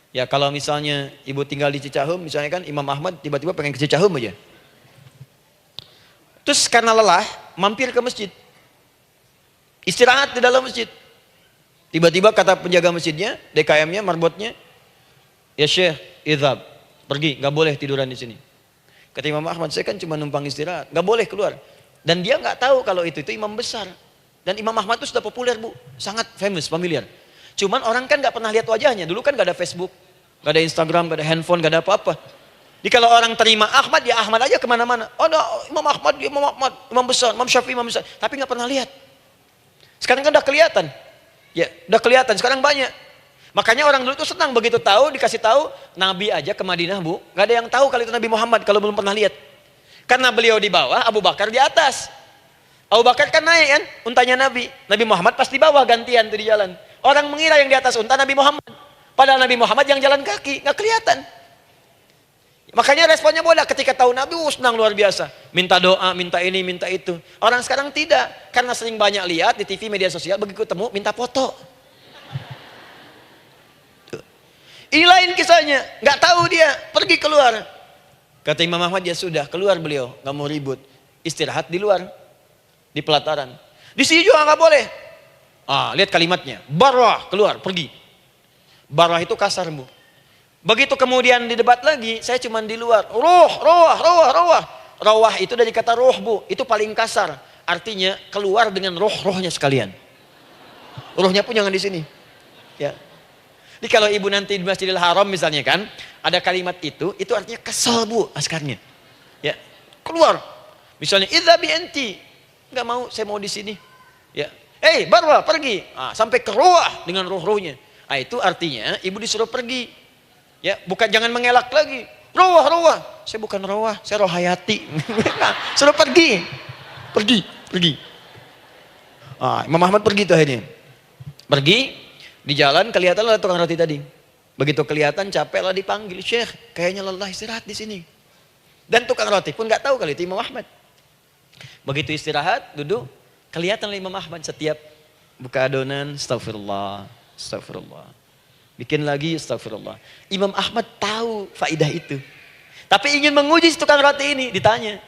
Ya kalau misalnya ibu tinggal di Cicahem, misalnya kan Imam Ahmad tiba-tiba pengen ke Cicahem aja. Terus karena lelah, mampir ke masjid. Istirahat di dalam masjid. Tiba-tiba kata penjaga masjidnya, DKM-nya, marbotnya, ya Syekh, idhab, pergi, nggak boleh tiduran di sini. Kata Imam Ahmad, saya kan cuma numpang istirahat, nggak boleh keluar. Dan dia nggak tahu kalau itu imam besar. Dan Imam Ahmad itu sudah populer Bu, sangat famous, familiar. Cuman orang kan nggak pernah lihat wajahnya. Dulu kan nggak ada Facebook, nggak ada Instagram, nggak ada handphone, nggak ada apa-apa. Jadi kalau orang terima Ahmad, ya Ahmad aja kemana-mana. Oh, no, Imam Ahmad, Imam Ahmad, Imam besar, Imam Syafi'i, Imam besar. Tapi nggak pernah lihat. Sekarang kan udah kelihatan. Ya, udah kelihatan. Sekarang banyak. Makanya orang dulu tuh senang begitu tahu, dikasih tahu, Nabi aja ke Madinah Bu, nggak ada yang tahu kalau itu Nabi Muhammad kalau belum pernah lihat. Karena beliau di bawah, Abu Bakar di atas. Abu Bakar kan naik kan, untanya Nabi. Nabi Muhammad pas di bawah gantian tuh di jalan. Orang mengira yang di atas unta Nabi Muhammad. Padahal Nabi Muhammad yang jalan kaki, nggak kelihatan. Makanya responnya bola ketika tahu Nabi, senang luar biasa. Minta doa, minta ini, minta itu. Orang sekarang tidak, karena sering banyak lihat di TV media sosial, begitu ketemu minta foto. Ini lain kisahnya, nggak tahu dia, pergi keluar. Kata Imam Ahmad, ya sudah, keluar beliau, nggak mau ribut. Istirahat di luar, di pelataran. Di sini juga nggak boleh. Lihat kalimatnya. Barwah, keluar, pergi. Barwah itu kasar, Bu. Begitu kemudian di debat lagi, saya cuma di luar. Rawah. Rawah itu dari kata roh, Bu. Itu paling kasar. Artinya keluar dengan roh-rohnya sekalian. Rohnya pun jangan di sini. Ya. Jadi kalau ibu nanti di Masjidil Haram misalnya kan, ada kalimat itu artinya kesal, Bu, askarnya. Ya. Keluar. Misalnya idza bi anti. Enggak mau, saya mau di sini. Ya. Barwa, pergi. Sampai ke rawah dengan roh-rohnya. Itu artinya ibu disuruh pergi. Ya, bukan jangan mengelak lagi. Rawah. Saya bukan rawah, saya rohayati. Suruh pergi. Pergi. Imam Ahmad pergi tuh akhirnya. Pergi, di jalan kelihatan lah tukang roti tadi. Begitu kelihatan capek lah dipanggil, Syekh, kayaknya lelah istirahat di sini. Dan tukang roti pun nggak tahu kali itu Imam Ahmad. Begitu istirahat, duduk, kelihatan lah Imam Ahmad setiap buka adonan, astagfirullah. Bikin lagi, astagfirullah. Imam Ahmad tahu faidah itu. Tapi ingin menguji si tukang roti ini, ditanya.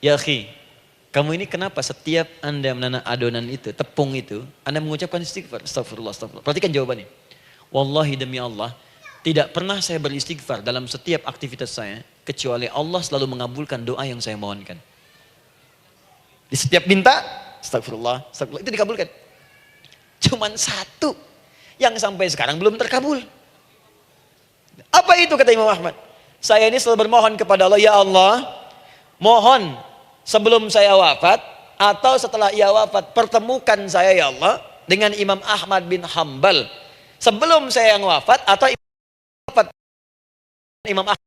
Ya akhi, kamu ini kenapa setiap Anda menanam adonan itu, tepung itu, Anda mengucapkan istighfar, astagfirullah. Perhatikan jawabannya. Wallahi demi Allah, tidak pernah saya beristighfar dalam setiap aktivitas saya, kecuali Allah selalu mengabulkan doa yang saya mohonkan. Di setiap minta, astagfirullah, itu dikabulkan. Cuman satu yang sampai sekarang belum terkabul. Apa itu kata Imam Ahmad? Saya ini selalu bermohon kepada Allah, ya Allah, mohon sebelum saya wafat atau setelah ia wafat, pertemukan saya ya Allah dengan Imam Ahmad bin Hanbal. Sebelum saya yang wafat atau wafat Imam Ahmad.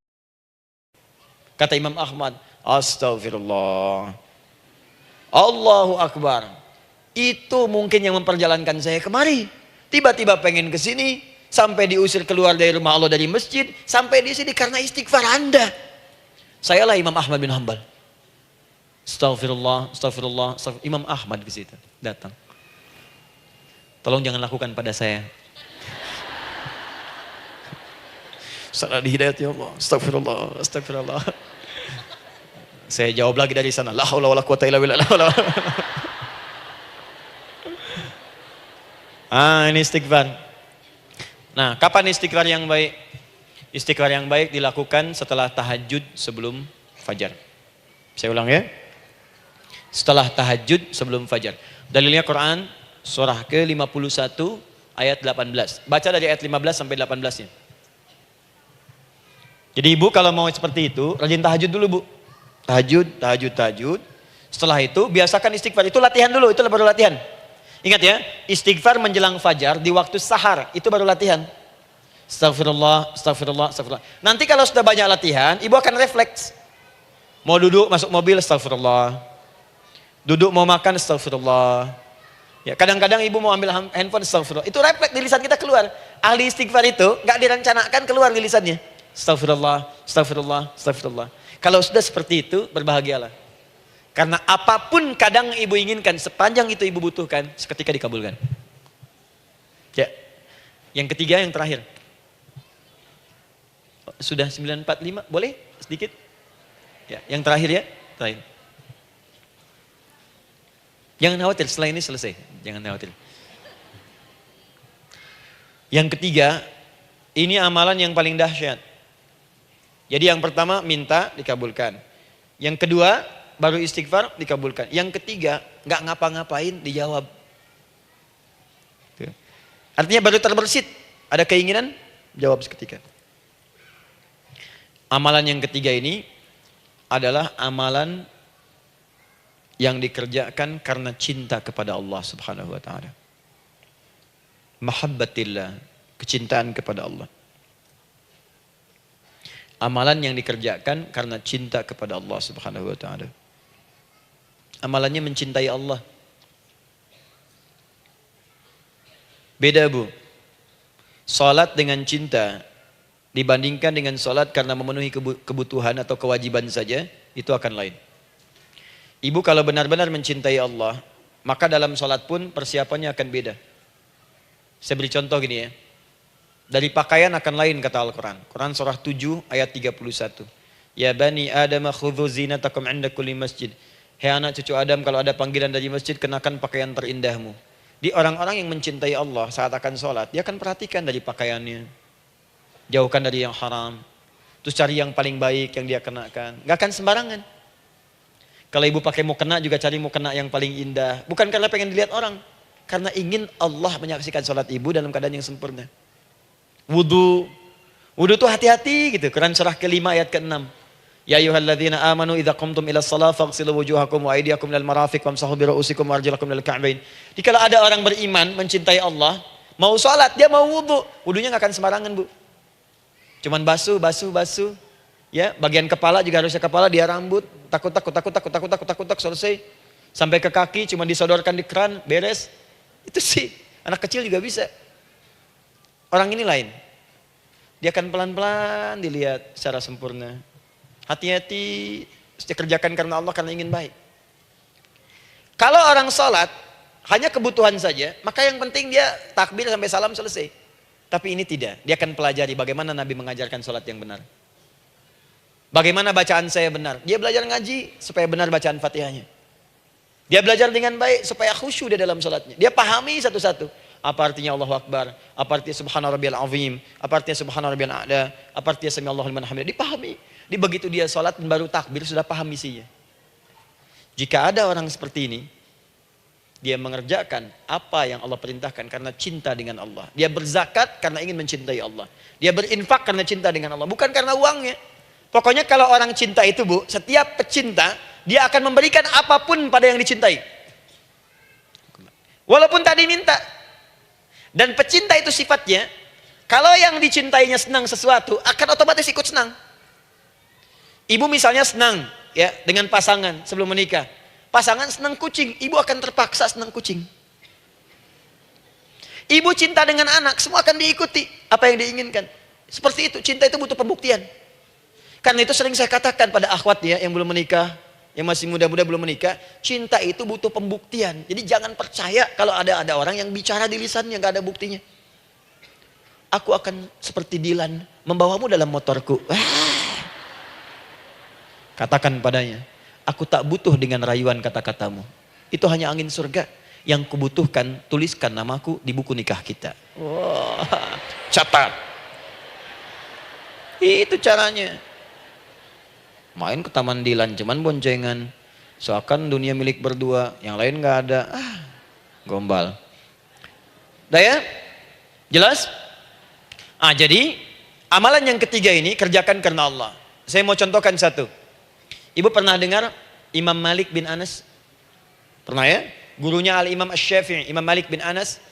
Kata Imam Ahmad, astagfirullah. Allahu Akbar. Itu mungkin yang memperjalankan saya kemari. Tiba-tiba pengen ke sini, sampai diusir keluar dari rumah Allah dari masjid, sampai di sini karena istighfar Anda. Sayalah Imam Ahmad bin Hanbal. Astagfirullah. Imam Ahmad ke situ datang. Tolong jangan lakukan pada saya. Salah di hidayat ya Allah. Astagfirullah. Saya jawab lagi dari sana. La haula wala quwata illa billah. Ini istighfar. Nah, kapan istighfar yang baik? Istighfar yang baik dilakukan setelah tahajud sebelum fajar. Saya ulang ya. Setelah tahajud sebelum fajar. Dalilnya Quran surah ke-51 ayat 18. Baca dari ayat 15 sampai 18-nya. Jadi ibu kalau mau seperti itu, rajin tahajud dulu, Bu. Tahajud. Setelah itu biasakan istighfar. Itu latihan dulu, itu baru latihan. Ingat ya, istighfar menjelang fajar di waktu sahar, itu baru latihan. Astagfirullah. Nanti kalau sudah banyak latihan, ibu akan refleks. Mau duduk masuk mobil, astagfirullah. Duduk mau makan, astagfirullah. Ya, kadang-kadang ibu mau ambil handphone, astagfirullah. Itu refleks di lisan kita keluar. Ahli istighfar itu nggak direncanakan keluar di lisannya. Astagfirullah. Kalau sudah seperti itu, berbahagialah. Karena apapun kadang ibu inginkan, sepanjang itu ibu butuhkan, seketika dikabulkan. Ya. Yang ketiga, yang terakhir. Sudah 9:45, boleh sedikit? Ya, yang terakhir ya, terakhir. Jangan khawatir, setelah ini selesai. Jangan khawatir. Yang ketiga, ini amalan yang paling dahsyat. Jadi yang pertama minta dikabulkan. Yang kedua baru istighfar dikabulkan. Yang ketiga nggak ngapa-ngapain dijawab. Artinya baru terbersit, ada keinginan jawab seketika. Amalan yang ketiga ini adalah amalan yang dikerjakan karena cinta kepada Allah Subhanahu wa taala. Mahabbatillah, kecintaan kepada Allah. Amalan yang dikerjakan karena cinta kepada Allah Subhanahu wa taala. Amalannya mencintai Allah. Beda, Bu. Salat dengan cinta dibandingkan dengan salat karena memenuhi kebutuhan atau kewajiban saja, itu akan lain. Ibu kalau benar-benar mencintai Allah, maka dalam salat pun persiapannya akan beda. Saya beri contoh gini ya. Dari pakaian akan lain kata Al-Quran. Quran surah 7 ayat 31. Ya bani Adam khudhu zinatakum inda kulli masjid. Hei anak cucu Adam, kalau ada panggilan dari masjid, kenakan pakaian terindahmu. Di orang-orang yang mencintai Allah saat akan sholat, dia akan perhatikan dari pakaiannya. Jauhkan dari yang haram. Terus cari yang paling baik yang dia kenakan. Gak akan sembarangan. Kalau ibu pakai mukena juga cari mukena yang paling indah. Bukan karena pengen dilihat orang. Karena ingin Allah menyaksikan sholat ibu dalam keadaan yang sempurna. Wudu. Wudu itu hati-hati gitu. Quran surah ke-5 ayat ke-6. Ya ayyuhalladzina amanu idza qumtum ila shalah faghsilu wujuhakum wa aydiyakum ilal marafiq wamsahu bi ru'usikum wa arjulakum ilal ka'bain. Dikala ada orang beriman mencintai Allah, mau sholat dia mau wudu, wudunya enggak akan sembarangan, Bu. Cuman basuh. Ya, bagian kepala juga harusnya kepala, dia rambut, takut selesai. Sampai ke kaki cuma disodorkan di keran, beres. Itu sih, anak kecil juga bisa. Orang ini lain. Dia akan pelan-pelan dilihat secara sempurna. Hati-hati, kerjakan karena Allah, karena ingin baik. Kalau orang sholat, hanya kebutuhan saja, maka yang penting dia takbir sampai salam selesai. Tapi ini tidak, dia akan pelajari bagaimana Nabi mengajarkan sholat yang benar. Bagaimana bacaan saya benar. Dia belajar ngaji supaya benar bacaan Fatihahnya. Dia belajar dengan baik supaya khusyuk di dalam sholatnya. Dia pahami satu-satu. Apa artinya Allahu Akbar, apa artinya Subhana Rabbiyal Azim, apa artinya Subhana Rabbiyal A'la, apa artinya Sami Allahu liman hamidah. Dipahami. Di begitu dia sholat dan baru takbir sudah paham misinya. Jika ada orang seperti ini, dia mengerjakan apa yang Allah perintahkan karena cinta dengan Allah. Dia berzakat karena ingin mencintai Allah. Dia berinfak karena cinta dengan Allah, bukan karena uangnya. Pokoknya kalau orang cinta itu, Bu, setiap pecinta dia akan memberikan apapun pada yang dicintai. Walaupun tadi minta. Dan pecinta itu sifatnya, kalau yang dicintainya senang sesuatu, akan otomatis ikut senang. Ibu misalnya senang ya dengan pasangan sebelum menikah. Pasangan senang kucing, ibu akan terpaksa senang kucing. Ibu cinta dengan anak, semua akan diikuti apa yang diinginkan. Seperti itu, cinta itu butuh pembuktian. Karena itu sering saya katakan pada akhwat ya yang belum menikah, yang masih muda-muda belum menikah, cinta itu butuh pembuktian. Jadi jangan percaya kalau ada orang yang bicara di lisannya nggak ada buktinya. Aku akan seperti Dilan membawamu dalam motorku. Katakan padanya, aku tak butuh dengan rayuan kata-katamu. Itu hanya angin surga. Yang kubutuhkan, tuliskan namaku di buku nikah kita. Wah, catat. Itu caranya. Main ke Taman Dilan, cuman boncengan. Seakan dunia milik berdua, yang lain gak ada. Gombal. Udah ya? Jelas? Jadi, amalan yang ketiga ini, kerjakan karena Allah. Saya mau contohkan satu. Ibu pernah dengar Imam Malik bin Anas? Pernah ya? Gurunya Al-Imam Asy-Syafi'i, Imam Malik bin Anas,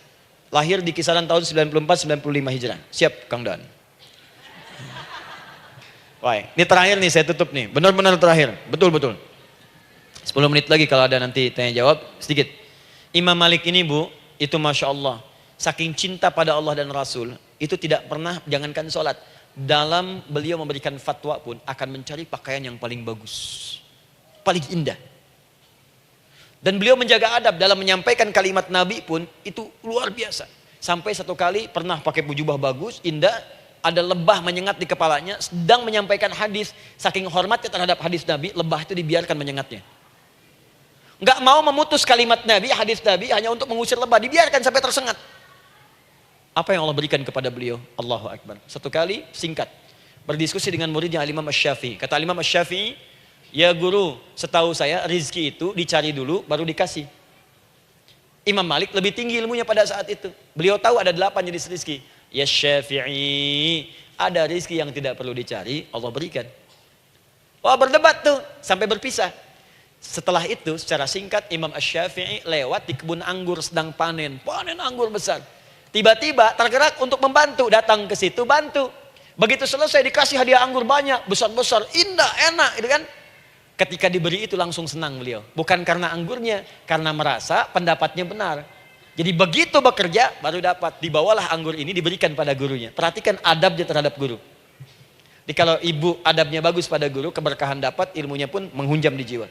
lahir di kisaran tahun 94-95 Hijrah. Siap, Kang Dan. Wah, ini terakhir nih, saya tutup nih. Benar-benar terakhir, betul-betul. 10 menit lagi kalau ada nanti tanya jawab, sedikit. Imam Malik ini, Bu, itu Masya Allah. Saking cinta pada Allah dan Rasul, itu tidak pernah, jangankan sholat. Dalam beliau memberikan fatwa pun akan mencari pakaian yang paling bagus, paling indah. Dan beliau menjaga adab dalam menyampaikan kalimat Nabi pun itu luar biasa. Sampai satu kali pernah pakai jubah bagus, indah, ada lebah menyengat di kepalanya, sedang menyampaikan hadis, saking hormatnya terhadap hadis Nabi, lebah itu dibiarkan menyengatnya. Enggak mau memutus kalimat Nabi, hadis Nabi hanya untuk mengusir lebah, dibiarkan sampai tersengat. Apa yang Allah berikan kepada beliau? Allahu Akbar. Satu kali singkat berdiskusi dengan muridnya Al-Imam Asy-Syafi'i. Kata Al-Imam Asy-Syafi'i, ya guru, setahu saya rizki itu dicari dulu baru dikasih. Imam Malik lebih tinggi ilmunya pada saat itu. Beliau tahu ada 8 jenis rizki. Ya Syafi'i, ada rizki yang tidak perlu dicari, Allah berikan. Wah, berdebat tuh sampai berpisah. Setelah itu secara singkat Imam Asy-Syafi'i lewat di kebun anggur sedang panen anggur besar. Tiba-tiba tergerak untuk membantu, datang ke situ bantu. Begitu selesai dikasih hadiah anggur banyak, besar-besar, indah, enak, gitu kan? Ketika diberi itu langsung senang beliau. Bukan karena anggurnya, karena merasa pendapatnya benar. Jadi begitu bekerja baru dapat. Dibawalah anggur ini diberikan pada gurunya. Perhatikan adabnya terhadap guru. Jadi kalau ibu adabnya bagus pada guru, keberkahan dapat, ilmunya pun menghunjam di jiwa.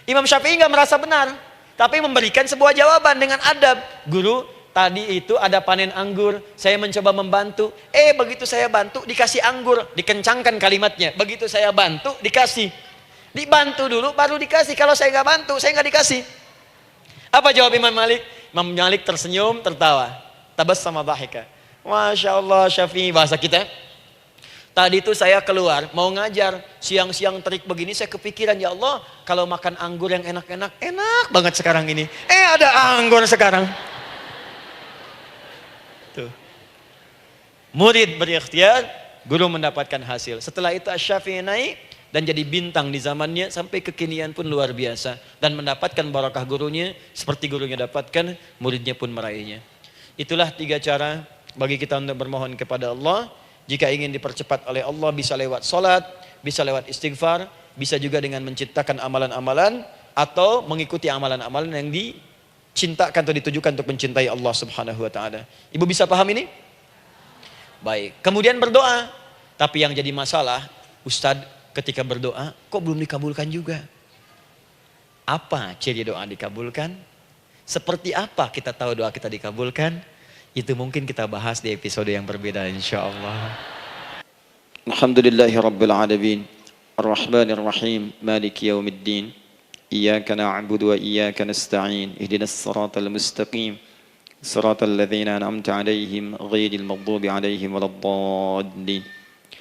Imam Syafi'i nggak merasa benar, tapi memberikan sebuah jawaban dengan adab. Guru, tadi itu ada panen anggur, saya mencoba membantu. Begitu saya bantu, dikasih anggur, dikencangkan kalimatnya. Begitu saya bantu, dikasih. Dibantu dulu, baru dikasih. Kalau saya nggak bantu, saya nggak dikasih. Apa jawab Imam Malik? Imam Malik tersenyum, tertawa. Tabassama dhahika. Masya Allah Syafi'i, bahasa kita. Tadi itu saya keluar, mau ngajar. Siang-siang terik begini saya kepikiran, ya Allah, kalau makan anggur yang enak-enak, enak banget sekarang ini. Ada anggur sekarang. Tuh. Murid berikhtiar, guru mendapatkan hasil. Setelah itu Asy-Syafi'i naik dan jadi bintang di zamannya, sampai kekinian pun luar biasa. Dan mendapatkan barakah gurunya, seperti gurunya dapatkan, muridnya pun meraihnya. Itulah 3 cara bagi kita untuk bermohon kepada Allah. Jika ingin dipercepat oleh Allah, bisa lewat salat, bisa lewat istighfar, bisa juga dengan menciptakan amalan-amalan, atau mengikuti amalan-amalan yang dicintakan atau ditujukan untuk mencintai Allah Subhanahu wa taala. Ibu bisa paham ini? Baik. Kemudian berdoa. Tapi yang jadi masalah, Ustadz, ketika berdoa kok belum dikabulkan juga? Apa ciri doa dikabulkan? Seperti apa kita tahu doa kita dikabulkan? Itu mungkin kita bahas di episode yang berbeda insyaallah. Alhamdulillahi Rabbil Alamin Ar-Rahmanir Rahim Maliki Yawmiddin Iyyaka na'budu wa iyyaka nasta'in Ihdinas siratal mustaqim Siratal ladzina an'amta 'alaihim ghairil maghdubi 'alaihim waladdallin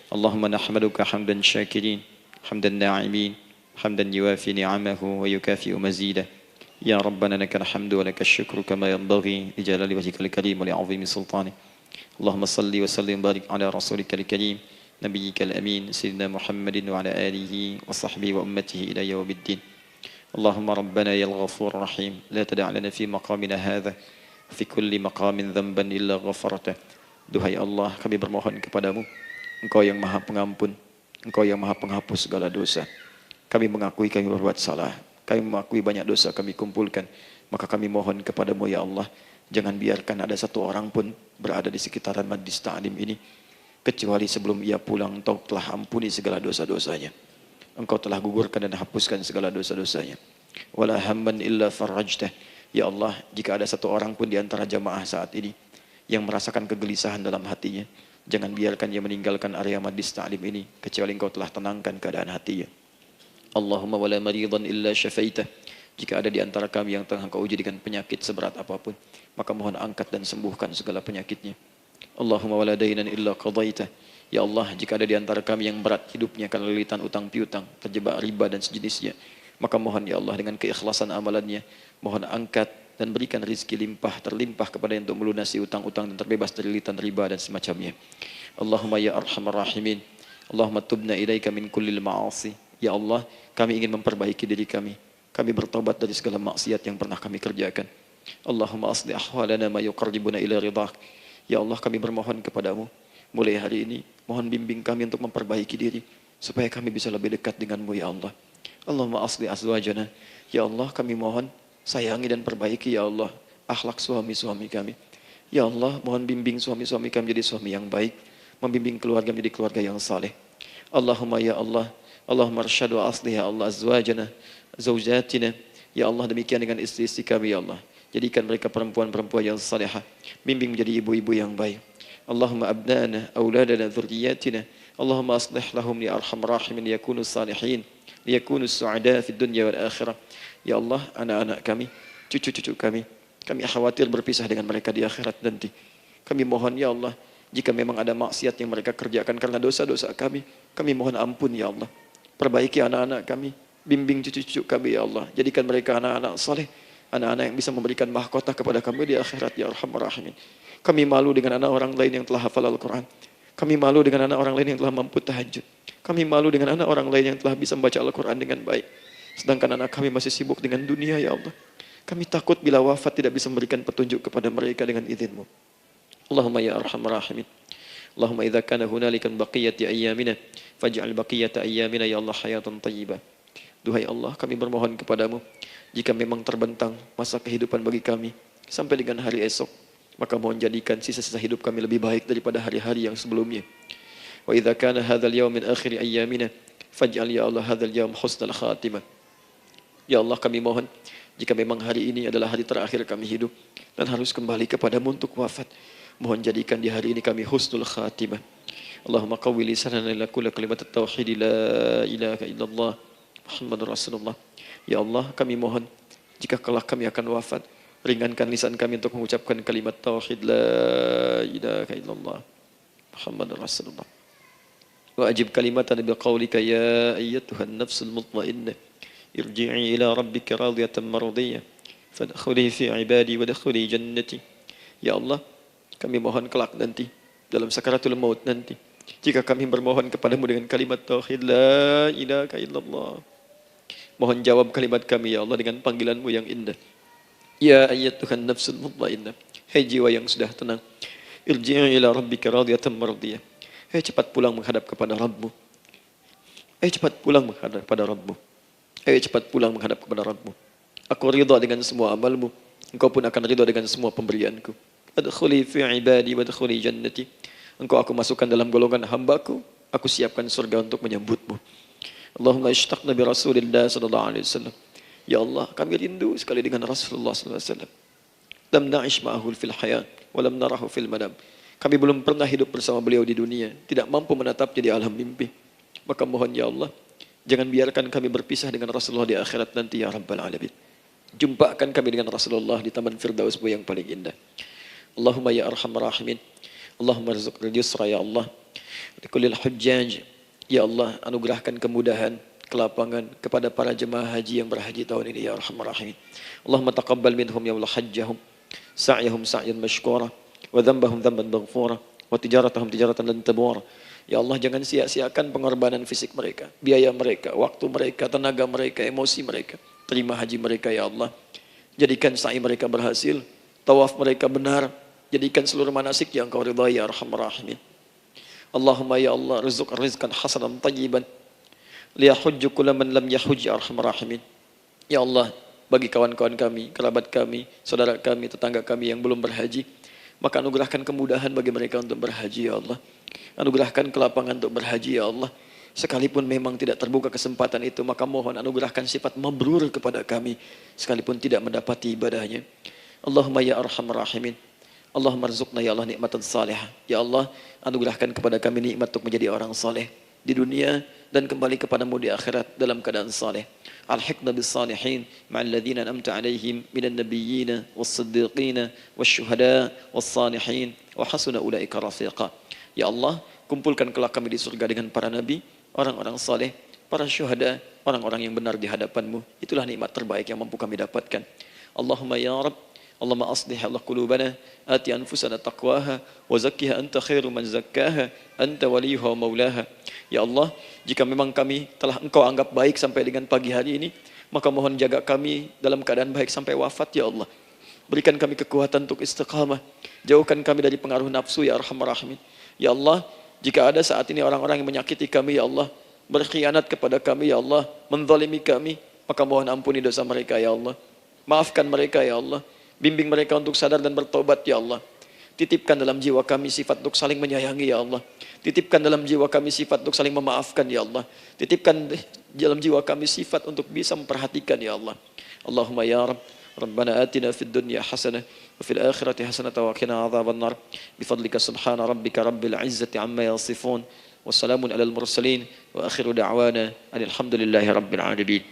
Allahumma nahmaduka hamdan syakirin hamdan na'imin hamdan yuwafi ni'amahu wa yukafi'u mazidah Ya Rabbana lakal hamdu wa lakal syukru kama yanbaghi li jalali wajhikal karim wa li 'azimi sultanik Allahumma salli wa sallim barik ala rasulika al-karim نبيك الأمين سيدنا محمد وعلى آله وصحبه وأمته إلى يوم الدين اللهم ربنا يا الغفور الرحيم لا تدع لنا في مقامنا هذا في كل مقام ذنبا إلا غفرته Duhai Allah, kami bermohon kepadamu, Engkau yang maha pengampun, Engkau yang maha penghapus segala dosa. Kami mengakui kami berbuat salah, kami mengakui banyak dosa kami kumpulkan, maka kami mohon kepadamu ya Allah, jangan biarkan ada satu orang pun berada di sekitaran majlis ta'lim ini kecuali sebelum ia pulang Engkau telah ampuni segala dosa-dosanya. Engkau telah gugurkan dan hapuskan segala dosa-dosanya. Wala hamman illa farajtah. Ya Allah, jika ada satu orang pun di antara jamaah saat ini yang merasakan kegelisahan dalam hatinya, jangan biarkan ia meninggalkan area majlis ta'lim ini kecuali Engkau telah tenangkan keadaan hatinya. Allahumma wala maridan illa syafaitah. Jika ada di antara kami yang tengah Engkau uji dengan penyakit seberat apapun, maka mohon angkat dan sembuhkan segala penyakitnya. Allahumma wala dainan illa qadaitah. Ya Allah, jika ada di antara kami yang berat hidupnya karena lilitan utang piutang, terjebak riba dan sejenisnya, maka mohon ya Allah dengan keikhlasan amalannya, mohon angkat dan berikan rizki limpah terlimpah kepada yang untuk melunasi utang-utang dan terbebas dari lilitan riba dan semacamnya. Allahumma ya arhamar rahimin. Allahumma tubna ilaika min kullil ma'asi. Ya Allah, kami ingin memperbaiki diri kami. Kami bertobat dari segala maksiat yang pernah kami kerjakan. Allahumma asli ahwalana ma yuqarribuna ila ridhak. Ya Allah, kami bermohon kepadamu, mulai hari ini, mohon bimbing kami untuk memperbaiki diri, supaya kami bisa lebih dekat denganmu ya Allah. Allahumma asli azwajana. Ya Allah, kami mohon, sayangi dan perbaiki ya Allah, akhlak suami-suami kami. Ya Allah, mohon bimbing suami-suami kami jadi suami yang baik, membimbing keluarga menjadi keluarga yang saleh. Allahumma ya Allah, Allahumma arsyad wa asli ya Allah azwajana, zawjatina. Ya Allah, demikian dengan istri-istri kami ya Allah. Jadikan mereka perempuan-perempuan yang salihah, bimbing menjadi ibu-ibu yang baik. Allahumma abnana, auladana, dzurriyyatina. Allahumma aslih lahum ya arhamar rahimin liyakunu salihin, liyakunu su'ada fid dunya wal akhirah. Ya Allah, anak-anak kami, cucu-cucu kami khawatir berpisah dengan mereka di akhirat nanti. Kami mohon ya Allah, jika memang ada maksiat yang mereka kerjakan karena dosa-dosa kami mohon ampun ya Allah. Perbaiki anak-anak kami, bimbing cucu-cucu kami ya Allah. Jadikan mereka anak-anak saleh, anak-anak yang bisa memberikan mahkota kepada kami di akhirat ya arhamar rahimin. Kami malu dengan anak orang lain yang telah hafal Al-Quran. Kami malu dengan anak orang lain yang telah mampu tahajud. Kami malu dengan anak orang lain yang telah bisa membaca Al-Quran dengan baik. Sedangkan anak kami masih sibuk dengan dunia ya Allah. Kami takut bila wafat tidak bisa memberikan petunjuk kepada mereka dengan izin-Mu. Allahumma ya arhamar rahimin. Allahumma idza kana hunalika baqiyati ayyamina faj'al baqiyata ayyamina ya Allah hayatan thayyibah. Duhai Allah, kami bermohon kepadamu, jika memang terbentang masa kehidupan bagi kami sampai dengan hari esok, maka mohon jadikan sisa-sisa hidup kami lebih baik daripada hari-hari yang sebelumnya. Wa idza kana hadzal yaum min akhir ayyamina faj'al ya Allah hadzal yaum husnal khatimah. Ya Allah, kami mohon, jika memang hari ini adalah hari terakhir kami hidup dan harus kembali kepadamu untuk wafat, mohon jadikan di hari ini kami husnul khatimah. Allahumma qawwi lisanana ila kulli kalimat at-tauhid la ilaha illallah Muhammadur Rasulullah. Ya Allah, kami mohon, jika kelak kami akan wafat, Ringankan lisan kami untuk mengucapkan kalimat tauhid la ilaha illallah Muhammadur Rasulullah. Wa ajib kalimatan bi qaulika ya ayyatuhan nafsul mutmainnah irji'i ila rabbika radiyatan mardiyah fadkhuli fi ibadi wadkhuli jannati. Ya Allah, kami mohon kelak nanti dalam sakaratul maut nanti, jika kami bermohon kepadamu dengan kalimat tauhid la ilaha illallah, mohon jawab kalimat kami ya Allah dengan panggilanmu yang indah. Ya ayyatuhan nafsul mutmainnah, hai jiwa yang sudah tenang, irji'i ila rabbika radiyatan mardiyah, hai cepat pulang menghadap kepada Rabbmu. Hai cepat pulang menghadap kepada Rabbmu. Hai cepat pulang menghadap kepada Rabbmu. Aku ridha dengan semua amalmu, engkau pun akan ridha dengan semua pemberianku. Adkhuli fi ibadi wadkhuli jannati. Engkau aku masukkan dalam golongan hambaku, aku siapkan surga untuk menyambutmu. Allahumma ishtaqna bi Rasulillah sallallahu alaihi wasallam. Ya Allah, kami rindu sekali dengan Rasulullah sallallahu alaihi wasallam. Lam na'ish ma'ahu fil hayat wa lam narahu fil manam. Kami belum pernah hidup bersama beliau di dunia, tidak mampu menatapnya di alam mimpi. Maka mohon ya Allah, jangan biarkan kami berpisah dengan Rasulullah di akhirat nanti ya Rabbal Alamin. Jumpakan kami dengan Rasulullah di Taman Firdausmu yang paling indah. Allahumma ya arhamar rahimin. Allahumma rizqil yusra ya Allah. Likullil hujjaj. Ya Allah, anugerahkan kemudahan, kelapangan kepada para jemaah haji yang berhaji tahun ini ya arhamar rahimin. Allahumma taqabbal minhum ya Allah hajjahum, sa'yahum sa'yan mashkura, wa dhanbahum dhanban maghfura, wa tijaratahum tijaratan lan tabur. Ya Allah, jangan sia-siakan pengorbanan fisik mereka, biaya mereka, waktu mereka, tenaga mereka, emosi mereka. Terima haji mereka ya Allah. Jadikan sa'i mereka berhasil, tawaf mereka benar, jadikan seluruh manasik yang Engkau ridhai ya arhamar rahimin. Allahumma ya Allah, rizq rizqan hasanan tayyiban liyahujju kulla man lam yahujj ya arhamar rahimin. Ya Allah, bagi kawan-kawan kami, kerabat kami, saudara kami, tetangga kami yang belum berhaji, maka anugerahkan kemudahan bagi mereka untuk berhaji ya Allah. Anugerahkan kelapangan untuk berhaji ya Allah. Sekalipun memang tidak terbuka kesempatan itu, maka mohon anugerahkan sifat mabrur kepada kami sekalipun tidak mendapati ibadahnya. Allahumma ya arhamar rahimin. Allahumma rizqna ya Allah nikmatan salihah. Ya Allah, anugerahkan kepada kami nikmat untuk menjadi orang saleh di dunia dan kembali kepadamu di akhirat dalam keadaan saleh. Alhiqna bis salihin ma'al ladzina an'amta 'alaihim minan nabiyyin was-siddiqin wasyuhada was-salihin wa hasuna ulaika rafiqa. Ya Allah, kumpulkan kelak kami di surga dengan para nabi, orang-orang saleh, para syuhada, orang-orang yang benar di hadapanmu. Itulah nikmat terbaik yang mampu kami dapatkan. Allahumma ya Rabb, Allahumma aslih Allah qulubana, ati anfusana taqwaha, wa zakkiha anta khairu man zakkaha, anta waliyuha wa maulaha. Ya Allah, jika memang kami telah Engkau anggap baik sampai dengan pagi hari ini, maka mohon jaga kami dalam keadaan baik sampai wafat ya Allah. Berikan kami kekuatan untuk istiqamah, jauhkan kami dari pengaruh nafsu ya arhamar rahimin. Ya Allah, jika ada saat ini orang-orang yang menyakiti kami ya Allah, berkhianat kepada kami ya Allah, menzalimi kami, maka mohon ampuni dosa mereka ya Allah. Maafkan mereka ya Allah. Bimbing mereka untuk sadar dan bertobat ya Allah. Titipkan dalam jiwa kami sifat untuk saling menyayangi ya Allah. Titipkan dalam jiwa kami sifat untuk saling memaafkan ya Allah. Titipkan dalam jiwa kami sifat untuk bisa memperhatikan ya Allah. Allahumma ya Rabb, Rabbana atina fid dunya hasanah wa fil akhirati hasanah wa qina adzaban nar. Bifadlika subhana rabbika rabbil izzati amma yasifun. Wassalamun alal mursalin wa akhiru da'wana alhamdulillahi rabbil alamin.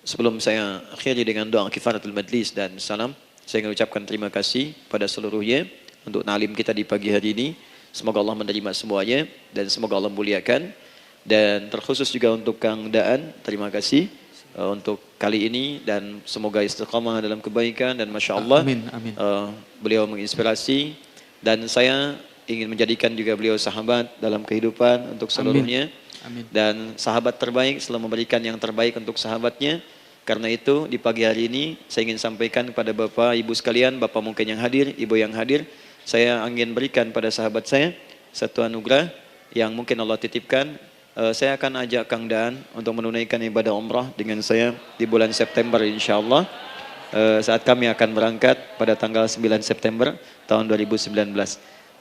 Sebelum saya akhiri dengan doa kifaratul majlis dan salam, saya ingin ucapkan terima kasih pada seluruhnya untuk ta'lim kita di pagi hari ini. Semoga Allah menerima semuanya dan semoga Allah muliakan. Dan terkhusus juga untuk Kang Daan, terima kasih untuk kali ini dan semoga istiqamah dalam kebaikan dan Masya Allah amin, amin. Beliau menginspirasi dan saya ingin menjadikan juga beliau sahabat dalam kehidupan untuk seluruhnya. Amin. Dan sahabat terbaik selalu memberikan yang terbaik untuk sahabatnya. Karena itu di pagi hari ini saya ingin sampaikan kepada Bapak Ibu sekalian, Bapak mungkin yang hadir, Ibu yang hadir, saya ingin berikan pada sahabat saya satu anugerah yang mungkin Allah titipkan. Saya akan ajak Kang Daan untuk menunaikan ibadah umrah dengan saya di bulan September insyaAllah. Saat kami akan berangkat pada tanggal 9 September tahun 2019.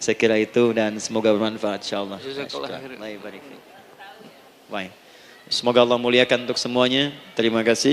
Saya kira itu dan semoga bermanfaat insyaAllah. Baik. Semoga Allah muliakan untuk semuanya. Terima kasih.